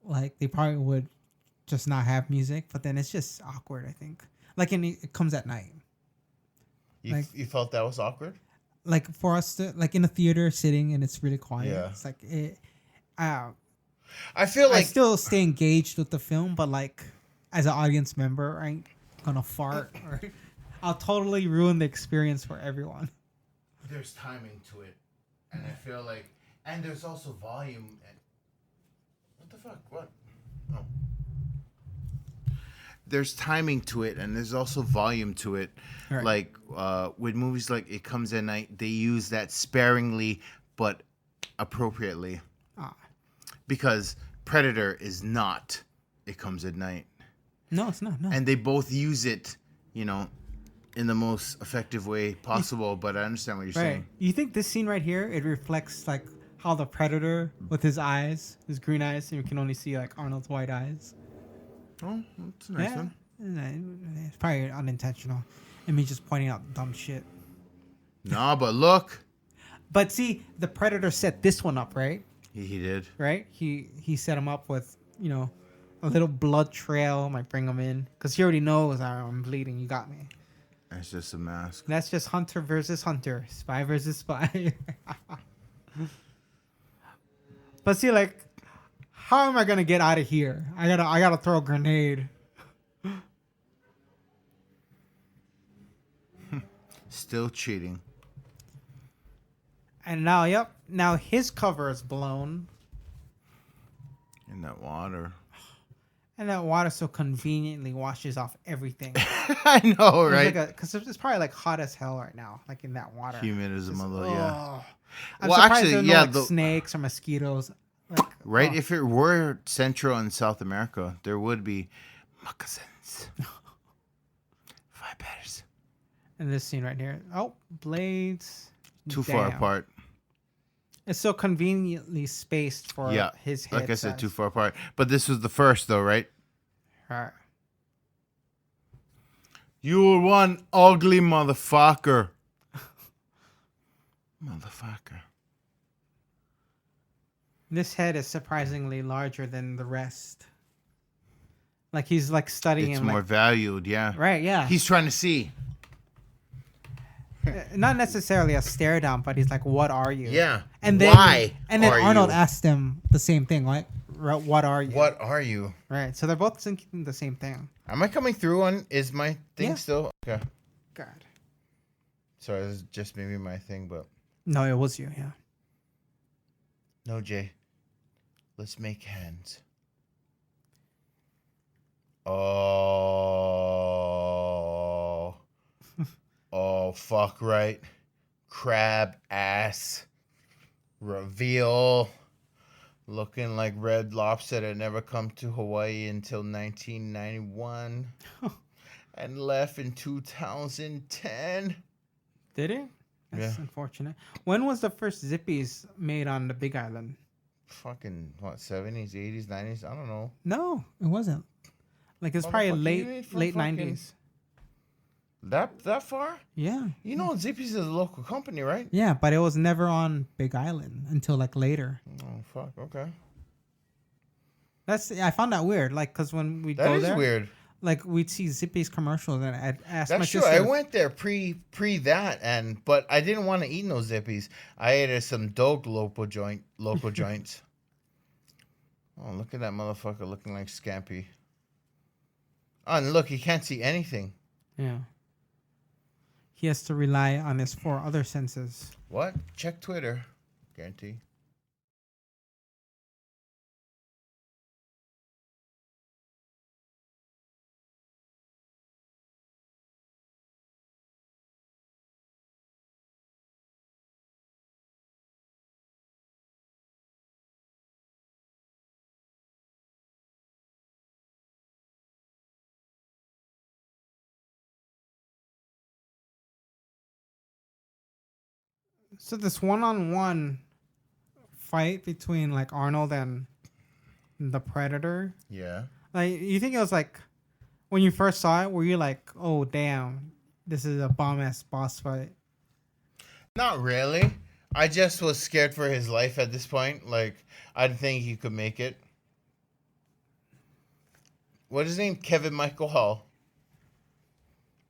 [SPEAKER 1] like they probably would just not have music, but then it's just awkward, I think. Like it comes at night.
[SPEAKER 4] You felt that was awkward?
[SPEAKER 1] Like for us to like in a theater sitting and it's really quiet.
[SPEAKER 4] Yeah.
[SPEAKER 1] It's like it
[SPEAKER 4] I feel like
[SPEAKER 1] I still stay engaged with the film, but like as an audience member, I ain't gonna fart or I'll totally ruin the experience for everyone.
[SPEAKER 4] there's timing to it, and I feel like, and there's also volume. And what the fuck? What? Oh. There's timing to it, and there's also volume to it.
[SPEAKER 1] Right.
[SPEAKER 4] Like with movies like It Comes at Night, they use that sparingly but appropriately. Because Predator is not It Comes at Night.
[SPEAKER 1] No, it's not. No.
[SPEAKER 4] And they both use it, you know, in the most effective way possible. But I understand what you're saying.
[SPEAKER 1] You think this scene right here, it reflects like how the Predator with his eyes, his green eyes, and you can only see like Arnold's white eyes.
[SPEAKER 4] Oh, that's a nice one.
[SPEAKER 1] It's probably unintentional. And me just pointing out dumb shit.
[SPEAKER 4] No, but look.
[SPEAKER 1] But see, the Predator set this one up, right?
[SPEAKER 4] He did.
[SPEAKER 1] Right? He set him up with, you know, a little blood trail might bring him in. Because he already knows I'm bleeding. You got me.
[SPEAKER 4] That's just a mask.
[SPEAKER 1] That's just hunter versus hunter. Spy versus spy. But see, like, how am I going to get out of here? I gotta throw a grenade.
[SPEAKER 4] Still cheating.
[SPEAKER 1] And now his cover is blown.
[SPEAKER 4] In that water.
[SPEAKER 1] And that water so conveniently washes off everything.
[SPEAKER 4] I know, right?
[SPEAKER 1] Because it's probably like hot as hell right now, like in that water.
[SPEAKER 4] Humid as a mother, yeah.
[SPEAKER 1] I'm surprised there are no snakes or mosquitoes. Like,
[SPEAKER 4] right? If it were Central and South America, there would be moccasins. Vipers.
[SPEAKER 1] And this scene right here. Oh, blades.
[SPEAKER 4] Too far apart.
[SPEAKER 1] It's so conveniently spaced for his head.
[SPEAKER 4] Like I said, too far apart. But this was the first, though, right?
[SPEAKER 1] Right.
[SPEAKER 4] You're one ugly motherfucker. Motherfucker.
[SPEAKER 1] This head is surprisingly larger than the rest. Like he's like studying.
[SPEAKER 4] It's
[SPEAKER 1] him,
[SPEAKER 4] more
[SPEAKER 1] like,
[SPEAKER 4] valued, yeah.
[SPEAKER 1] Right, yeah.
[SPEAKER 4] He's trying to see.
[SPEAKER 1] Not necessarily a stare down, but he's like, "What are you?"
[SPEAKER 4] Yeah.
[SPEAKER 1] And then
[SPEAKER 4] why?
[SPEAKER 1] And then
[SPEAKER 4] are
[SPEAKER 1] Arnold
[SPEAKER 4] you?
[SPEAKER 1] asked him the same thing, like, "What are you?"
[SPEAKER 4] What are you?
[SPEAKER 1] Right. So they're both thinking the same thing.
[SPEAKER 4] Am I coming through on? Is my thing still? Okay.
[SPEAKER 1] God.
[SPEAKER 4] Sorry, this is just maybe my thing, but
[SPEAKER 1] No, it was you. Yeah.
[SPEAKER 4] no, Jay. Let's make hands. Oh. Oh, fuck right. Crab ass. Reveal. Looking like Red Lobster that never come to Hawaii until 1991. And left in 2010.
[SPEAKER 1] Did it? That's unfortunate. When was the first Zippies made on the Big Island?
[SPEAKER 4] Fucking, what, 70s, 80s, 90s? I don't know.
[SPEAKER 1] No, it wasn't. Like, it's probably late 90s.
[SPEAKER 4] That far?
[SPEAKER 1] Yeah.
[SPEAKER 4] You know, Zippy's is a local company, right?
[SPEAKER 1] Yeah, but it was never on Big Island until like later.
[SPEAKER 4] Oh fuck! Okay.
[SPEAKER 1] I found that weird. Like, cause when we go there,
[SPEAKER 4] that is weird.
[SPEAKER 1] Like we'd see Zippy's commercials, and I'd ask
[SPEAKER 4] That's
[SPEAKER 1] my
[SPEAKER 4] true.
[SPEAKER 1] sister.
[SPEAKER 4] I went there pre that, but I didn't want to eat no Zippies. I ate at some dope local joints. Oh, look at that motherfucker looking like Scampy. Oh, and look, he can't see anything.
[SPEAKER 1] Yeah. He has to rely on his 4 other senses.
[SPEAKER 4] What? Check Twitter. Guarantee.
[SPEAKER 1] So this one-on-one fight between like Arnold and the Predator.
[SPEAKER 4] Yeah.
[SPEAKER 1] Like, you think it was like when you first saw it, were you like, "Oh damn, this is a bomb-ass boss fight"?
[SPEAKER 4] Not really. I just was scared for his life at this point. Like, I didn't think he could make it. What is his name? Kevin Michael Hall.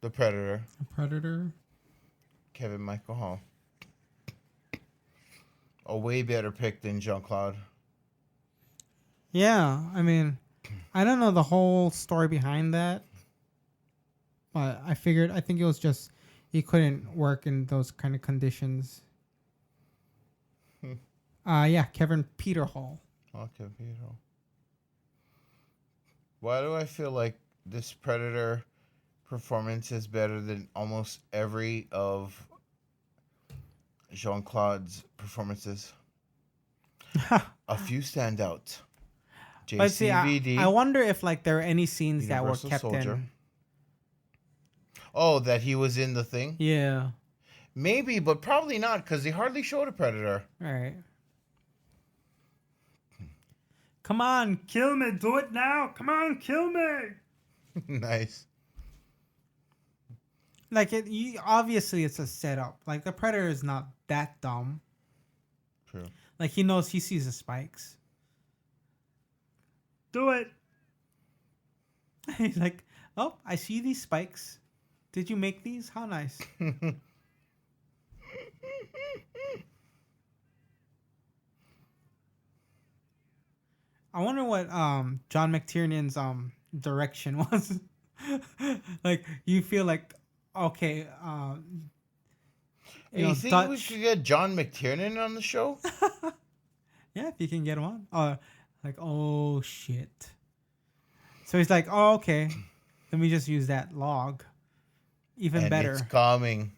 [SPEAKER 4] The Predator.
[SPEAKER 1] A predator.
[SPEAKER 4] Kevin Michael Hall. A way better pick than Jean-Claude.
[SPEAKER 1] Yeah, I mean, I don't know the whole story behind that, but I think it was just he couldn't work in those kind of conditions. Yeah, Kevin Peter Hall.
[SPEAKER 4] Okay, Peter Hall. Why do I feel like this Predator performance is better than almost every of Jean-Claude's performances? A few stand out.
[SPEAKER 1] But see,
[SPEAKER 4] JCVD.
[SPEAKER 1] I wonder if like there are any scenes
[SPEAKER 4] Universal
[SPEAKER 1] that were kept in.
[SPEAKER 4] Oh, that he was in the thing?
[SPEAKER 1] Yeah.
[SPEAKER 4] Maybe, but probably not, because they hardly showed a Predator.
[SPEAKER 1] All right. Come on, kill me. Do it now. Come on, kill me.
[SPEAKER 4] Nice.
[SPEAKER 1] Like, obviously it's a setup. Like, the Predator is not that dumb.
[SPEAKER 4] True.
[SPEAKER 1] Like, he sees the spikes. Do it. He's like, oh, I see these spikes. Did you make these? How nice. I wonder what John McTiernan's direction was. Like, you feel like, okay,
[SPEAKER 4] you think we should get John McTiernan on the show?
[SPEAKER 1] Yeah, if you can get him on. Like, oh shit. So he's like, oh, okay. Let me just use that log. Even
[SPEAKER 4] And
[SPEAKER 1] better.
[SPEAKER 4] It's coming.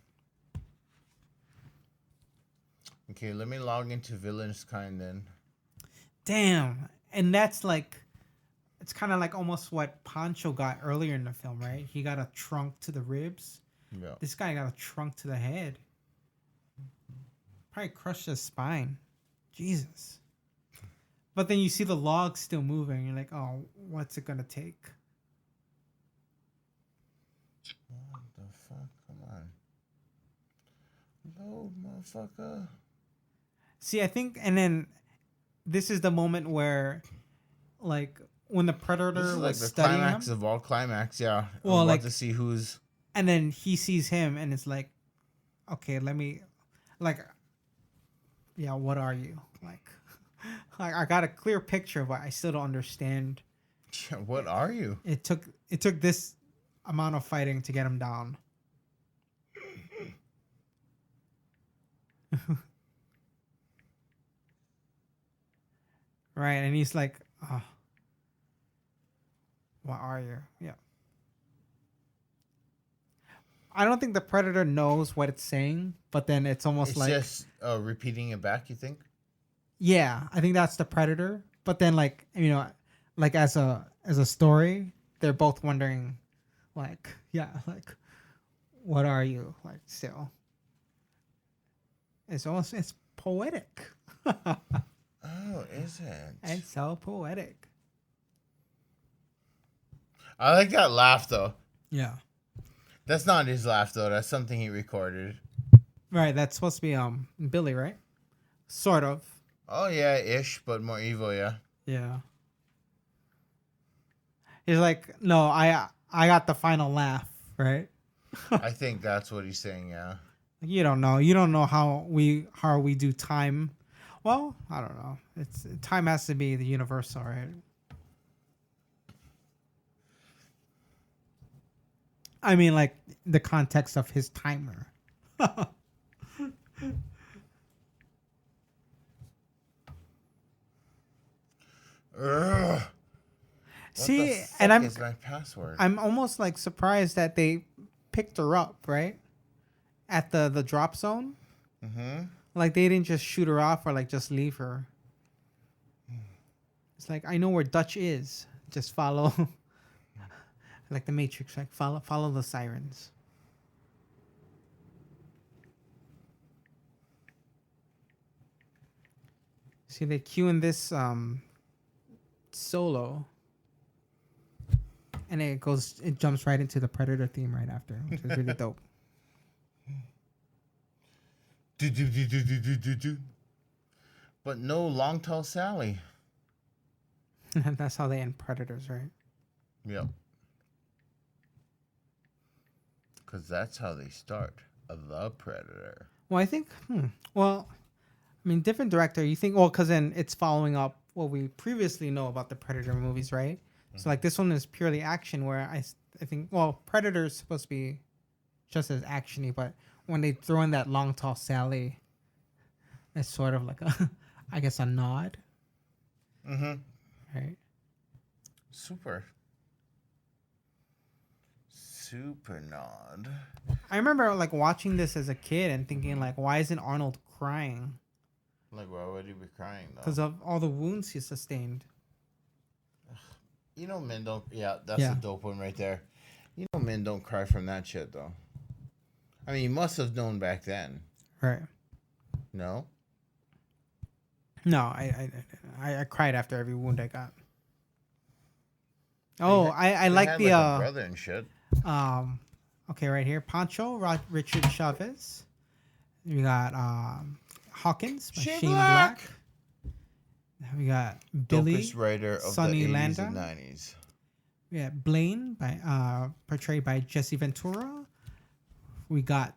[SPEAKER 4] Okay, let me log into Villain's Kind then.
[SPEAKER 1] Damn. And that's like, it's kind of like almost what Pancho got earlier in the film, right? He got a trunk to the ribs.
[SPEAKER 4] Yeah.
[SPEAKER 1] This guy got a trunk to the head. Probably crushed his spine. Jesus. But then you see the log still moving. You're like, oh, what's it going to take?
[SPEAKER 4] What the fuck? Come on. Load, motherfucker.
[SPEAKER 1] See, I think, and then this is the moment where, like, when the Predator
[SPEAKER 4] This is like
[SPEAKER 1] was
[SPEAKER 4] the
[SPEAKER 1] studying
[SPEAKER 4] climax
[SPEAKER 1] him,
[SPEAKER 4] of all climax, yeah.
[SPEAKER 1] Well,
[SPEAKER 4] I'm
[SPEAKER 1] like-
[SPEAKER 4] about to see who's...
[SPEAKER 1] and then he sees him, and it's like, okay, let me, like, yeah, what are you? Like, I got a clear picture, but I still don't understand.
[SPEAKER 4] What are you?
[SPEAKER 1] It took this amount of fighting to get him down. Right, and he's like, oh, what are you? Yeah. I don't think the Predator knows what it's saying, but then it's almost
[SPEAKER 4] It's
[SPEAKER 1] like,
[SPEAKER 4] just repeating it back, you think?
[SPEAKER 1] yeah, I think that's the Predator. But then, like, you know, like as a story, they're both wondering, like, yeah, like, what are you? Like, still, it's poetic.
[SPEAKER 4] Oh, is it?
[SPEAKER 1] It's so poetic.
[SPEAKER 4] I like that laugh, though.
[SPEAKER 1] Yeah.
[SPEAKER 4] That's not his laugh, though. That's something he recorded.
[SPEAKER 1] Right. That's supposed to be Billy, right? Sort of.
[SPEAKER 4] Oh, yeah, ish, but more evil, yeah.
[SPEAKER 1] Yeah. He's like, no, I got the final laugh, right?
[SPEAKER 4] I think that's what he's saying, yeah.
[SPEAKER 1] You don't know. You don't know how we do time. Well, I don't know. Time has to be the universal, right? I mean, like the context of his timer.
[SPEAKER 4] Ugh.
[SPEAKER 1] See,
[SPEAKER 4] What the
[SPEAKER 1] and
[SPEAKER 4] fuck is my password?
[SPEAKER 1] I'm almost like surprised that they picked her up, right? At the drop zone.
[SPEAKER 4] Mm-hmm.
[SPEAKER 1] Like they didn't just shoot her off or like just leave her. It's like, I know where Dutch is. Just follow. Like the Matrix, like follow the sirens. See, they cue in this solo. And it jumps right into the Predator theme right after, which is really dope.
[SPEAKER 4] But no Long Tall Sally.
[SPEAKER 1] That's how they end Predators, right?
[SPEAKER 4] Yep. Because that's how they start. The Predator.
[SPEAKER 1] Well, I think, well, I mean, different director. You think, well, because then it's following up what we previously know about the Predator movies, right? Mm-hmm. So, like, this one is purely action, where I think, well, Predator is supposed to be just as actiony, but when they throw in that Long Tall Sally, it's sort of like a, I guess, a nod.
[SPEAKER 4] Mm-hmm.
[SPEAKER 1] Right.
[SPEAKER 4] Super nod.
[SPEAKER 1] I remember like watching this as a kid and thinking like, why isn't Arnold crying?
[SPEAKER 4] Like, why would he be crying though?
[SPEAKER 1] Because of all the wounds he sustained.
[SPEAKER 4] You know, men don't. Yeah, that's a dope one right there. You know, men don't cry from that shit though. I mean, you must have known back then.
[SPEAKER 1] Right.
[SPEAKER 4] No.
[SPEAKER 1] No, I cried after every wound I got. Oh, I like the
[SPEAKER 4] like a brother and shit.
[SPEAKER 1] Okay, right here, Pancho, Richard Chavez. We got Hawkins, Shane Black. We got Billy,
[SPEAKER 4] dopest writer of
[SPEAKER 1] Sonny
[SPEAKER 4] the 80s
[SPEAKER 1] Landa.
[SPEAKER 4] and 90s.
[SPEAKER 1] We got Blaine, portrayed by Jesse Ventura. We got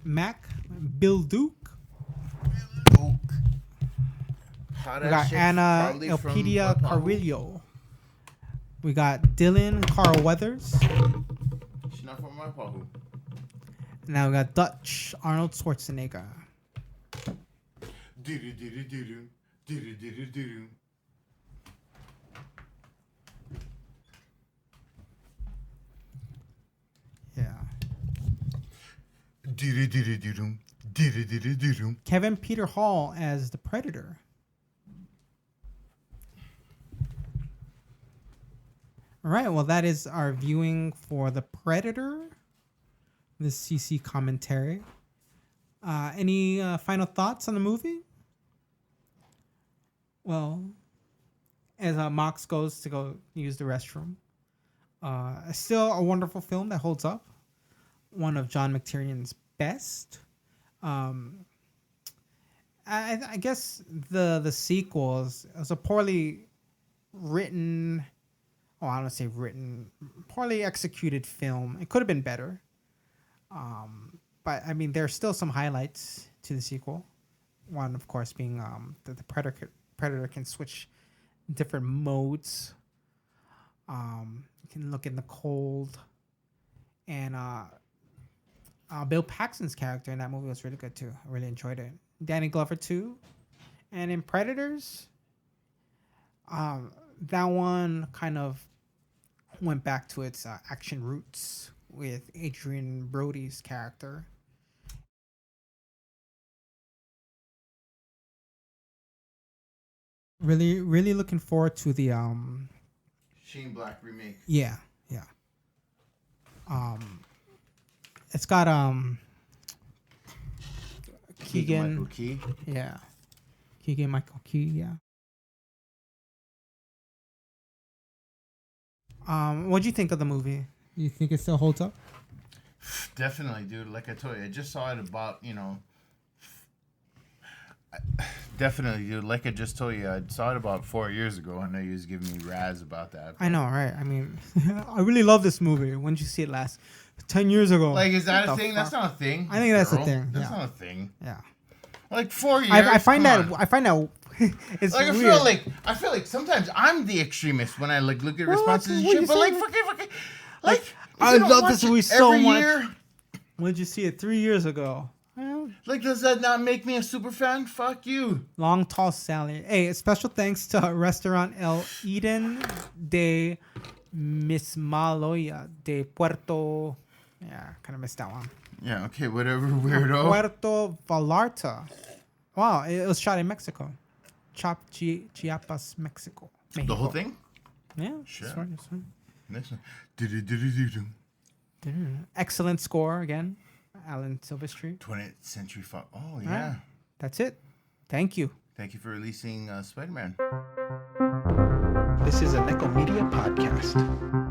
[SPEAKER 1] Mac, Bill Duke. We got Anna Elpidia Carrillo. We got Dylan Carl Weathers.
[SPEAKER 4] She's not from my Pahu.
[SPEAKER 1] Now we got Dutch Arnold Schwarzenegger. Yeah. Kevin Peter Hall as the Predator. All right, well, that is our viewing for The Predator, the CC commentary. Any final thoughts on the movie? Well, as Mox goes to go use the restroom, still a wonderful film that holds up. One of John McTiernan's best. I guess the sequels was a poorly written... Oh, I don't say written, poorly executed film. It could have been better. But, I mean, there's still some highlights to the sequel. One, of course, being that the Predator can switch different modes. You can look in the cold. And Bill Paxton's character in that movie was really good, too. I really enjoyed it. Danny Glover, too. And in Predators... that one kind of went back to its action roots with Adrian Brody's character. Really, really looking forward to the
[SPEAKER 4] Shane Black remake.
[SPEAKER 1] Yeah. It's got Keegan. Yeah. Keegan Michael Key. Yeah. What do you think of the movie? You think it still holds up?
[SPEAKER 4] Definitely, dude. Like I told you, I just saw it about, definitely, dude. Like I just told you, I saw it about 4 years ago. I know you was giving me razz about that.
[SPEAKER 1] I know, right? I mean, I really love this movie. When did you see it last? 10 years ago.
[SPEAKER 4] Like, is that a thing? Fuck? That's not a thing.
[SPEAKER 1] I think that's a thing.
[SPEAKER 4] That's not a thing.
[SPEAKER 1] Yeah.
[SPEAKER 4] Like 4 years.
[SPEAKER 1] I find that it's
[SPEAKER 4] like
[SPEAKER 1] weird.
[SPEAKER 4] I feel like sometimes I'm the extremist when I look at responses and shit. But like fucking like
[SPEAKER 1] I love this movie so much.
[SPEAKER 4] Year,
[SPEAKER 1] when did you see it? 3 years ago.
[SPEAKER 4] Like, does that not make me a super fan? Fuck you.
[SPEAKER 1] Long Tall Sally. Hey, special thanks to Restaurant El Eden de Mismaloya de Puerto. Yeah, kind of missed that one.
[SPEAKER 4] Yeah, okay, whatever, weirdo.
[SPEAKER 1] Puerto Vallarta. Wow, it was shot in Mexico. Chiapas, Mexico.
[SPEAKER 4] The whole thing?
[SPEAKER 1] Yeah,
[SPEAKER 4] sure.
[SPEAKER 1] That's fine.
[SPEAKER 4] Next one.
[SPEAKER 1] Excellent score again. Alan Silvestri.
[SPEAKER 4] 20th Century Fox. Oh, yeah.
[SPEAKER 1] Right. That's it. Thank you.
[SPEAKER 4] Thank you for releasing Spider-Man.
[SPEAKER 2] This is a Nekko Media podcast.